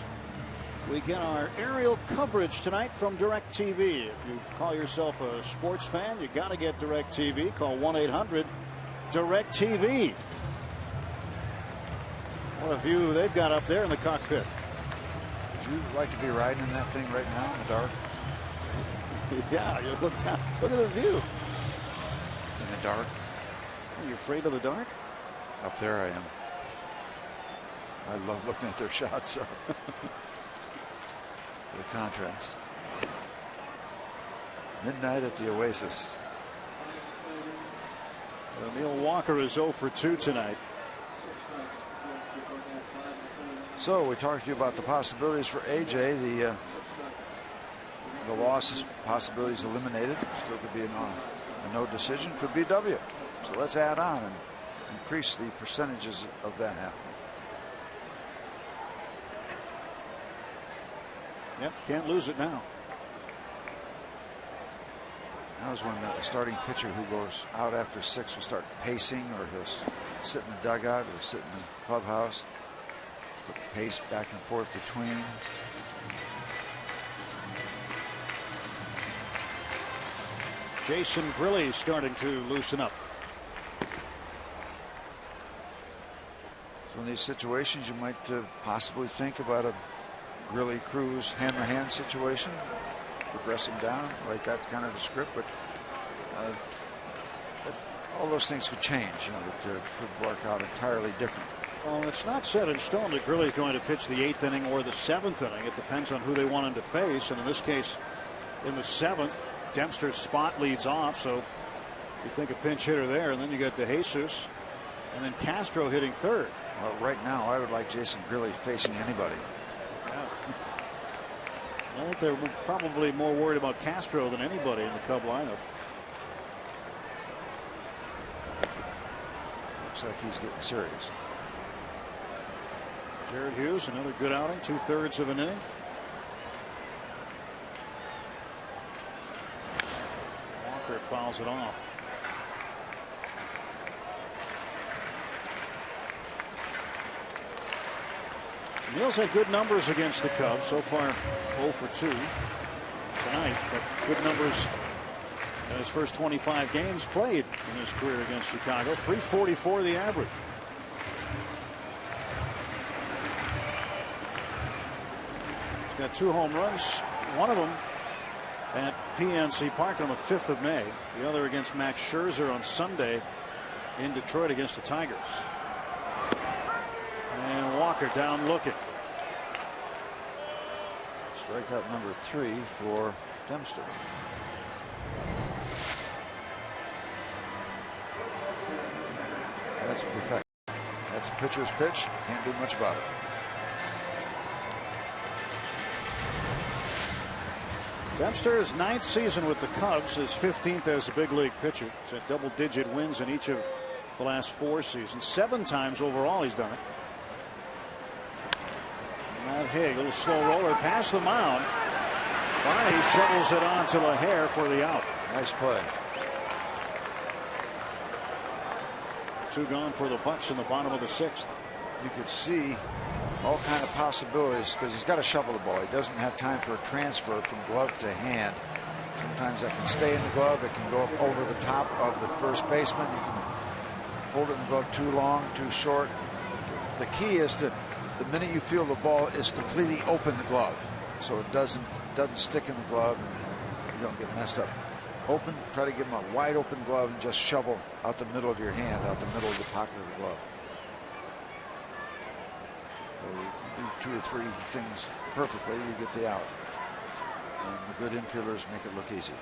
We get our aerial coverage tonight from DirecTV. If you call yourself a sports fan, you got to get DirecTV. Call 1-800-DirecTV. What a view they've got up there in the cockpit. Would you like to be riding in that thing right now in the dark? Yeah, you look down. Look at the view. In the dark? Are you afraid of the dark? Up there I am. I love looking at their shots. So. The contrast. Midnight at the Oasis. Neil Walker is 0 for 2 tonight. So we talked to you about the possibilities for AJ. The loss possibilities eliminated. Still could be a no decision. Could be W. So let's add on and increase the percentages of that happening. Yep, can't lose it now. That was when the starting pitcher who goes out after 6 will start pacing, or he'll sit in the dugout or sit in the clubhouse. Pace back and forth between. Jason Grilli starting to loosen up. So in these situations, you might possibly think about a Grilli Cruz hand-to-hand situation, progressing down, like that kind of a script, but all those things could change. You know, that could work out entirely different. Well, it's not set in stone that Grilli is going to pitch the 8th inning or the 7th inning. It depends on who they want him to face, and in this case, in the 7th, Dempster's spot leads off, so you think a pinch hitter there, and then you got DeJesus, and then Castro hitting 3rd. Well, right now, I would like Jason Grilli facing anybody. Yeah. I think they're probably more worried about Castro than anybody in the Cub lineup. Looks like he's getting serious. Jared Hughes, another good outing, 2/3 of an inning. Walker fouls it off. Neil's had good numbers against the Cubs so far, 0 for 2 tonight, but good numbers in his first 25 games played in his career against Chicago. .344 the average. He's got 2 home runs, one of them at PNC Park on the 5th of May, the other against Max Scherzer on Sunday in Detroit against the Tigers. And Walker down looking. Strikeout number 3 for Dempster. That's perfect. That's a pitcher's pitch. Can't do much about it. Dempster's 9th season with the Cubs, his 15th as a big league pitcher. He's had double-digit wins in each of the last 4 seasons. 7 times overall he's done it. Matt Haig, a little slow roller past the mound. Barney shovels it on to LaHare for the out. Nice play. 2 gone for the Bucks in the bottom of the 6th. You could see all kind of possibilities because he's got to shovel the ball. He doesn't have time for a transfer from glove to hand. Sometimes that can stay in the glove. It can go up over the top of the first baseman. You can hold it in the glove too long, too short. The key is to, the minute you feel the ball is completely open the glove, so it doesn't stick in the glove and you don't get messed up. Open, try to give him a wide open glove and just shovel out the middle of your hand, out the middle of the pocket of the glove. So you do 2 or 3 things perfectly, you get the out. And the good infielders make it look easy.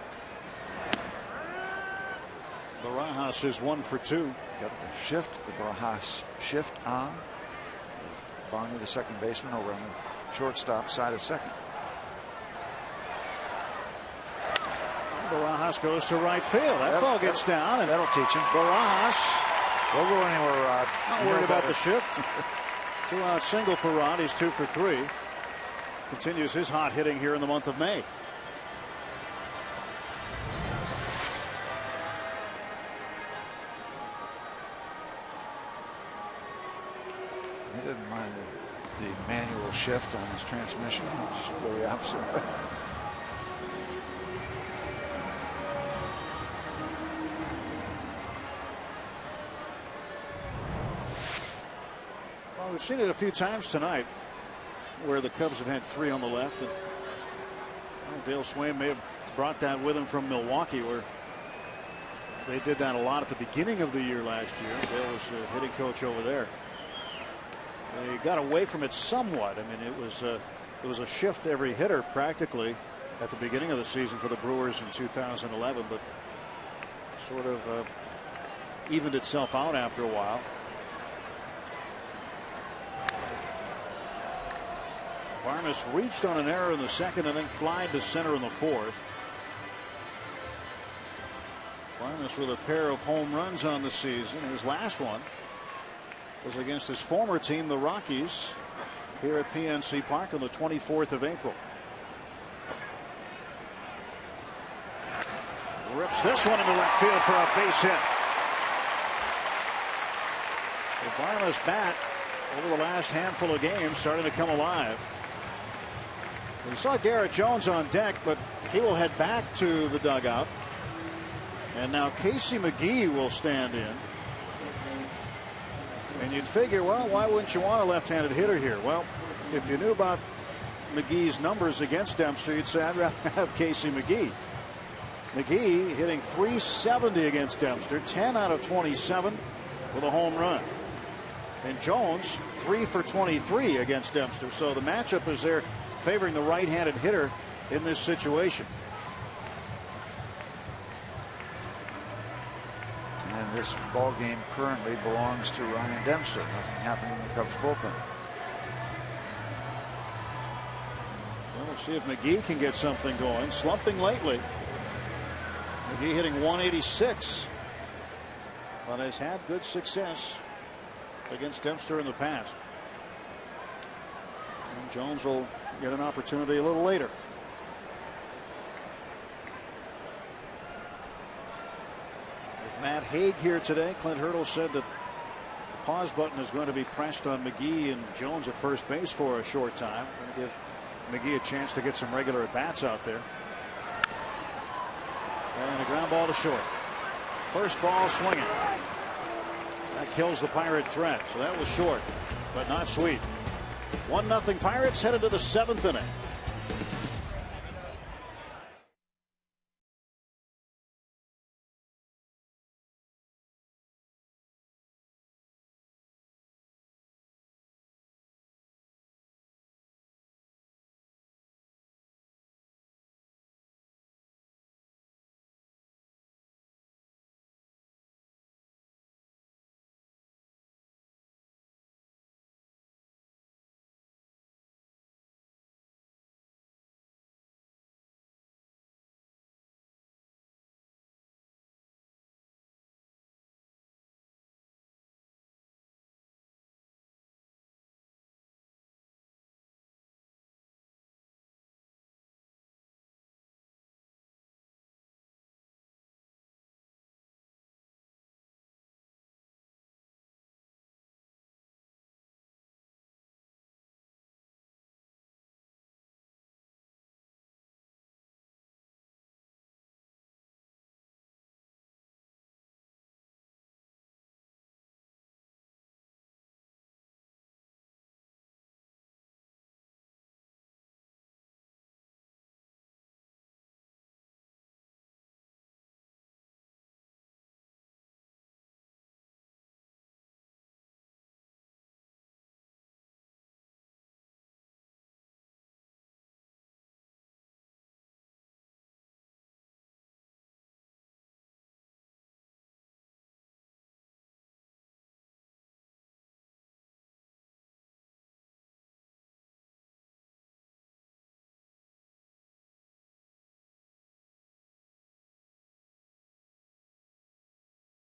Barajas is 1 for 2. Got the shift, the Barajas shift on. Barney, the second baseman, over on the shortstop side of second. Barajas goes to right field. That ball gets down, and that'll teach him. Barajas Don't go anywhere, Rod. not worried about the shift. 2-out single for Rod. He's 2 for 3. Continues his hot hitting here in the month of May. He didn't mind the manual shift on his transmission. Just go the opposite way. Well, we've seen it a few times tonight where the Cubs have had 3 on the left. And Dale Swain may have brought that with him from Milwaukee, where they did that a lot at the beginning of the year last year. Dale was hitting coach over there. They got away from it somewhat. I mean, it was a shift to every hitter practically at the beginning of the season for the Brewers in 2011, but sort of evened itself out after a while. Varmus reached on an error in the second inning, flied to center in the fourth. Varmus with a pair of home runs on the season. His last one was against his former team, the Rockies, here at PNC Park on the 24th of April. Rips this one into left field for a base hit. The Varmus bat over the last handful of games starting to come alive. We saw Garrett Jones on deck, but he will head back to the dugout. And now Casey McGee will stand in. And you'd figure, well, why wouldn't you want a left-handed hitter here? Well, if you knew about McGee's numbers against Dempster, you'd say, I'd rather have Casey McGee. McGee hitting .370 against Dempster, 10 out of 27 with a home run. And Jones, 3 for 23 against Dempster. So the matchup is there favoring the right-handed hitter in this situation. And this ball game currently belongs to Ryan Dempster. Nothing happening in the Cubs bullpen. Well, we'll see if McGee can get something going. Slumping lately. McGee hitting .186, but has had good success against Dempster in the past. And Jones will get an opportunity a little later. With Matt Haig here today, Clint Hurdle said that the pause button is going to be pressed on McGee and Jones at first base for a short time. Going to give McGee a chance to get some regular at bats out there. And a ground ball to short. First ball swinging. That kills the Pirate threat. So that was short, but not sweet. 1-0 Pirates headed to the 7th inning.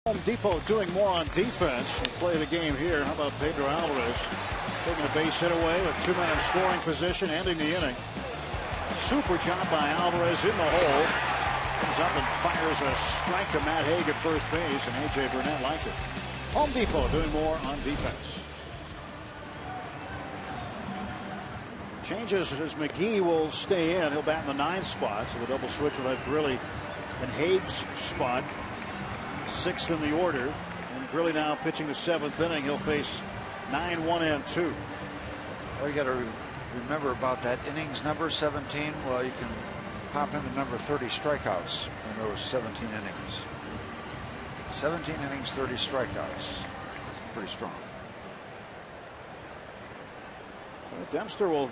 Home Depot doing more on defense. We'll play the game here. How about Pedro Alvarez taking a base hit away with 2 men in scoring position, ending the inning. Super job by Alvarez in the hole. Comes up and fires a strike to Matt Haig at first base, and A.J. Burnett liked it. Home Depot doing more on defense. Changes as McGee will stay in. He'll bat in the 9th spot. So the double switch will have Grilli and Hague's spot. 6th in the order. And Grilli now pitching the 7th inning. He'll face 9, 1, and 2. Well, you got to remember about that innings number 17. Well, you can pop in the number 30 strikeouts in those 17 innings. 17 innings, 30 strikeouts. That's pretty strong. Well, Dempster will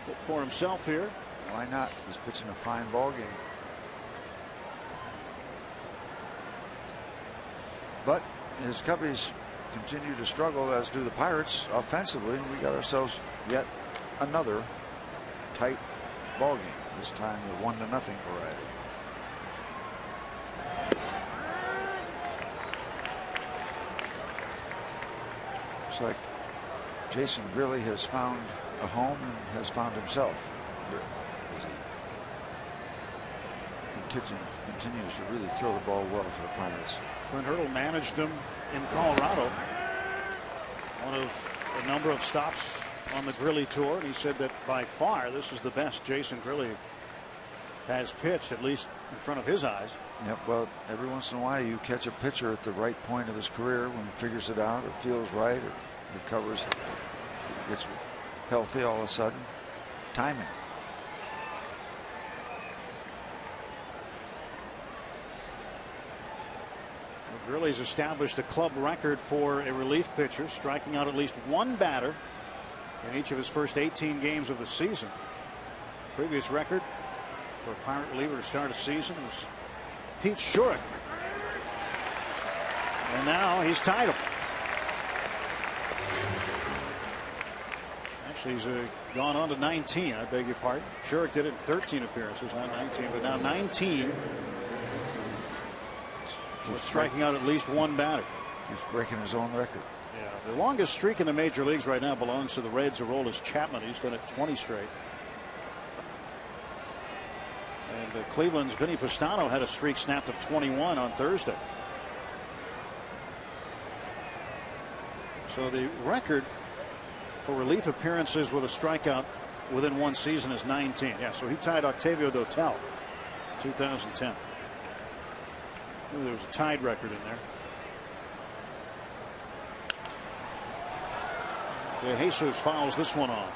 look for himself here. Why not? He's pitching a fine ball game. But his Cubbies continue to struggle, as do the Pirates offensively, and we got ourselves yet another tight ball game. This time the 1-0 variety. Looks like Jason Grilli has found a home and has found himself here as he continues to really throw the ball well for the Pirates. Clint Hurdle managed him in Colorado. One of a number of stops on the Grilli tour, and he said that by far this is the best Jason Grilli has pitched, at least in front of his eyes. Yep, well, every once in a while you catch a pitcher at the right point of his career when he figures it out or feels right or recovers, gets healthy all of a sudden. Timing. Grilli's established a club record for a relief pitcher, striking out at least one batter in each of his first 18 games of the season. Previous record for a Pirate reliever to start a season was Pete Schurik. And now he's tied him. Actually, he's gone on to 19. I beg your pardon. Schurik did it in 13 appearances, not 19, but now 19. With striking out at least one batter. He's breaking his own record. Yeah, the longest streak in the major leagues right now belongs to the Reds. Aroldis Chapman. He's done it 20 straight. And Cleveland's Vinny Pastano had a streak snapped of 21 on Thursday. So the record for relief appearances with a strikeout within one season is 19. Yeah, so he tied Octavio Dotel, 2010. There was a tied record in there. De Jesus fouls this one off.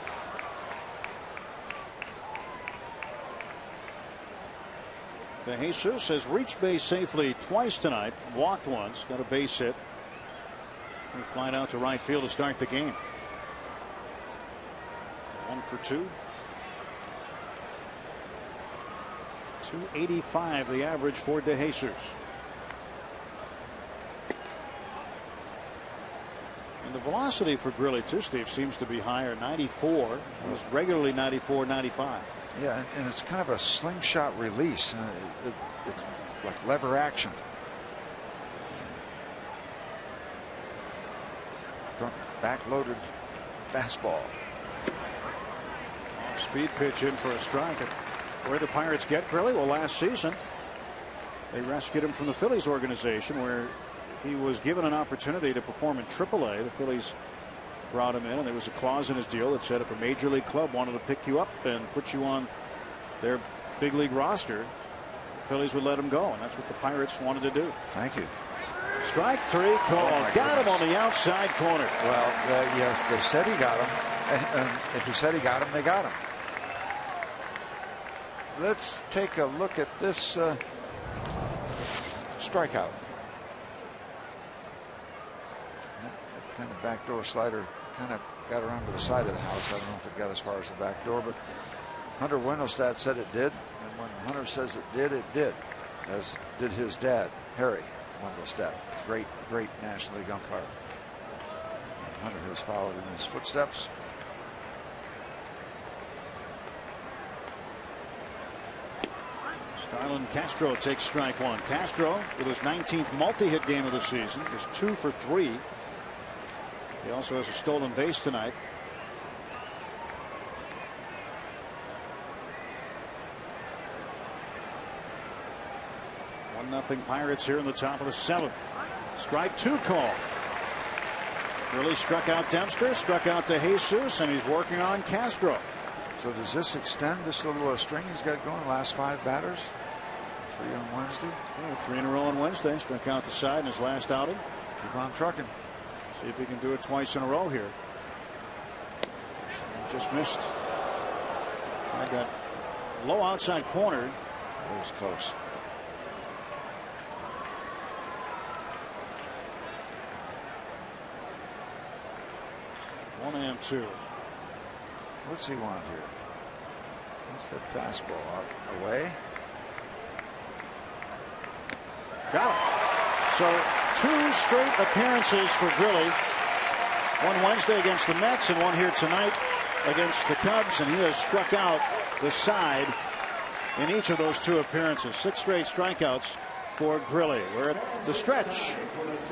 De Jesus has reached base safely twice tonight, walked once, got a base hit. He'll fly out to right field to start the game. 1 for 2. 285 the average for De Jesus. And the velocity for Grilli too, Steve, seems to be higher. 94. It was regularly 94, 95. Yeah, and it's kind of a slingshot release. It's like lever action. Front back-loaded fastball. Speed pitch in for a strike. Where the Pirates get Grilli? Well, last season they rescued him from the Phillies organization, where he was given an opportunity to perform in AAA. The Phillies brought him in, and there was a clause in his deal that said if a major league club wanted to pick you up and put you on their big league roster, the Phillies would let him go, and that's what the Pirates wanted to do. Thank you. Strike 3 call. Got him on the outside corner. Well, yes, they said he got him, and if he said he got him, they got him. Let's take a look at this strikeout. That kind of backdoor slider kind of got around to the side of the house. I don't know if it got as far as the back door, but Hunter Wendelstedt said it did, and when Hunter says it did, as did his dad, Harry Wendelstedt, great National League umpire. And Hunter has followed in his footsteps. Starlin Castro takes strike 1. Castro with his 19th multi-hit game of the season is 2 for 3. He also has a stolen base tonight. Nothing Pirates here in the top of the 7th. Strike 2 call. Really struck out Dempster, struck out De Jesus, and he's working on Castro. So does this extend this little string he's got going? Last 5 batters, 3 on Wednesday. Yeah, 3 in a row on Wednesday. Struck out the side in his last outing. Keep on trucking. See if he can do it twice in a row here. Just missed. I got low outside corner. That was close. One and 2. What's he want here? What's that fastball out away? Got him. So 2 straight appearances for Grilli. One Wednesday against the Mets and one here tonight against the Cubs, and he has struck out the side in each of those 2 appearances. 6 straight strikeouts for Grilli. We're at the stretch.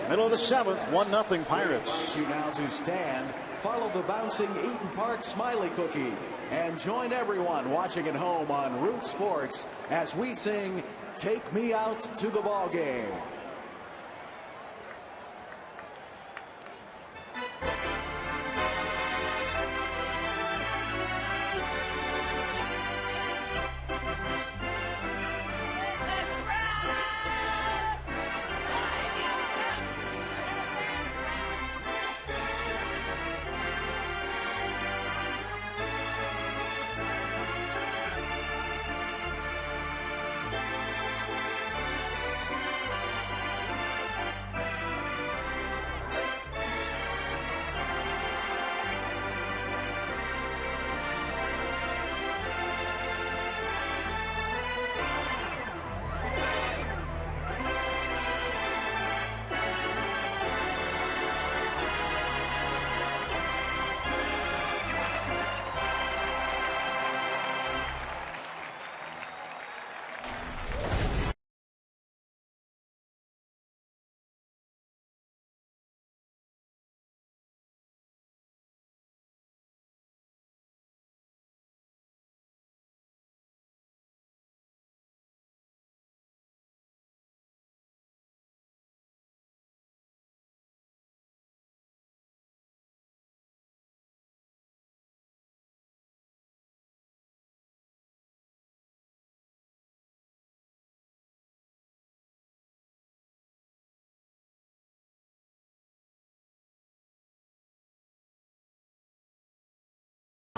Middle of the 7th, 1-0 Pirates. You now to stand. Follow the bouncing Eaton Park Smiley Cookie and join everyone watching at home on Root Sports as we sing "Take Me Out to the Ball Game."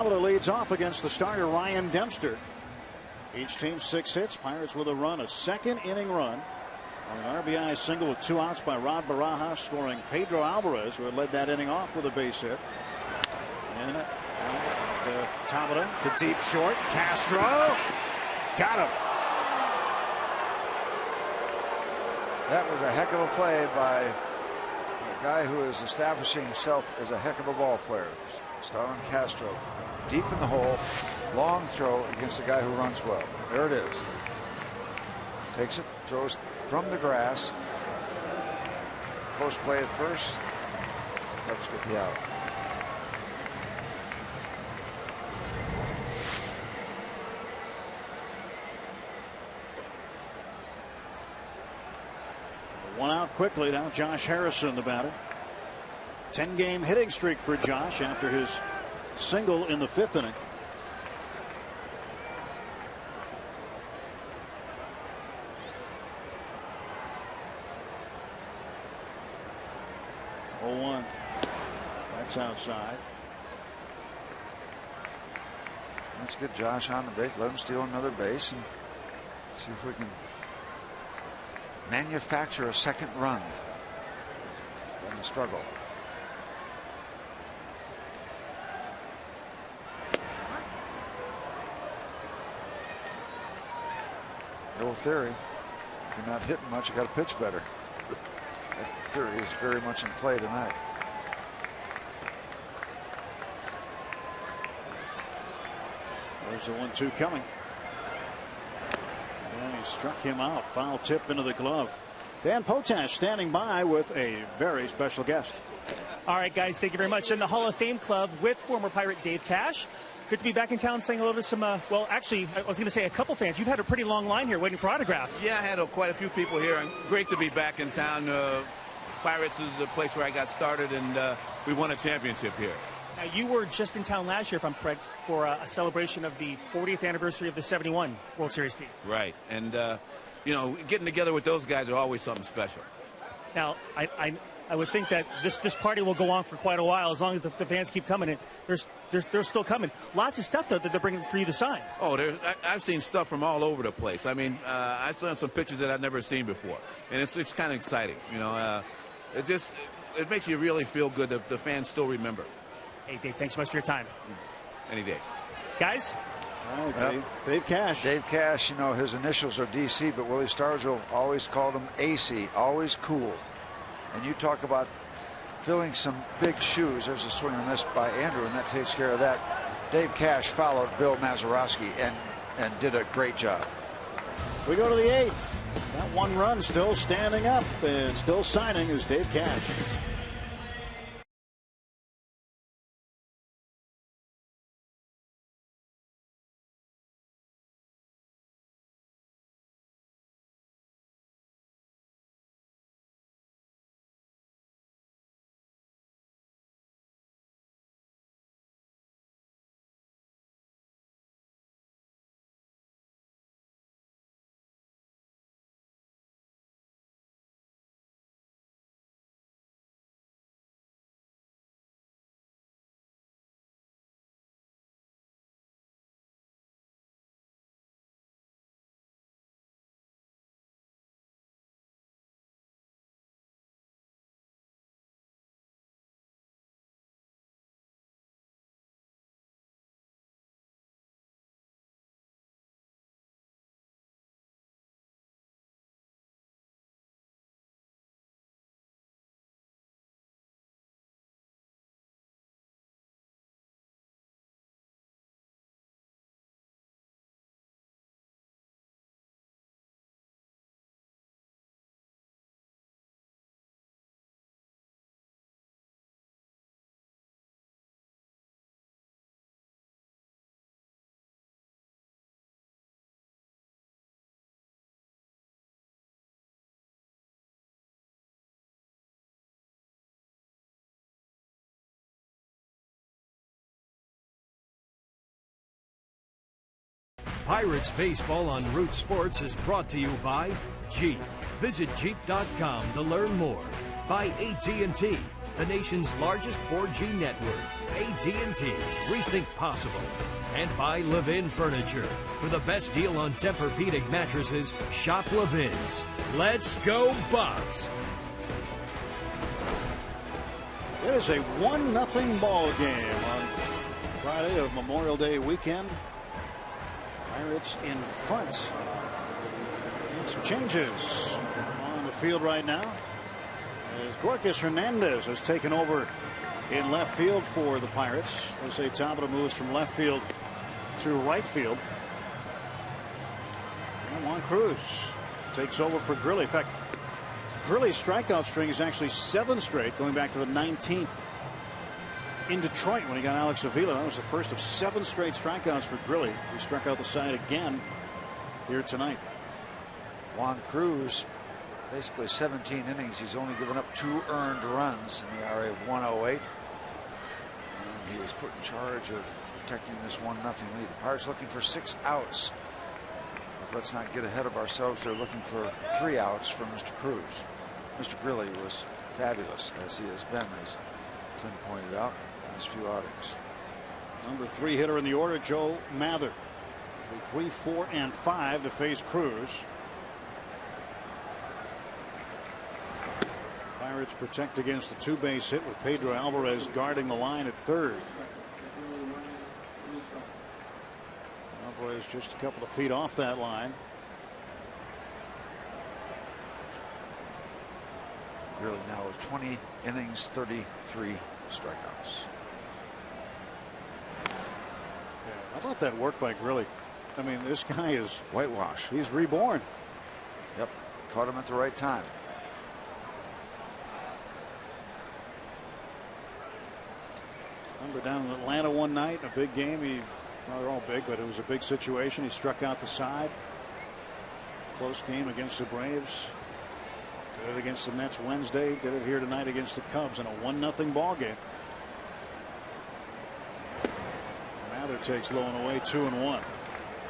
Leads off against the starter Ryan Dempster. Each team 6 hits. Pirates with a run, a 2nd inning run on an RBI single with 2 outs by Rod Barajas, scoring Pedro Alvarez, who had led that inning off with a base hit. And to Tabata to deep short. Castro got him. That was a heck of a play by a guy who is establishing himself as a heck of a ball player. Starlin Castro, deep in the hole, long throw against a guy who runs well. There it is. Takes it, throws from the grass. Close play at first. Cubs get the out. One out quickly now. Josh Harrison, the batter. 10-game hitting streak for Josh after his single in the 5th inning. Oh, 1. That's outside. Let's get Josh on the base. Let him steal another base and see if we can manufacture a 2nd run in the struggle. The old theory, if you're not hitting much, you got to pitch better. That theory is very much in play tonight. There's the 1-2 coming. And he struck him out. Foul tip into the glove. Dan Potash standing by with a very special guest. All right, guys, thank you very much. In the Hall of Fame Club with former Pirate Dave Cash. Good to be back in town saying hello to some, well, actually, I was going to say a couple fans. You've had a pretty long line here waiting for autographs. Yeah, I had quite a few people here, and great to be back in town. Pirates is the place where I got started, and we won a championship here. Now, you were just in town last year, if I'm correct, for a celebration of the 40th anniversary of the '71 World Series team. Right, and you know, getting together with those guys are always something special. Now, I would think that this party will go on for quite a while as long as the fans keep coming. And they're still coming. Lots of stuff, though, that they're bringing for you to sign. Oh, I've seen stuff from all over the place. I mean, I saw some pictures that I've never seen before, and it's kind of exciting. You know, it makes you really feel good that the fans still remember. Hey, Dave, thanks so much for your time. Any day. Guys? All right, Dave Cash. Dave Cash, you know, his initials are DC, but Willie Stargell always called him AC, always cool. And you talk about filling some big shoes. There's a swing and a miss by Andrew, and that takes care of that. Dave Cash followed Bill Mazeroski and did a great job. We go to the 8th. That one run still standing up and still signing is Dave Cash. Pirates Baseball on Root Sports is brought to you by Jeep. Visit Jeep.com to learn more. By AT&T, the nation's largest 4G network. AT&T, rethink possible. And by Levin Furniture. For the best deal on Tempur-Pedic mattresses, shop Levin's. Let's go Bucks! It is a 1-0 ball game on Friday of Memorial Day weekend. Pirates in front. And some changes on the field right now, as Gorkas Hernandez has taken over in left field for the Pirates. Jose Tabata moves from left field to right field. And Juan Cruz takes over for Grilli. In fact, Grilli's strikeout string is actually 7 straight, going back to the 19th in Detroit when he got Alex Avila. That was the first of 7 straight strikeouts for Grilli. He struck out the side again here tonight. Juan Cruz, basically 17 innings. He's only given up 2 earned runs in the ERA of 1.08. And he was put in charge of protecting this 1-0 lead. The Pirates looking for 6 outs. But let's not get ahead of ourselves. They're looking for 3 outs from Mr. Cruz. Mr. Grilli was fabulous, as he has been, as Tim pointed out, last few outings. Number 3 hitter in the order, Joe Mather. 3, 4, and 5 to face Cruz. Pirates protect against the 2-base hit with Pedro Alvarez guarding the line at third. Alvarez just a couple of feet off that line. Really now with 20 innings, 33 strikeouts. Yeah, how about that work by Grilli? I mean, this guy is whitewash. He's reborn. Yep, caught him at the right time. Remember down in Atlanta one night, a big game. Well, they're all big, but it was a big situation. He struck out the side. Close game against the Braves. Did it against the Mets Wednesday. Did it here tonight against the Cubs in a 1-0 ball game. Leonard takes low and away, 2-1.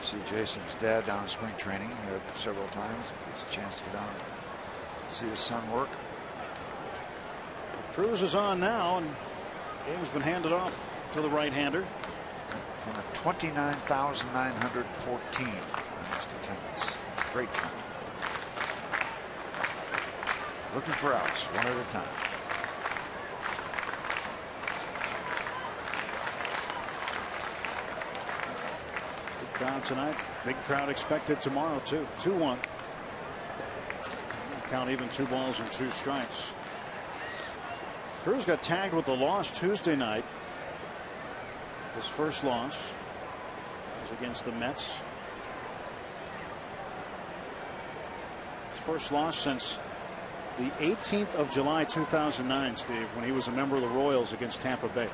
See Jason's dad down in spring training several times. Gets a chance to get down and see his son work. Cruz is on now, and game's been handed off to the right-hander. From a 29,914 last attendance. Great time. Looking for outs one at a time. Big crowd tonight. Big crowd expected tomorrow too. 2-1. Count even 2 balls and 2 strikes. Cruz got tagged with the loss Tuesday night. His first loss was against the Mets. His first loss since the 18th of July 2009, Steve, when he was a member of the Royals against Tampa Bay.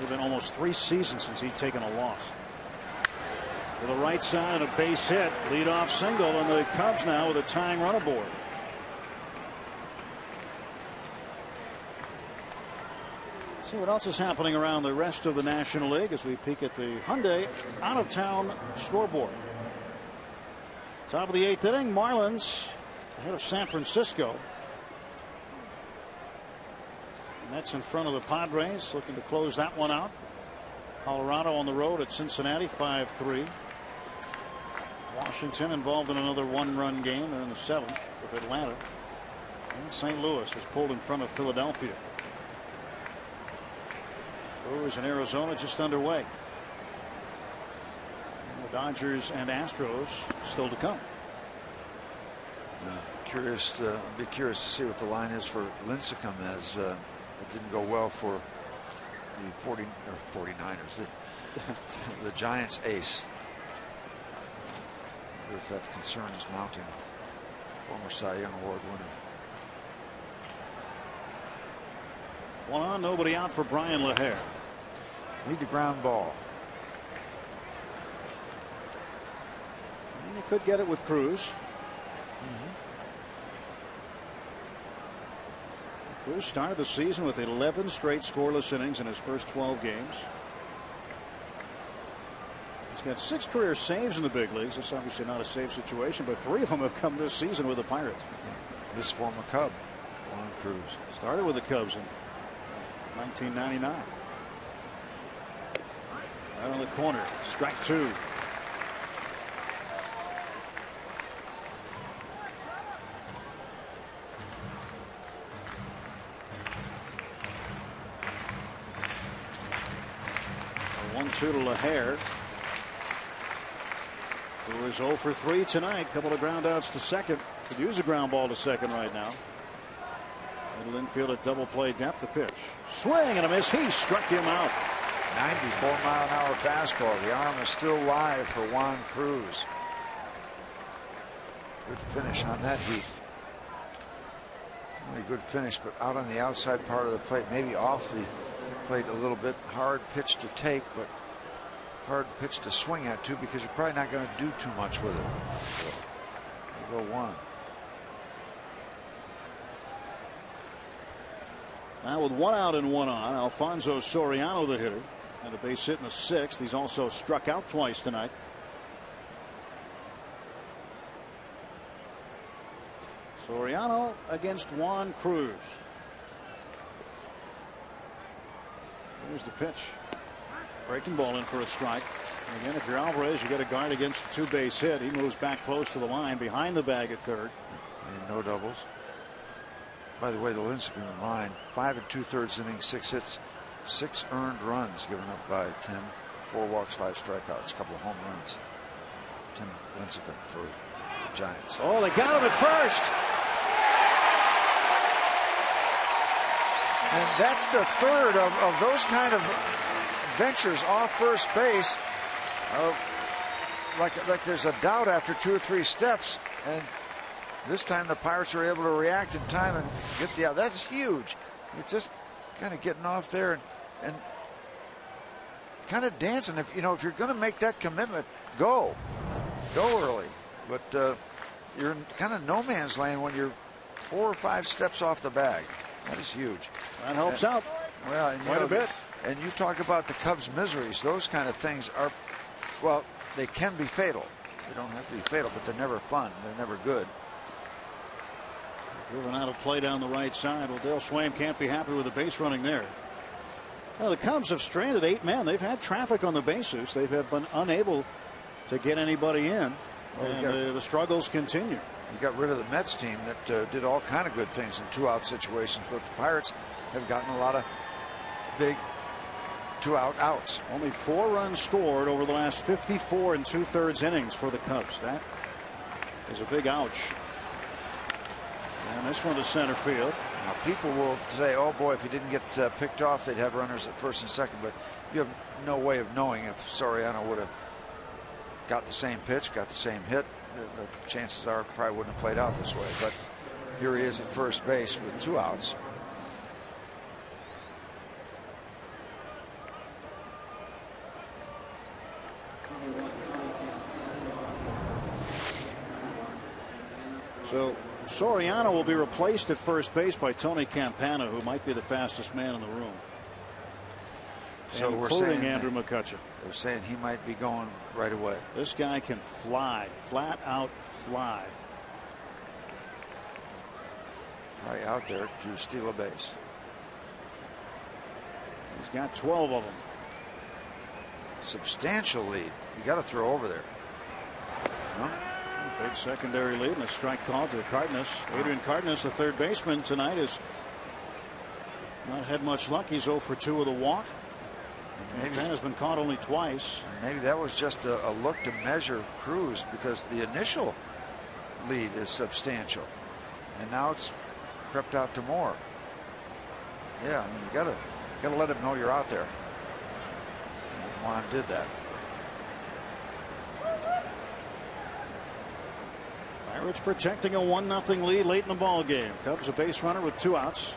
It's been almost 3 seasons since he'd taken a loss. To the right side, a base hit, leadoff single, and the Cubs now with a tying run aboard. See what else is happening around the rest of the National League as we peek at the Hyundai out-of-town scoreboard. Top of the 8th inning, Marlins ahead of San Francisco. Mets in front of the Padres, looking to close that one out. Colorado on the road at Cincinnati, 5-3. Washington involved in another 1-run game. They're in the 7th with Atlanta. And St. Louis has pulled in front of Philadelphia. Brewers in Arizona just underway. And the Dodgers and Astros still to come. Be curious to see what the line is for Lincecum, as it didn't go well for the 49ers, the Giants ace. I wonder if that concern is mounting. Former Cy Young Award winner. 1 on, nobody out for Brian LaHare. Need the ground ball. And you could get it with Cruz. Cruz started the season with 11 straight scoreless innings in his first 12 games. He's got 6 career saves in the big leagues. It's obviously not a save situation, but 3 of them have come this season with the Pirates. This former Cub, Juan Cruz. Started with the Cubs in 1999. Right on the corner, strike 2. A 1-2 to LaHare, who is 0 for 3 tonight. Couple of ground outs to second. Could use a ground ball to second right now. Middle infield at double play depth. The pitch, swing and a miss. He struck him out. 94-mile-an-hour fastball. The arm is still live for Juan Cruz. Good finish on that heat. Really good finish, but out on the outside part of the plate, maybe off the plate a little bit. Hard pitch to take, but hard pitch to swing at too, because you're probably not going to do too much with it. So, we'll go 1. Now with 1 out and 1 on, Alfonso Soriano, the hitter, and a base hit in the 6th. He's also struck out twice tonight. Soriano against Juan Cruz. Here's the pitch. Breaking ball in for a strike. And again, if you're Alvarez, you get a guard against the 2-base hit. He moves back close to the line, behind the bag at third. And no doubles. By the way, the Lincecum line, 5 2/3 innings, 6 hits, 6 earned runs given up by Tim. 4 walks, 5 strikeouts, a couple of home runs. Tim Lincecum for the Giants. Oh, they got him at first. And that's the third of those kind of ventures off first base. Like there's a doubt after 2 or 3 steps, and this time the Pirates are able to react in time and get the out. That's huge. You're just kind of getting off there and kind of dancing. If you're going to make that commitment, go early. But you're in kind of no man's land when you're 4 or 5 steps off the bag. That is huge. That helps out. Well, quite a bit. And you talk about the Cubs' miseries. Those kind of things are, well, they can be fatal. They don't have to be fatal, but they're never fun. They're never good. Driven out of play down the right side. Well, Dale Swaim can't be happy with the base running there. Well, the Cubs have stranded 8 men. They've had traffic on the bases. They have been unable to get anybody in. Well, and the struggles continue. We got rid of the Mets team that did all kind of good things in 2-out situations. But the Pirates have gotten a lot of big 2-out outs. Only 4 runs scored over the last 54 2/3 innings for the Cubs. That is a big ouch. And this one to center field. Now people will say, oh boy, if he didn't get picked off, they'd have runners at first and second. But you have no way of knowing if Soriano would have got the same pitch, got the same hit. The chances are it probably wouldn't have played out this way. But here he is at first base with 2 outs. So Soriano will be replaced at first base by Tony Campana, who might be the fastest man in the room. So we're including saying Andrew McCutcheon. They're saying he might be going right away. This guy can fly, flat out fly. Probably out there to steal a base. He's got 12 of them. Substantial lead. You got to throw over there. No? Big secondary lead and a strike call to Cardenas. Adrian Cardenas, the third baseman tonight, has not had much luck. He's 0 for 2 with a walk. Campana's been caught only twice. Maybe that was just a look to measure Cruz, because the initial lead is substantial, and now it's crept out to more. Yeah, I mean, you gotta let him know you're out there. And Juan did that. Pirates protecting a 1-0 lead late in the ball game. Cubs a base runner with 2 outs.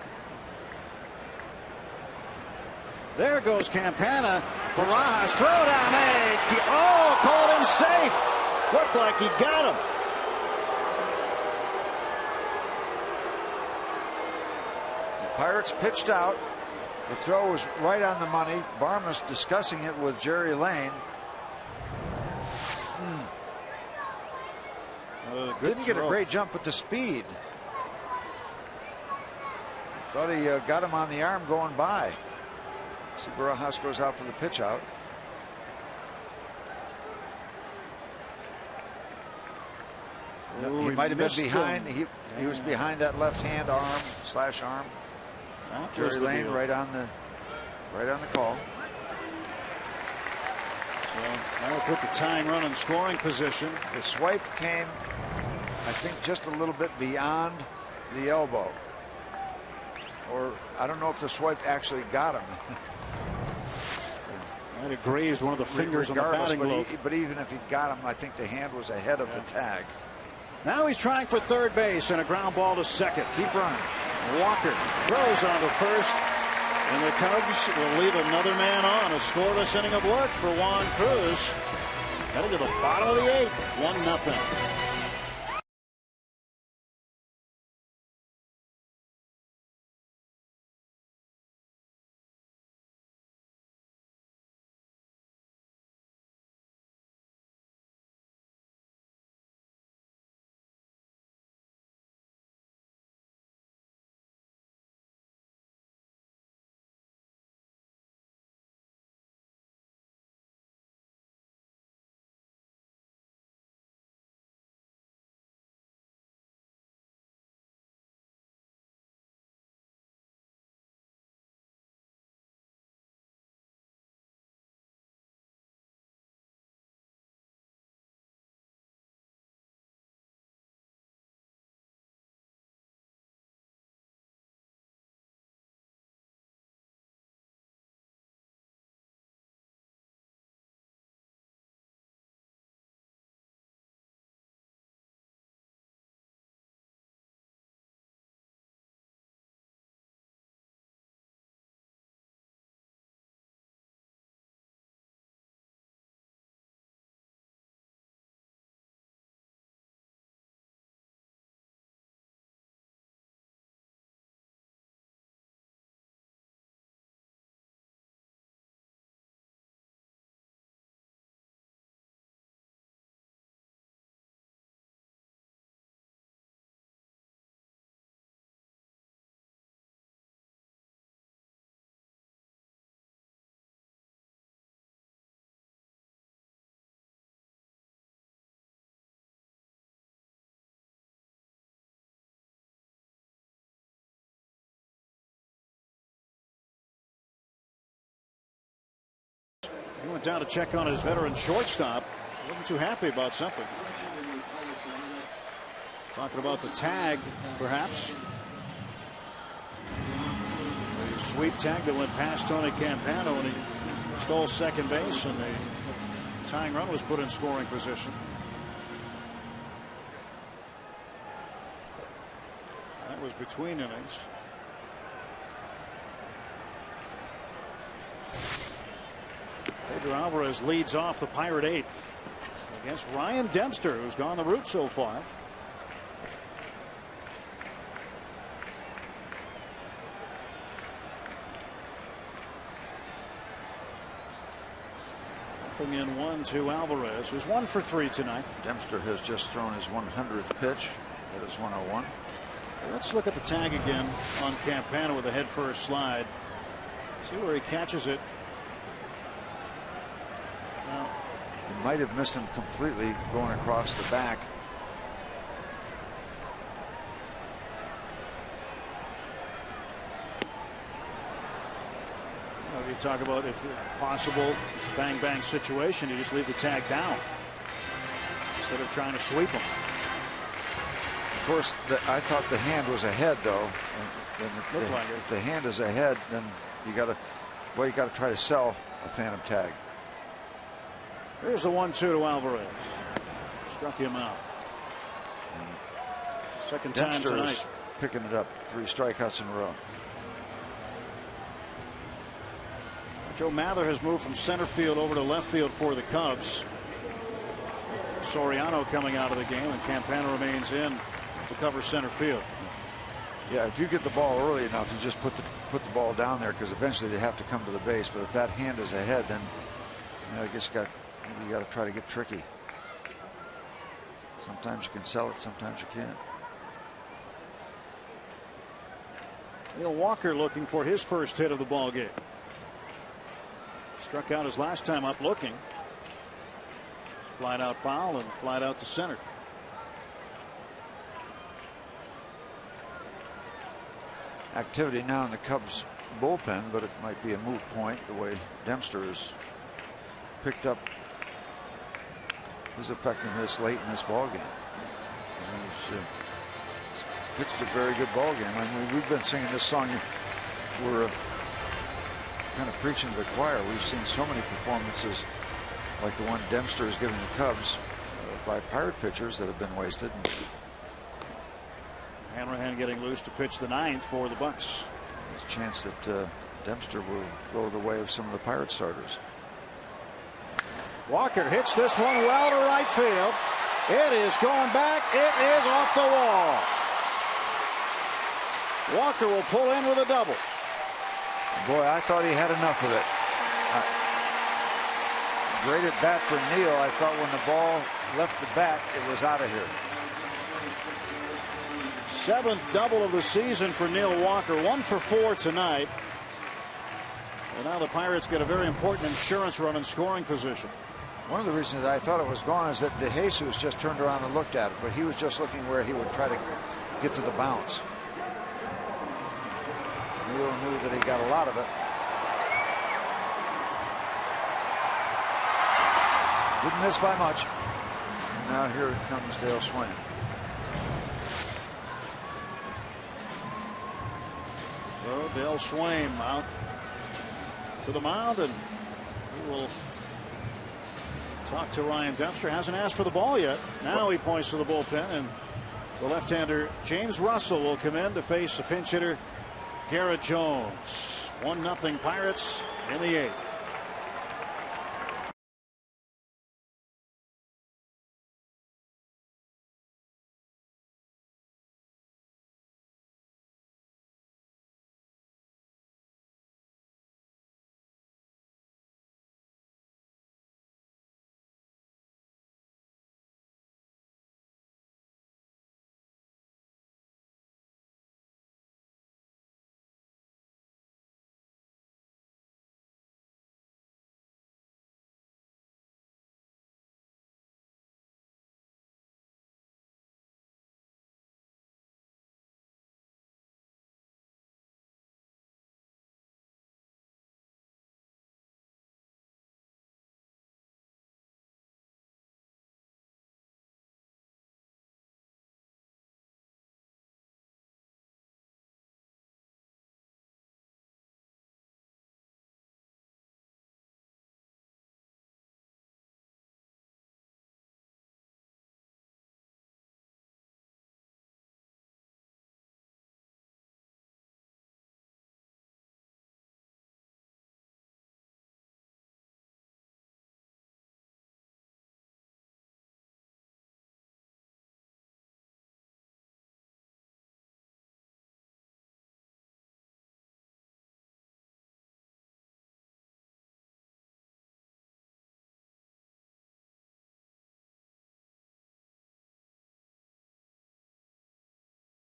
There goes Campana. Barajas throw down there. Oh, called him safe. Looked like he got him. The Pirates pitched out. The throw was right on the money. Barma's discussing it with Jerry Lane. Didn't get a great jump with the speed. Thought he got him on the arm going by. See, Barajas goes out for the pitch out. No, he might have been behind. He was behind that left hand arm. Jerry Lane right on the call. So that'll put the tying run in scoring position. The swipe came, I think, just a little bit beyond the elbow. Or I don't know if the swipe actually got him. Might have grazed one of the fingers on the batting glove. But even if he got him, I think the hand was ahead of the tag. Now he's trying for third base and a ground ball to second. Keep running. Walker throws on to first, and the Cubs will leave another man on. A scoreless inning of work for Juan Cruz. Heading to the bottom of the 8th, 1-0. He went down to check on his veteran shortstop. Wasn't too happy about something. Talking about the tag, perhaps. The sweep tag that went past Tony Campano, and he stole second base, and the tying run was put in scoring position. That was between innings. Pedro Alvarez leads off the Pirate eighth against Ryan Dempster, who's gone the route so far. Nothing in 1-2 Alvarez, who's 1 for 3 tonight. Dempster has just thrown his 100th pitch. That is 101. Let's look at the tag again on Campana with a head first slide. See where he catches it. Now, he might have missed him completely going across the back. You talk about if possible, it's a bang bang situation, you just leave the tag down instead of trying to sweep him. Of course, I thought the hand was ahead, though. And if the hand is ahead, then you got to try to sell a phantom tag. Here's the 1-2 to Alvarez. Struck him out. Second time Dempster tonight. is picking it up. 3 strikeouts in a row. Joe Mather has moved from center field over to left field for the Cubs. Soriano coming out of the game, and Campana remains in to cover center field. Yeah, if you get the ball early enough, you just put the ball down there, because eventually they have to come to the base. But if that hand is ahead, then I guess you got to try to get tricky. Sometimes you can sell it, sometimes you can't. Neil Walker looking for his first hit of the ball game. Struck out his last time up looking. Flied out foul and flied out to center. Activity now in the Cubs bullpen, but it might be a moot point the way Dempster has picked up his effectiveness late in this ball game. He's pitched a very good ball game. I mean, we've been singing this song. We're kind of preaching to the choir. We've seen so many performances like the one Dempster is giving the Cubs by Pirate pitchers that have been wasted. Hanrahan getting loose to pitch the 9th for the Bucks. There's a chance that Dempster will go the way of some of the Pirate starters. Walker hits this one well to right field. It is going back. It is off the wall. Walker will pull in with a double. Boy, I thought he had enough of it. Great at bat for Neal. I thought when the ball left the bat, it was out of here. 7th double of the season for Neil Walker. 1 for 4 tonight. And now the Pirates get a very important insurance run in scoring position. One of the reasons I thought it was gone is that DeJesus just turned around and looked at it, but he was just looking where he would try to get to the bounce. Neal knew that he got a lot of it. Didn't miss by much. And now here comes Dale Swain. So Dale Swain out to the mound, and he will talk to Ryan Dempster. Hasn't asked for the ball yet. Now he points to the bullpen, and the left-hander James Russell will come in to face the pinch hitter Garrett Jones. 1-0 Pirates in the 8th.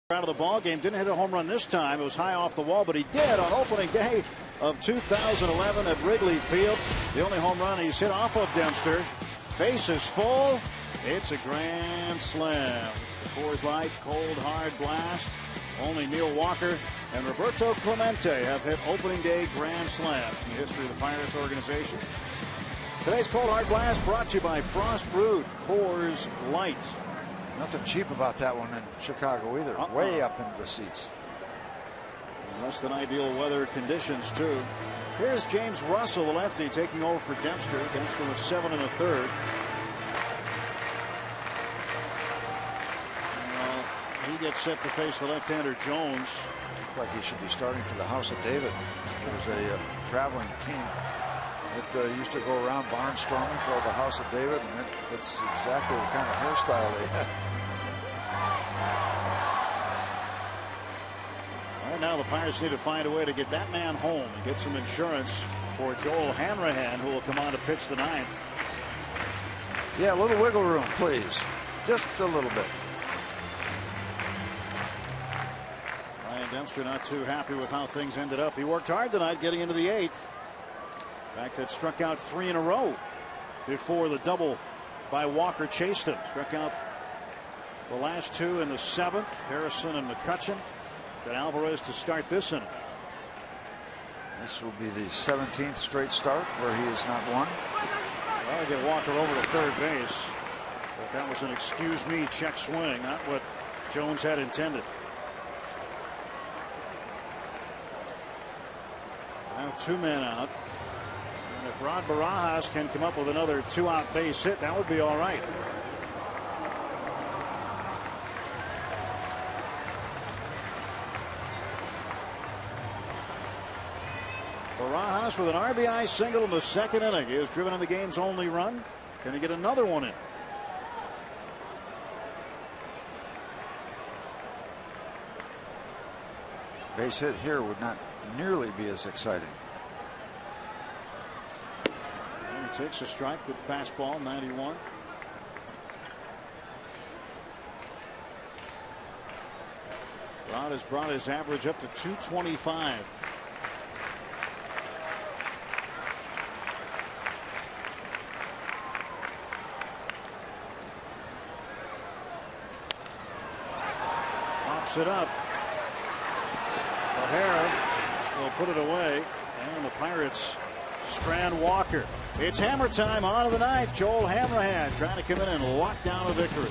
Out of the ball game, didn't hit a home run this time. It was high off the wall, but he did on opening day of 2011 at Wrigley Field. The only home run he's hit off of Dempster. Base is full. It's a grand slam. It's the Coors Light cold hard blast. Only Neil Walker and Roberto Clemente have hit opening day grand slams in the history of the Pirates organization. Today's cold hard blast brought to you by Frost Brewed Coors Light. Nothing cheap about that one in Chicago either. Way up into the seats. Less than ideal weather conditions, too. Here's James Russell, the lefty, taking over for Dempster. Dempster with 7 1/3. He gets set to face the left-hander Jones. Looks like he should be starting for the House of David. There's a traveling team that used to go around barnstorming called the House of David, and that's exactly the kind of hairstyle they had. Right now the Pirates need to find a way to get that man home and get some insurance for Joel Hanrahan, who will come on to pitch the ninth. Yeah, a little wiggle room, please. Just a little bit. Ryan Dempster not too happy with how things ended up. He worked hard tonight getting into the 8th. In fact, had struck out 3 in a row before the double by Walker chased him. Struck out the last 2 in the 7th. Harrison and McCutchen. Got Alvarez to start this inning. This will be the 17th straight start where he has not won. Well, get Walker over to third base. But that was an excuse me check swing, not what Jones had intended. Now 2 men out. And if Rod Barajas can come up with another 2-out base hit, that would be all right. Barajas with an RBI single in the 2nd inning. He is driven in the game's only run. Can he get another one in? Base hit here would not nearly be as exciting. And he takes a strike with fastball, 91. Rod has brought his average up to 225. Pops it up. O'Hara will put it away, and the Pirates strand Walker. It's hammer time on to the 9th. Joel Hanrahan trying to come in and lock down a victory.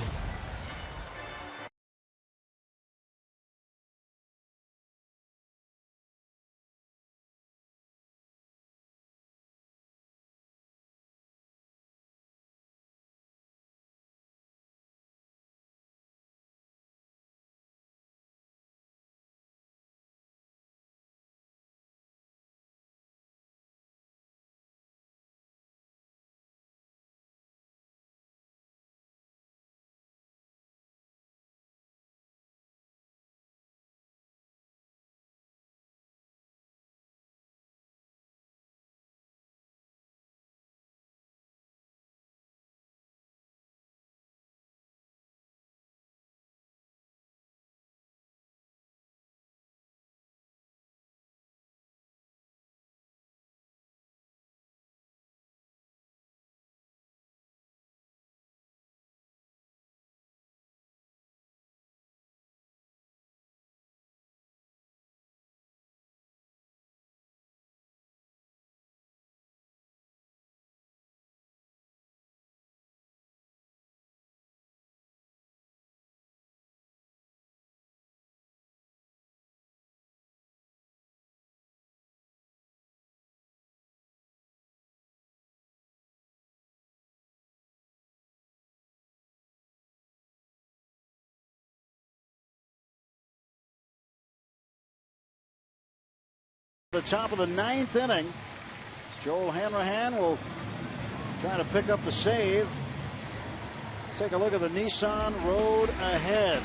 The top of the 9th inning. Joel Hanrahan will try to pick up the save. Take a look at the Nissan road ahead.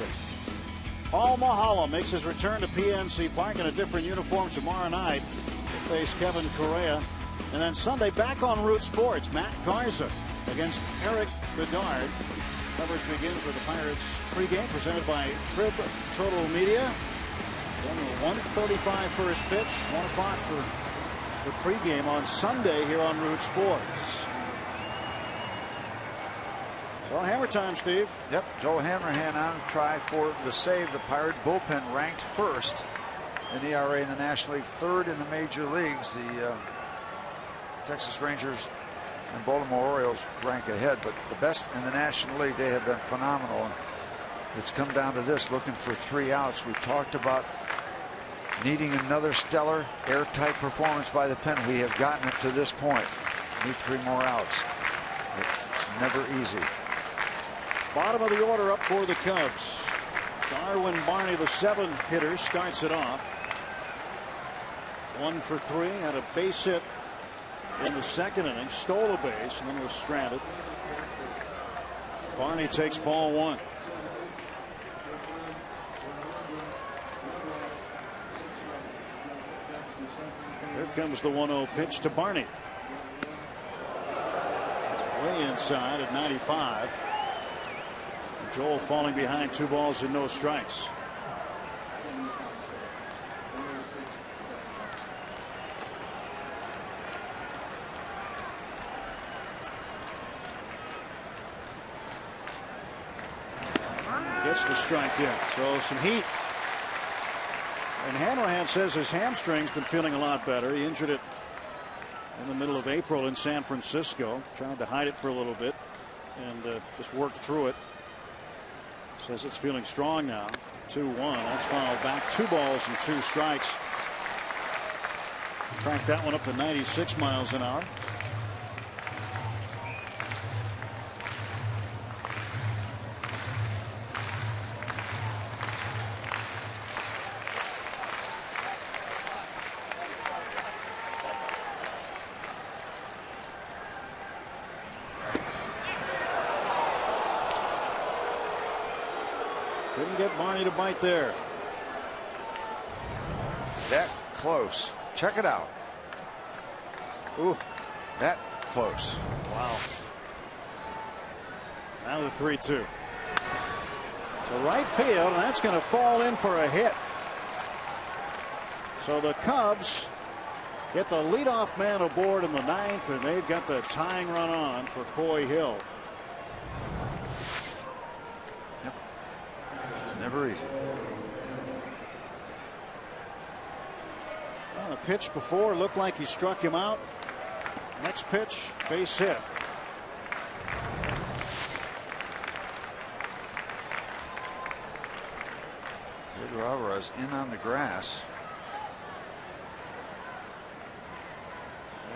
Paul Mahala makes his return to PNC Park in a different uniform tomorrow night. He'll face Kevin Correa. And then Sunday back on Root Sports, Matt Garza against Eric Bedard. Coverage begins with the Pirates pregame presented by Trib Total Media. Then 1:35 first pitch, 1 o'clock for the pregame on Sunday here on Root Sports. So hammer time, Steve. Yep, Joel Hanrahan on try for the save. The Pirate bullpen ranked first in ERA in the National League, third in the major leagues. The Texas Rangers and Baltimore Orioles rank ahead, but the best in the National League. They have been phenomenal, and it's come down to this, looking for 3 outs. We talked about needing another stellar airtight performance by the pen. We have gotten it to this point. Need 3 more outs. It's never easy. Bottom of the order up for the Cubs. Darwin Barney, the 7-hitter, starts it off. 1 for 3, had a base hit in the second inning, stole a base, and then was stranded. Barney takes ball 1. Here comes the 1-0 pitch to Barney. It's way inside at 95. Joel falling behind, 2 balls and no strikes. Gets the strike in. So some heat. And Hanrahan says his hamstring's been feeling a lot better. He injured it in the middle of April in San Francisco. Tried to hide it for a little bit and just worked through it. Says it's feeling strong now. 2-1. That's fouled back. 2 balls and 2 strikes. Cranked that one up to 96 miles an hour. Couldn't get Barney to bite there. That close. Check it out. Ooh, that close. Wow. Now the 3-2. To right field, and that's going to fall in for a hit. So the Cubs get the leadoff man aboard in the 9th, and they've got the tying run on for Coy Hill. Never easy. Well, the pitch before looked like he struck him out. Next pitch, base hit. Pedro Alvarez in on the grass.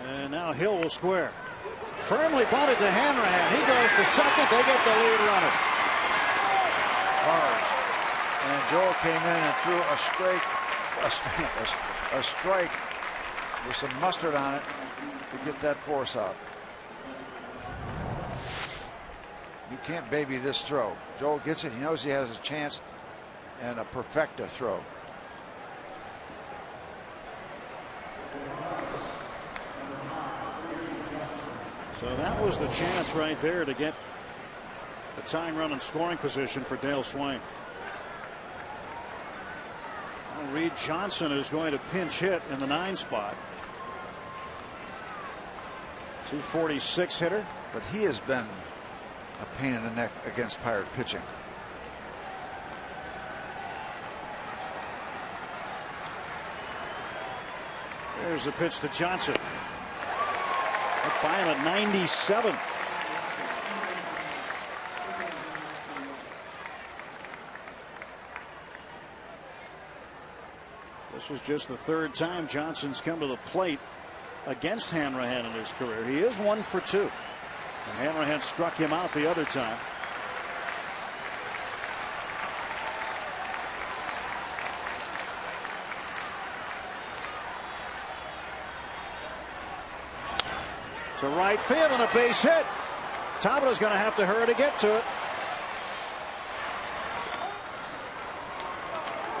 And now Hill will square. Firmly bunted to Hanrahan. He goes to second. They get the lead runner. Large. And Joel came in and threw a strike with some mustard on it to get that force out. You can't baby this throw. Joel gets it. He knows he has a chance and a perfecta throw. So that was the chance right there to get the tying run in scoring position for Dale Swain. Reed Johnson is going to pinch hit in the 9 spot. 246 hitter. But he has been a pain in the neck against Pirate pitching. There's the pitch to Johnson. Up by him at 97. This was just the 3rd time Johnson's come to the plate against Hanrahan in his career. He is 1 for 2. And Hanrahan struck him out the other time. To right field and a base hit. Tabata's going to have to hurry to get to it.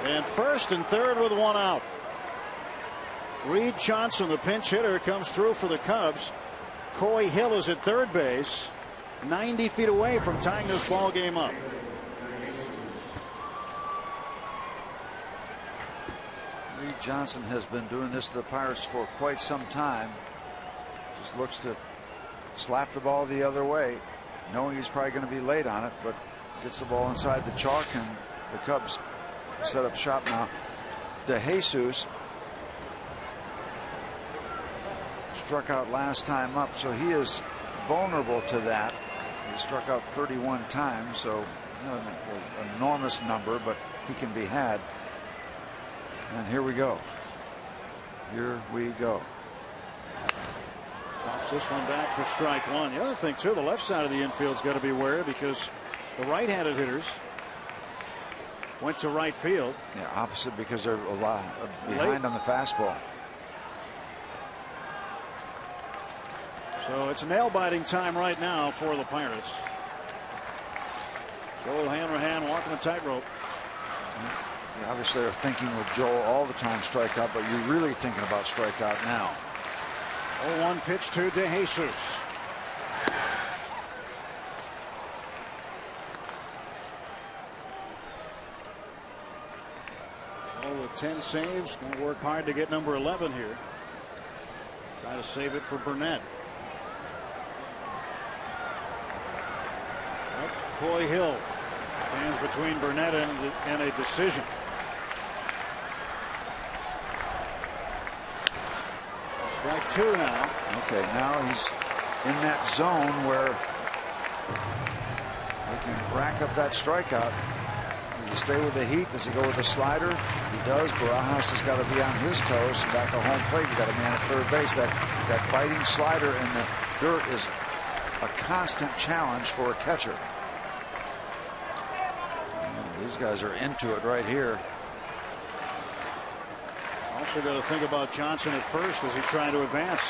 And first and third with 1 out. Reed Johnson, the pinch hitter, comes through for the Cubs. Coy Hill is at third base. 90 feet away from tying this ball game up. Reed Johnson has been doing this to the Pirates for quite some time. Just looks to slap the ball the other way, knowing he's probably going to be late on it, but gets the ball inside the chalk, and the Cubs set up shop now. DeJesus struck out last time up, so he is vulnerable to that. He struck out 31 times, so not an enormous number, but he can be had. And here we go. Here we go. Pops this one back for strike one. The other thing, too, the left side of the infield's got to be wary because the right-handed hitters went to right field. Yeah, opposite because they're a lot behind on the fastball. So it's nail-biting time right now for the Pirates. Joel Hanrahan walking the tightrope. You obviously are thinking with Joel all the time strikeout, but you're really thinking about strikeout now. 0-1 pitch to DeJesus. Oh, with 10 saves, going to work hard to get number 11 here. Try to save it for Burnett. Coy Hill stands between Burnett and a decision. Strike two now. Okay, now he's in that zone where he can rack up that strikeout. Does he stay with the heat? Does he go with the slider? He does. Barajas has got to be on his toes. And back to home plate, you got a man at third base. That biting slider in the dirt is a constant challenge for a catcher. These guys are into it right here. Also got to think about Johnson at first as he trying to advance.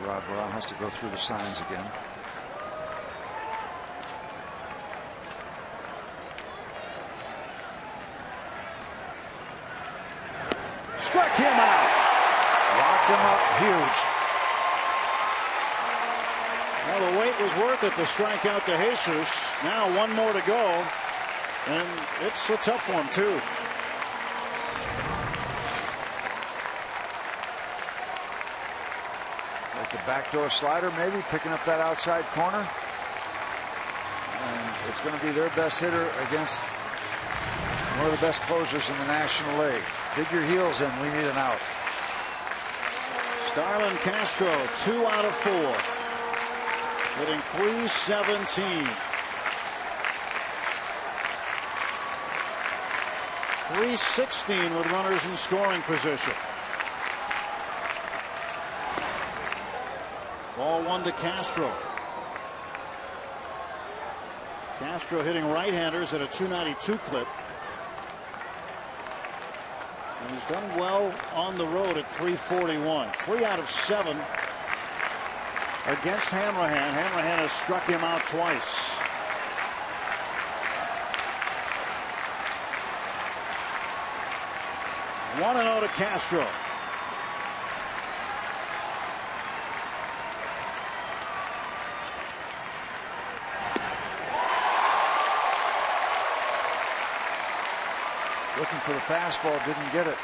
Rod Barajas has to go through the signs again. Struck him out. Locked him up huge. Well, the wait was worth it to strike out DeJesus. Now one more to go, and it's a tough one too. The backdoor slider, maybe picking up that outside corner. And it's going to be their best hitter against one of the best closers in the National League. Dig your heels in. We need an out. Starlin Castro, 2 out of 4. Hitting .317. 316 with runners in scoring position. Ball one to Castro. Castro hitting right-handers at a .292 clip. And he's done well on the road at .341. 3 out of 7 against Hanrahan. Hanrahan has struck him out twice. 1-0 to Castro. Looking for the fastball, didn't get it.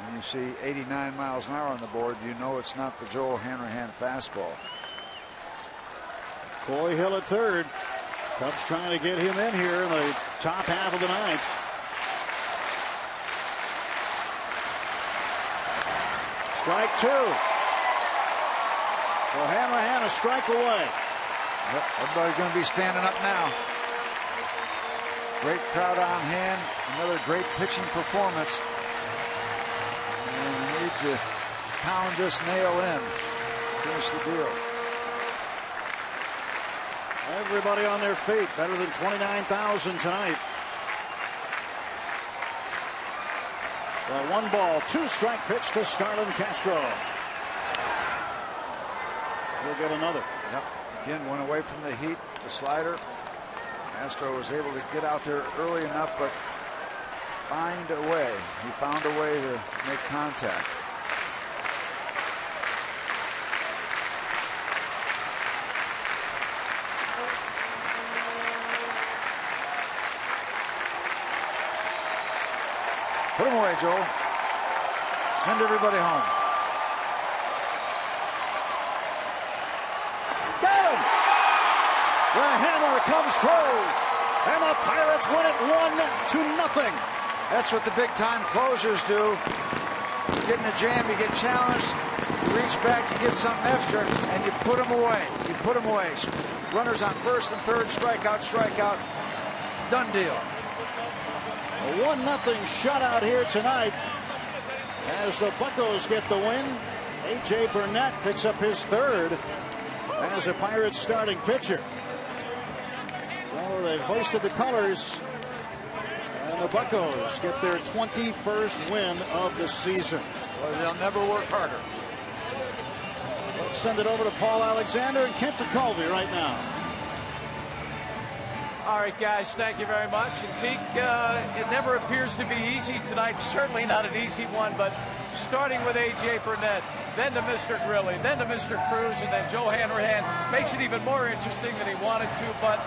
When you see 89 miles an hour on the board, you know it's not the Joel Hanrahan fastball. Coy Hill at third. Cubs trying to get him in here in the top half of the ninth. Strike two. So Hanrahan a strike away. Yep, everybody's going to be standing up now. Great crowd on hand. Another great pitching performance. And you need to pound this nail in. Finish the deal. Everybody on their feet. Better than 29,000 tonight. The 1-ball, 2-strike pitch to Starlin Castro. We'll get another. Yep. Again, went away from the heat, the slider. Castro was able to get out there early enough, but find a way. He found a way to make contact. Put him away, Joel. Send everybody home. Got him! The hammer comes through, and the Pirates win it 1-0. That's what the big-time closers do. You get in a jam, you get challenged, you reach back, you get something extra, and you put them away. You put them away. Runners on first and third, strikeout, strikeout. Done deal. A 1-0 shutout here tonight as the Buccos get the win. A.J. Burnett picks up his third as a Pirates starting pitcher. Well, they've hoisted the colors, and the Buccos get their 21st win of the season. Well, they'll never work harder. Let's send it over to Paul Alexander and Kent Colby right now. All right, guys, thank you very much. And Zeke, it never appears to be easy tonight. Certainly not an easy one, but starting with A.J. Burnett, then to Mr. Grilli, then to Mr. Cruz, and then Joe Hanrahan makes it even more interesting than he wanted to. But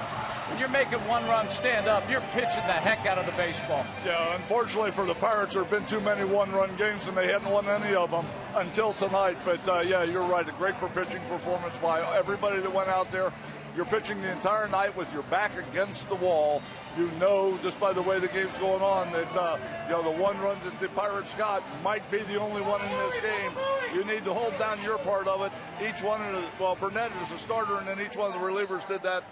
when you're making one run stand up, you're pitching the heck out of the baseball. Yeah, unfortunately for the Pirates, there have been too many one-run games, and they hadn't won any of them until tonight. But, yeah, you're right. A great pitching performance by everybody that went out there. You're pitching the entire night with your back against the wall. You know, just by the way the game's going on, that the one run that the Pirates got might be the only one in this game. You need to hold down your part of it. Each one, well, Burnett is a starter, and then each one of the relievers did that.